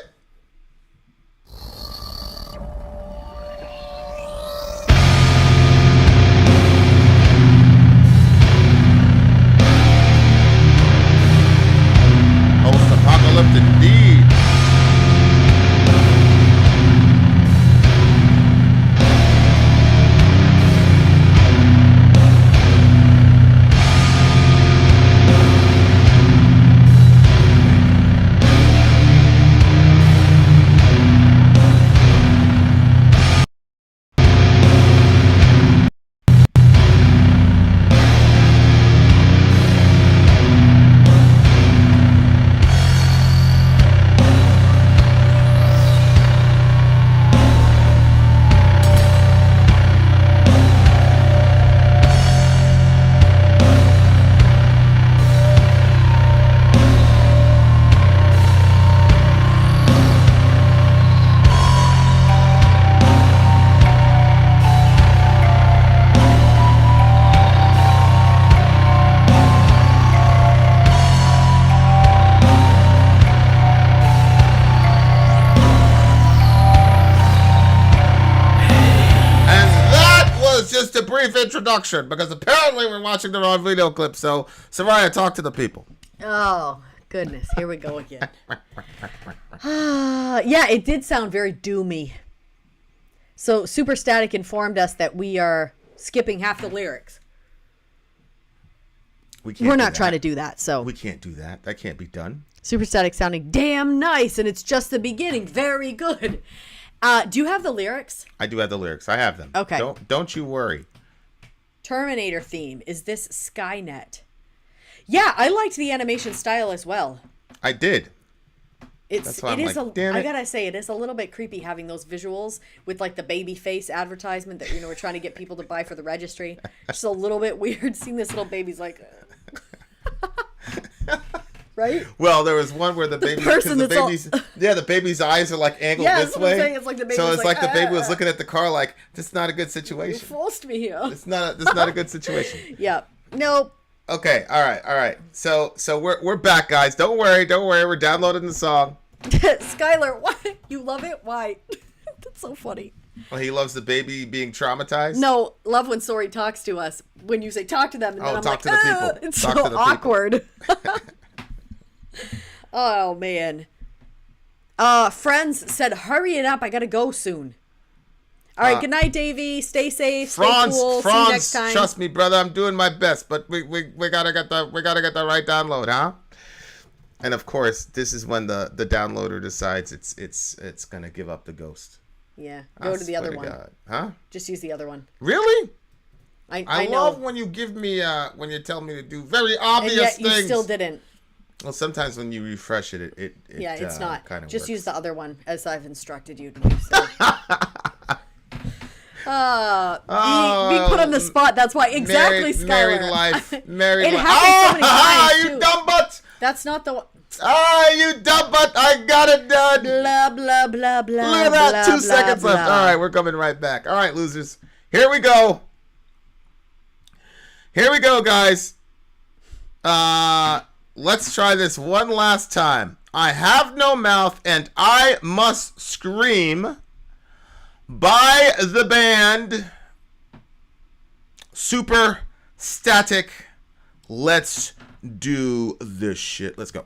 Post-apocalyptic indeed. A brief introduction because apparently we're watching the wrong video clip. So, Soraya, talk to the people. Oh, goodness. Here we go again. Yeah, it did sound very doomy. So, Superstatic informed us that we are skipping half the lyrics. We're not trying to do that, so. We can't do that. That can't be done. Superstatic sounding damn nice, and it's just the beginning. Very good. Do you have the lyrics? I do have the lyrics. I have them. Okay. Don't you worry. Terminator theme. Is this Skynet? Yeah, I liked the animation style as well. I did. It is I gotta say, it is a little bit creepy having those visuals with like the baby face advertisement that we're trying to get people to buy for the registry. Just a little bit weird seeing this little baby's like. Right? Well, there was one where the baby's eyes are like angled this way. It's like the baby the baby was looking at the car like, this is not a good situation. You forced me here. This is not a good situation. Yeah. Nope. Okay. All right. So we're back, guys. Don't worry. We're downloading the song. Skylar, why you love it? Why? That's so funny. Well, he loves the baby being traumatized. No, love when Sori talks to us. When you say talk to them, and then I'm talk like, to the people. It's talk so to the awkward. Oh man. Friends said, "Hurry it up! I gotta go soon." All right. Good night, Davey. Stay safe. Stay cool. See you next time. Trust me, brother. I'm doing my best, but we gotta get the right download, huh? And of course, this is when the downloader decides it's gonna give up the ghost. Yeah. Go to the other one. God. Huh? Just use the other one. Really? I know. love when you give me when you tell me to do very obvious and yet things. You still didn't. Well, sometimes when you refresh it, it's not. Kind of just works. use the other one as I've instructed you to do. So. Being put on the spot. That's why exactly, Skylar. Married life. It happens so many times you too. dumb butt. That's not the one. You dumb butt. I got it done. Blah blah blah blah. Look at that. Blah, 2 blah, seconds blah. left. All right, we're coming right back. All right, losers. Here we go. Here we go, guys. Let's try this one last time. I have no mouth and I must scream by the band Superstatic-I. Static. Let's do this shit. Let's go.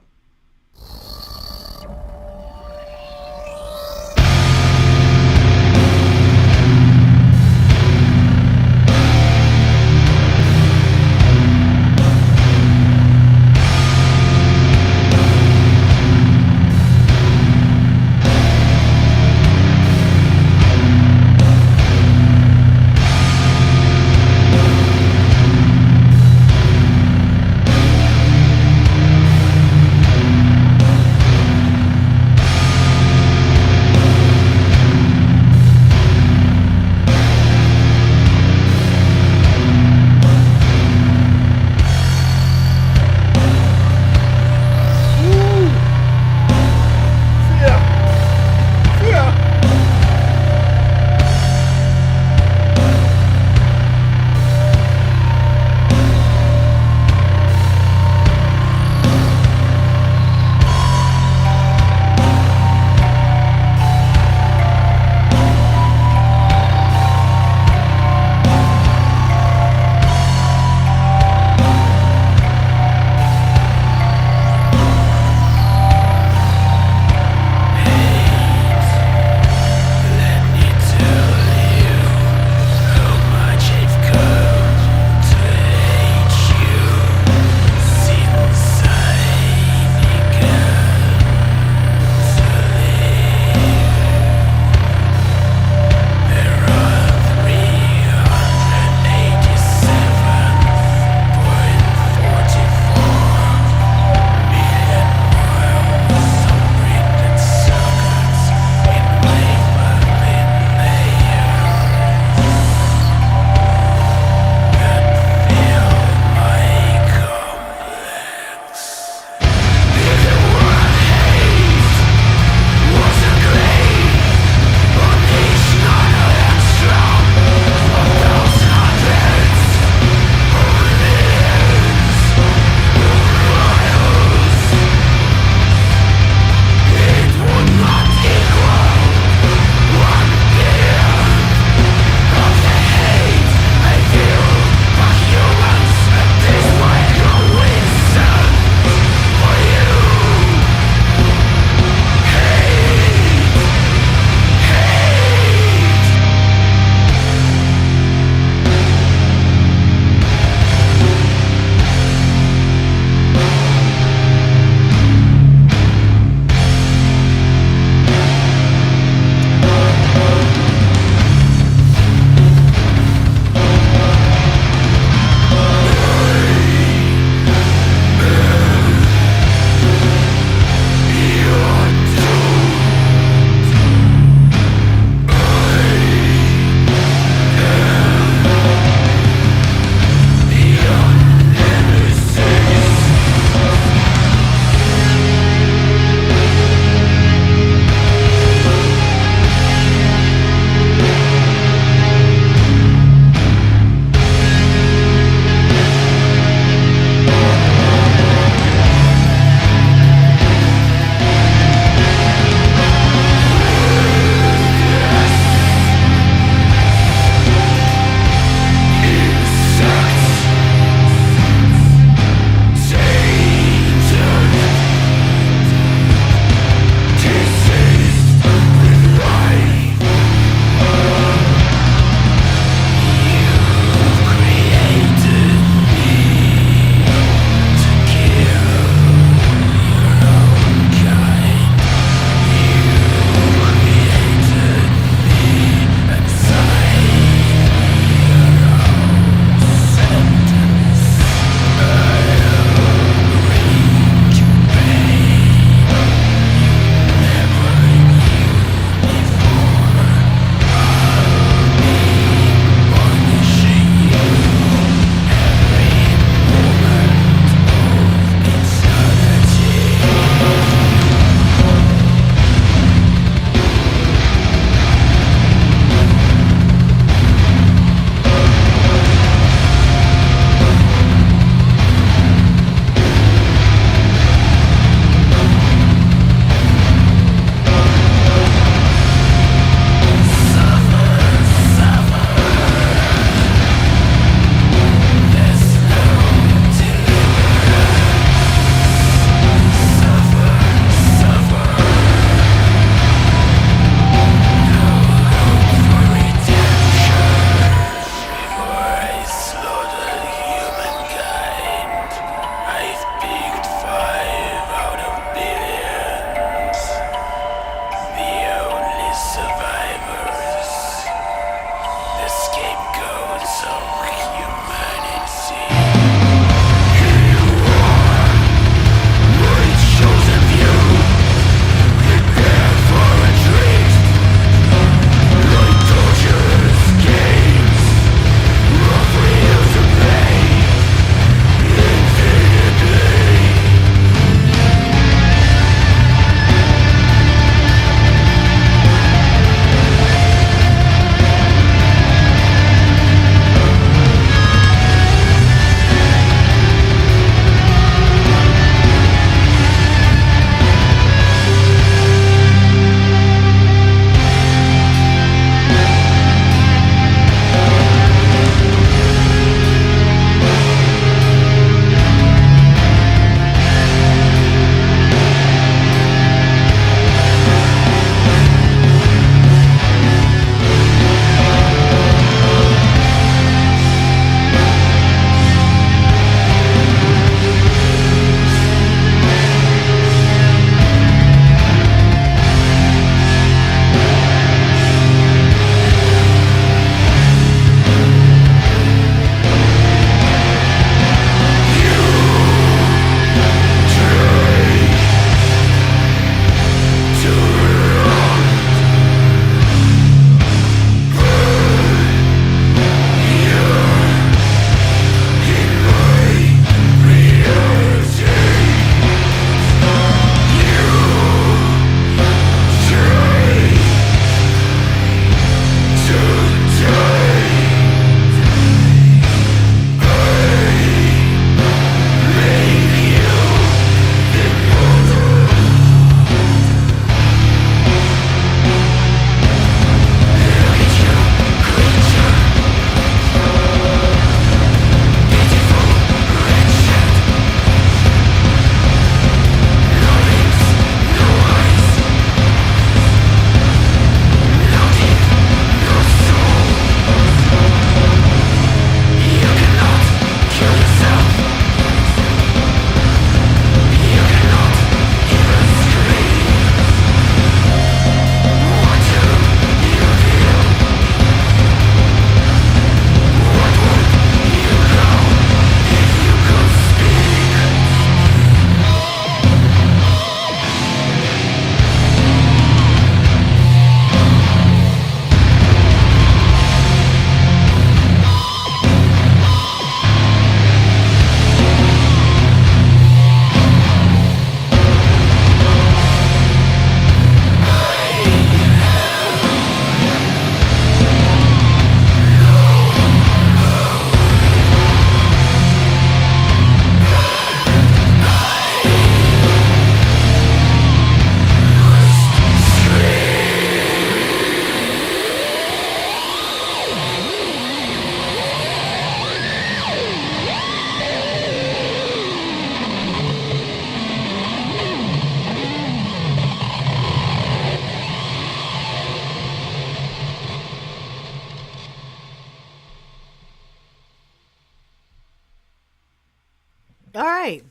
All right.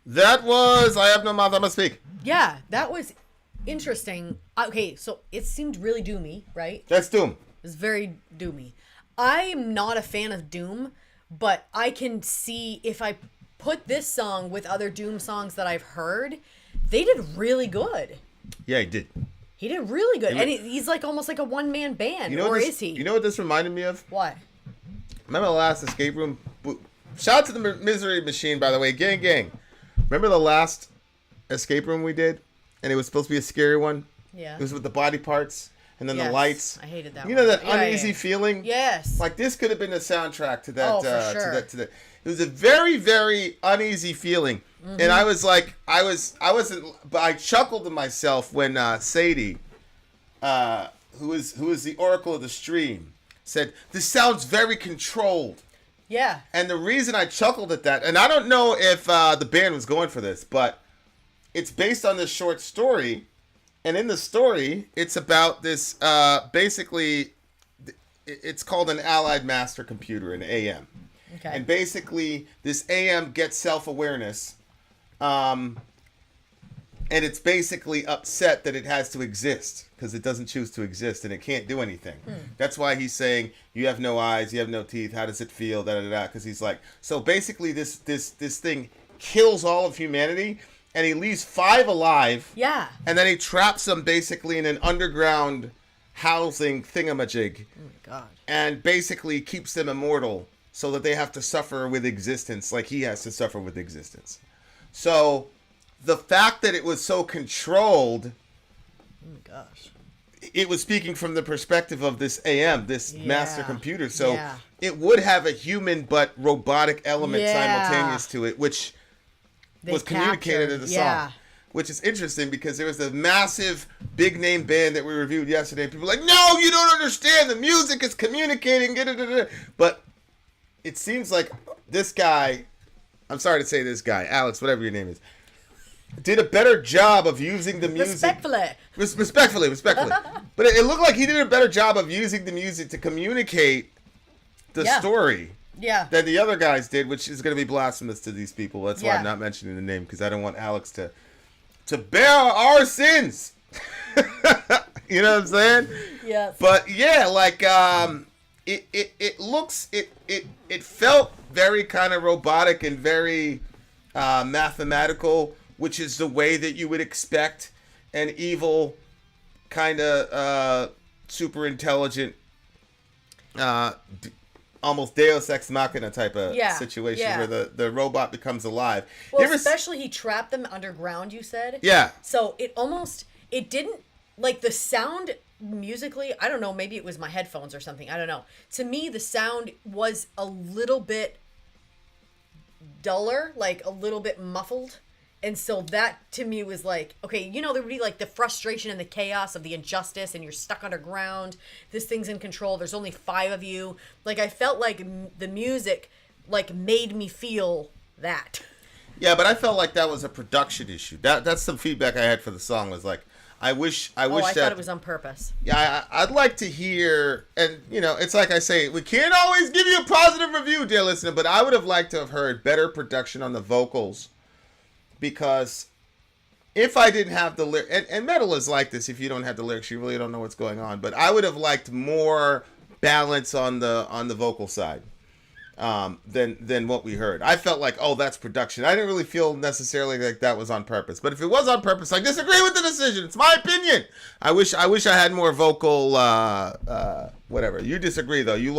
That was I Have No Mouth, I Must Speak. Yeah, that was interesting. Okay, so it seemed really doomy, right? That's Doom. It's very doomy. I'm not a fan of Doom, but I can see if I put this song with other Doom songs that I've heard, they did really good. Yeah, he did. He did really good. And he's like almost like a one-man band, is he? You know what this reminded me of? What? Remember the last escape room? Shout out to the Misery Machine, by the way. Gang. Remember the last escape room we did? And it was supposed to be a scary one? Yeah. It was with the body parts and then the Yes. lights. I hated that You know one. that Yeah, uneasy yeah. feeling? Yes. Like this could have been the soundtrack to that. Oh, for sure. To that. It was a very, very uneasy feeling. Mm-hmm. And I was like, I wasn't, but I chuckled to myself when Sadie, who is the Oracle of the Stream, said, "This sounds very controlled." Yeah. And the reason I chuckled at that, and I don't know if the band was going for this, but it's based on this short story. And in the story, it's about this, basically, it's called an Allied Master Computer, an AM. Okay. And basically, this AM gets self-awareness, and it's basically upset that it has to exist because it doesn't choose to exist and it can't do anything. That's why he's saying, you have no eyes, you have no teeth, how does it feel, da-da-da-da, because he's like, so basically this thing kills all of humanity, and he leaves 5 alive, Yeah. and then he traps them basically in an underground housing thingamajig, Oh my God. and basically keeps them immortal so that they have to suffer with existence like he has to suffer with existence. So the fact that it was so controlled, Oh my gosh. it was speaking from the perspective of this AM, this master computer. So Yeah. it would have a human but robotic element Yeah. simultaneous to it, which They was communicated in the captured, song. Which is interesting because there was a massive big name band that we reviewed yesterday. People were like, no, you don't understand. The music is communicating. But it seems like this guy, I'm sorry to say this guy, Alex, whatever your name is, did a better job of using the music. Respectfully. Respectfully. But it looked like he did a better job of using the music to communicate the story Yeah. than the other guys did, which is going to be blasphemous to these people. That's why Yeah. I'm not mentioning the name, because I don't want Alex to bear our sins. You know what I'm saying? Yes. But yeah, like it felt very kind of robotic and very mathematical, which is the way that you would expect an evil kind of super intelligent almost Deus Ex Machina type of situation where the robot becomes alive. Well, especially he trapped them underground, you said? Yeah. So it didn't, like the sound musically, I don't know, maybe it was my headphones or something, I don't know. To me, the sound was a little bit duller, like a little bit muffled. And so that to me was like, okay, you know, there would be like the frustration and the chaos of the injustice and you're stuck underground. This thing's in control. There's only 5 of you. Like I felt like the music like made me feel that. Yeah, but I felt like that was a production issue. That's some feedback I had for the song was like, I wish I that thought it was on purpose. Yeah, I'd like to hear, and you know, it's like I say, we can't always give you a positive review, dear listener, but I would have liked to have heard better production on the vocals. Because if I didn't have the lyrics, and metal is like this, if you don't have the lyrics, you really don't know what's going on. But I would have liked more balance on the vocal side than what we heard. I felt like, oh, that's production. I didn't really feel necessarily like that was on purpose. But if it was on purpose, I disagree with the decision. It's my opinion. I wish I had more vocal whatever. You disagree though. You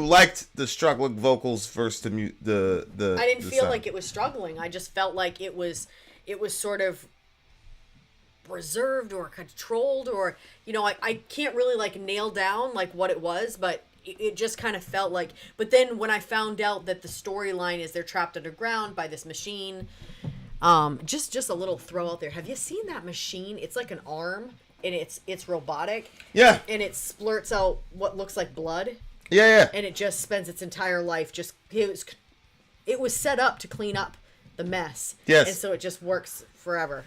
liked the struggling vocals versus the I didn't feel sound. like it was struggling. I just felt like it was sort of reserved or controlled, or you know, I can't really like nail down like what it was, but it just kind of felt like. But then when I found out that the storyline is they're trapped underground by this machine, just a little throw out there. Have you seen that machine? It's like an arm and it's robotic. Yeah. And it splurts out what looks like blood. Yeah. And it just spends its entire life it was set up to clean up the mess. Yes. And so it just works forever.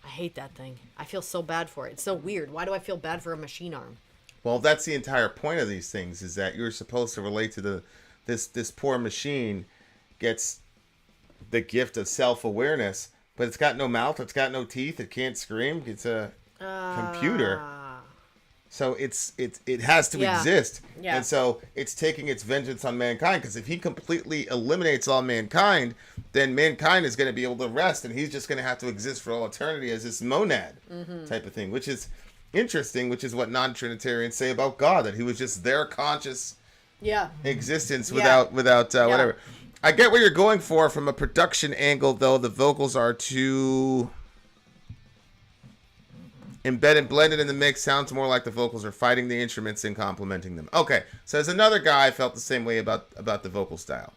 I hate that thing. I feel so bad for it. It's so weird. Why do I feel bad for a machine arm? Well, that's the entire point of these things, is that you're supposed to relate to this poor machine gets the gift of self-awareness, but it's got no mouth, it's got no teeth, it can't scream. It's a computer. So it has to exist. Yeah. And so it's taking its vengeance on mankind, because if he completely eliminates all mankind, then mankind is going to be able to rest, and he's just going to have to exist for all eternity as this monad type of thing, which is interesting, which is what non-Trinitarians say about God, that he was just their conscious existence without whatever. I get what you're going for from a production angle, though. The vocals are too embedded, blended in the mix. Sounds more like the vocals are fighting the instruments and complementing them. Okay, so there's another guy felt the same way about the vocal style.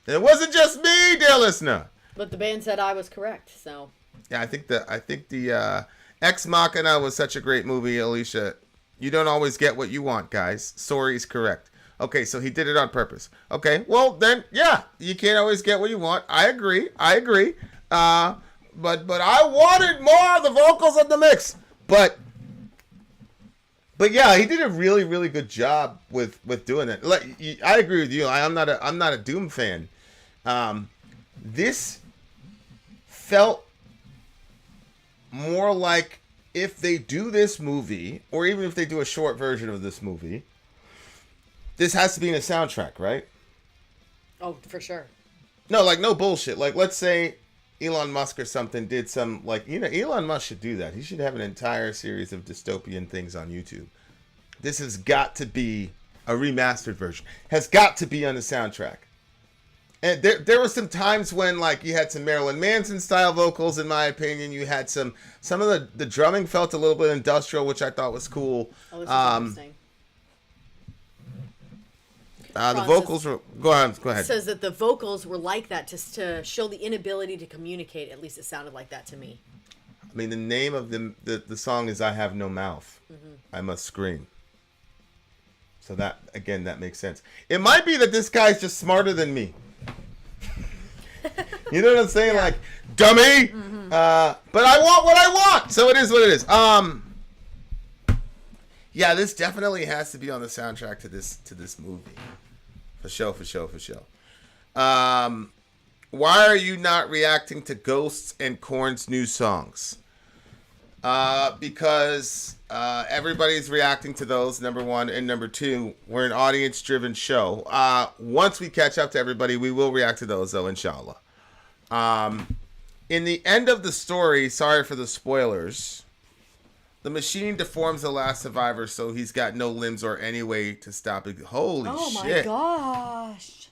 And it wasn't just me, dear listener. But the band said I was correct, so. Yeah, I think the Ex Machina was such a great movie, Alicia. You don't always get what you want, guys. Sori's correct. Okay, so he did it on purpose. Okay, well then, yeah, you can't always get what you want. I agree. But I wanted more of the vocals in the mix. But yeah, he did a really, really good job with doing that. Like, I agree with you. I'm not a Doom fan. This felt more like if they do this movie, or even if they do a short version of this movie, this has to be in a soundtrack, right? Oh, for sure. No, like, no bullshit. Like, let's say Elon Musk or something did some, like, Elon Musk should do that. He should have an entire series of dystopian things on YouTube. This has got to be a remastered version. Has got to be on the soundtrack. And there were some times when, like, you had some Marilyn Manson style vocals, in my opinion. You had some of the drumming felt a little bit industrial, which I thought was cool. Oh, this is interesting. The vocals were... Go ahead. Says that the vocals were like that to show the inability to communicate. At least it sounded like that to me. I mean, the name of the song is I Have No Mouth. I Must Scream. So that, again, that makes sense. It might be that this guy's just smarter than me. You know what I'm saying? Like, dummy! But I want what I want! So it is what it is. Yeah, this definitely has to be on the soundtrack to this movie. For sure. Why are you not reacting to Ghosts and Korn's new songs? Because everybody's reacting to those, number one. And number two, we're an audience-driven show. Once we catch up to everybody, we will react to those, though, inshallah. In the end of the story, sorry for the spoilers, the machine deforms the last survivor, so he's got no limbs or any way to stop it. Holy shit. Oh my gosh.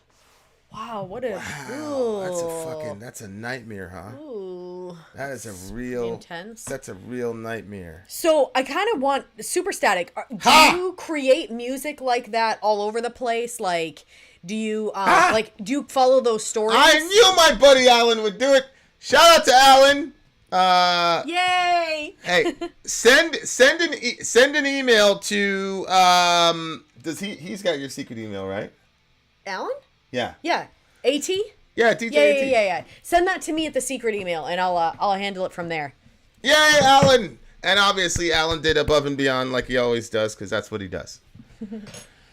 Wow, what a... Wow, that's a nightmare, huh? Ooh. That is a real... Intense. That's a real nightmare. So, I kind of want... Superstatic, do you create music like that all over the place? Like, do you, do you follow those stories? I knew my buddy Alan would do it. Shout out to Alan. Yay! Hey, send an email to does he's got your secret email, right? Alan? Yeah. Yeah. AT? Yeah, DJ Yeah. Send that to me at the secret email, and I'll handle it from there. Yay, Alan! And obviously, Alan did above and beyond like he always does, because that's what he does.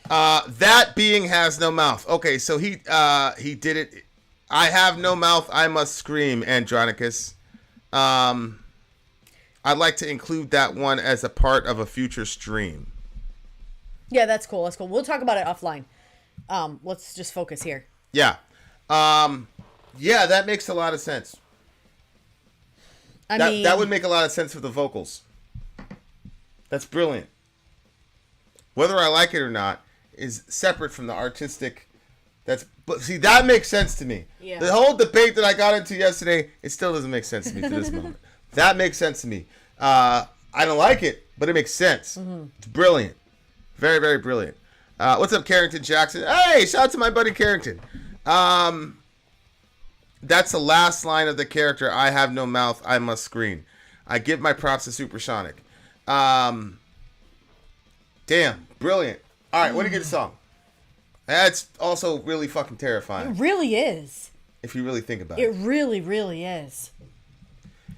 That being has no mouth. Okay, so he did it. I have no mouth. I must scream. Andronicus. I'd like to include that one as a part of a future stream. Yeah, that's cool. We'll talk about it offline. Let's just focus here. Yeah. Yeah, that makes a lot of sense. That would make a lot of sense for the vocals. That's brilliant. Whether I like it or not is separate from the artistic. But see, that makes sense to me. Yeah. The whole debate that I got into yesterday, it still doesn't make sense to me to this moment. That makes sense to me. I don't like it, but it makes sense. It's brilliant. Very, very brilliant. What's up, Carrington Jackson? Hey, shout out to my buddy Carrington. That's the last line of the character. I have no mouth. I must scream. I give my props to Supersonic. Damn, brilliant. All right, what do you get the song? That's also really fucking terrifying. It really is. If you really think about it. It really, really is.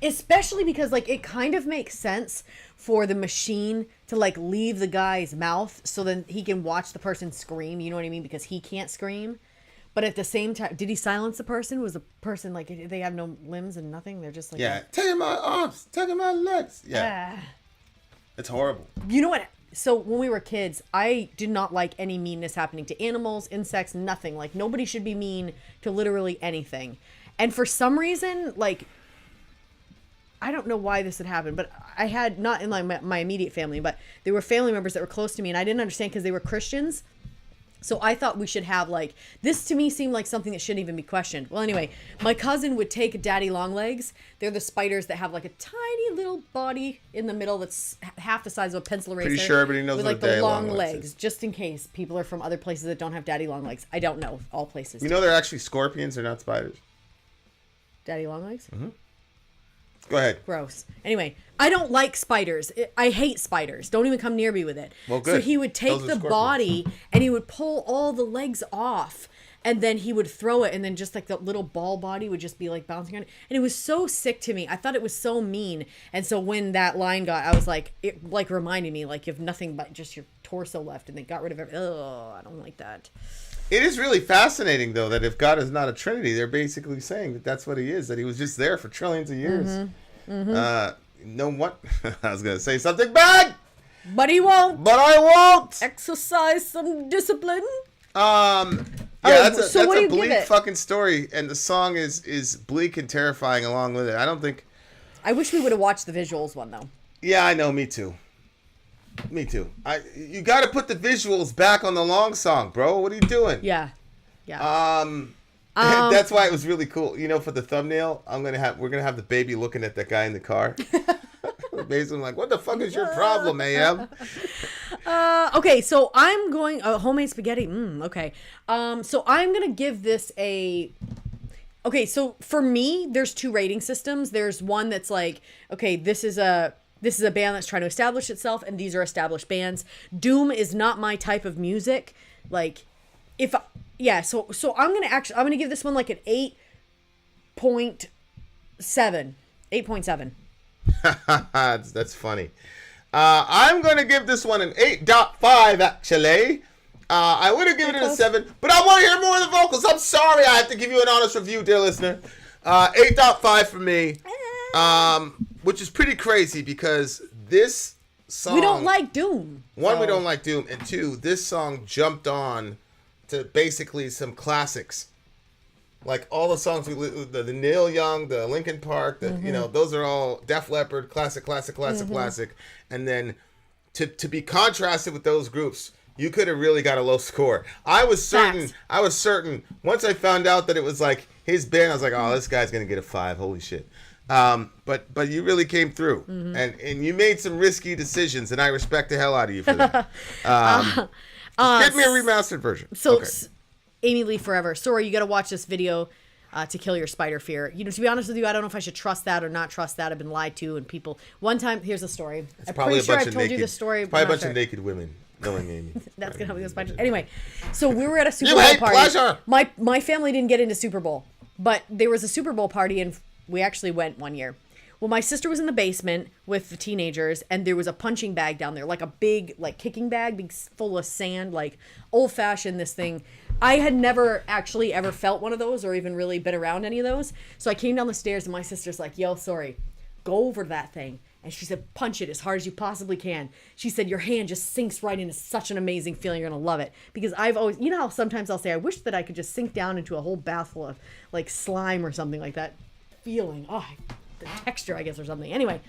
Especially because, like, it kind of makes sense for the machine to, like, leave the guy's mouth so then he can watch the person scream. You know what I mean? Because he can't scream. But at the same time, did he silence the person? Was the person like, they have no limbs and nothing? They're just like... Yeah, taking my arms, taking my legs. Yeah. It's horrible. You know what? So when we were kids, I did not like any meanness happening to animals, insects, nothing. Like, nobody should be mean to literally anything. And for some reason, like, I don't know why this had happened, but I had, not in like my immediate family, but there were family members that were close to me, and I didn't understand because they were Christians. So I thought we should have, like, this to me seemed like something that shouldn't even be questioned. Well, anyway, my cousin would take daddy long legs. They're the spiders that have like a tiny little body in the middle that's half the size of a pencil eraser. Pretty sure everybody knows with what like the daddy long long legs legs, is. just in case people are from other places that don't have daddy long legs. I don't know all places. You know they're actually scorpions, they're not spiders. Daddy long legs? Mm-hmm. Go ahead. Gross. Anyway, I don't like spiders. I hate spiders. Don't even come near me with it. Well, good. So he would take Those are the scorpions. body and he would pull all the legs off. And then he would throw it, and then just like the little ball body would just be like bouncing on it. And it was so sick to me. I thought it was so mean. And so when that line got, I was like, it like reminded me, like, you have nothing but just your torso left, and they got rid of everything. Oh, I don't like that. It is really fascinating, though, that if God is not a Trinity, they're basically saying that that's what he is, that he was just there for trillions of years. No what? I was going to say something bad! But he won't. But I won't! Exercise some discipline. Yeah, so that's what do a you give bleak it? fucking story, and the song is bleak and terrifying along with it. I don't think... I wish we would have watched the visuals one, though. Yeah, I know, me too. Me too. You got to put the visuals back on the long song, bro. What are you doing? Yeah. Yeah. That's why it was really cool. You know, for the thumbnail, we're gonna have the baby looking at that guy in the car. Basically, like, what the fuck is your problem, AM? Okay, so I'm going homemade spaghetti. Okay. So I'm gonna give this a. Okay, so for me, there's two rating systems. There's one that's like, okay, this is a band that's trying to establish itself, and these are established bands. Doom is not my type of music. Like, so I'm gonna give this one like an 8.7. 8.7. That's funny. I'm gonna give this one an 8.5 actually. I would have given it a 7, but I want to hear more of the vocals. I'm sorry, I have to give you an honest review, dear listener. 8.5 for me, which is pretty crazy because this song. We don't like Doom. One, we don't like Doom, and two, this song jumped on to basically some classics. Like all the songs, the Neil Young, the Linkin Park, you know, those are all Def Leppard, classic. And then to be contrasted with those groups, you could have really got a low score. I was certain. Once I found out that it was like his band, I was like, oh, this guy's gonna get a 5. Holy shit. But you really came through, and you made some risky decisions, and I respect the hell out of you for that. Get me a remastered version. So, okay. Amy Lee Forever. Sorry, you got to watch this video to kill your spider fear. You know, to be honest with you, I don't know if I should trust that or not trust that. I've been lied to, and people. One time, here's a story. It's I'm probably pretty a sure bunch I've of told naked, you the story. It's probably a but I'm bunch not of sure. naked women. Knowing Amy. That's gonna help me with spider. Anyway, so we were at a Super You Bowl hate party. pleasure. My family didn't get into Super Bowl, but there was a Super Bowl party, and we actually went one year. Well, my sister was in the basement with the teenagers, and there was a punching bag down there, like a big, like, kicking bag, big, full of sand, like, old-fashioned, this thing. I had never actually ever felt one of those or even really been around any of those. So I came down the stairs, and my sister's like, yo, sorry, go over to that thing. And she said, punch it as hard as you possibly can. She said, your hand just sinks right into such an amazing feeling. You're going to love it. Because I've always, you know how sometimes I'll say, I wish that I could just sink down into a whole bath full of, like, slime or something like that. Feeling, the texture, I guess, or something. Anyway,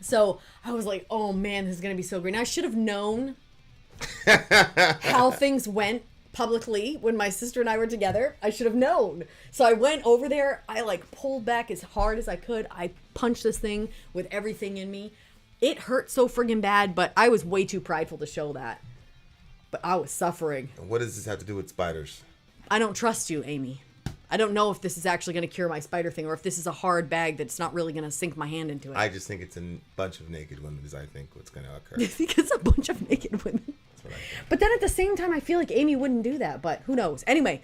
so I was like, oh man, this is going to be so great. And I should have known how things went publicly when my sister and I were together. I should have known. So I went over there. I like pulled back as hard as I could. I punched this thing with everything in me. It hurt so friggin' bad, but I was way too prideful to show that. But I was suffering. What does this have to do with spiders? I don't trust you, Amy. I don't know if this is actually going to cure my spider thing or if this is a hard bag that's not really going to sink my hand into it. I just think it's a bunch of naked women is I think what's going to occur. I think it's a bunch of naked women. But then at the same time, I feel like Amy wouldn't do that, but who knows? Anyway,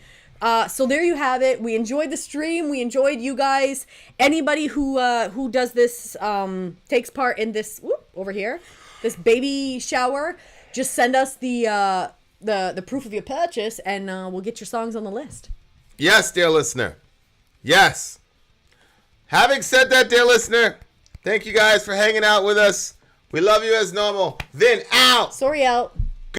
so there you have it. We enjoyed the stream. We enjoyed you guys. Anybody who does this, takes part in this, over here, this baby shower, just send us the the proof of your purchase, and we'll get your songs on the list. Yes, dear listener. Yes. Having said that, dear listener, thank you guys for hanging out with us. We love you as normal. Vin out. Sori out.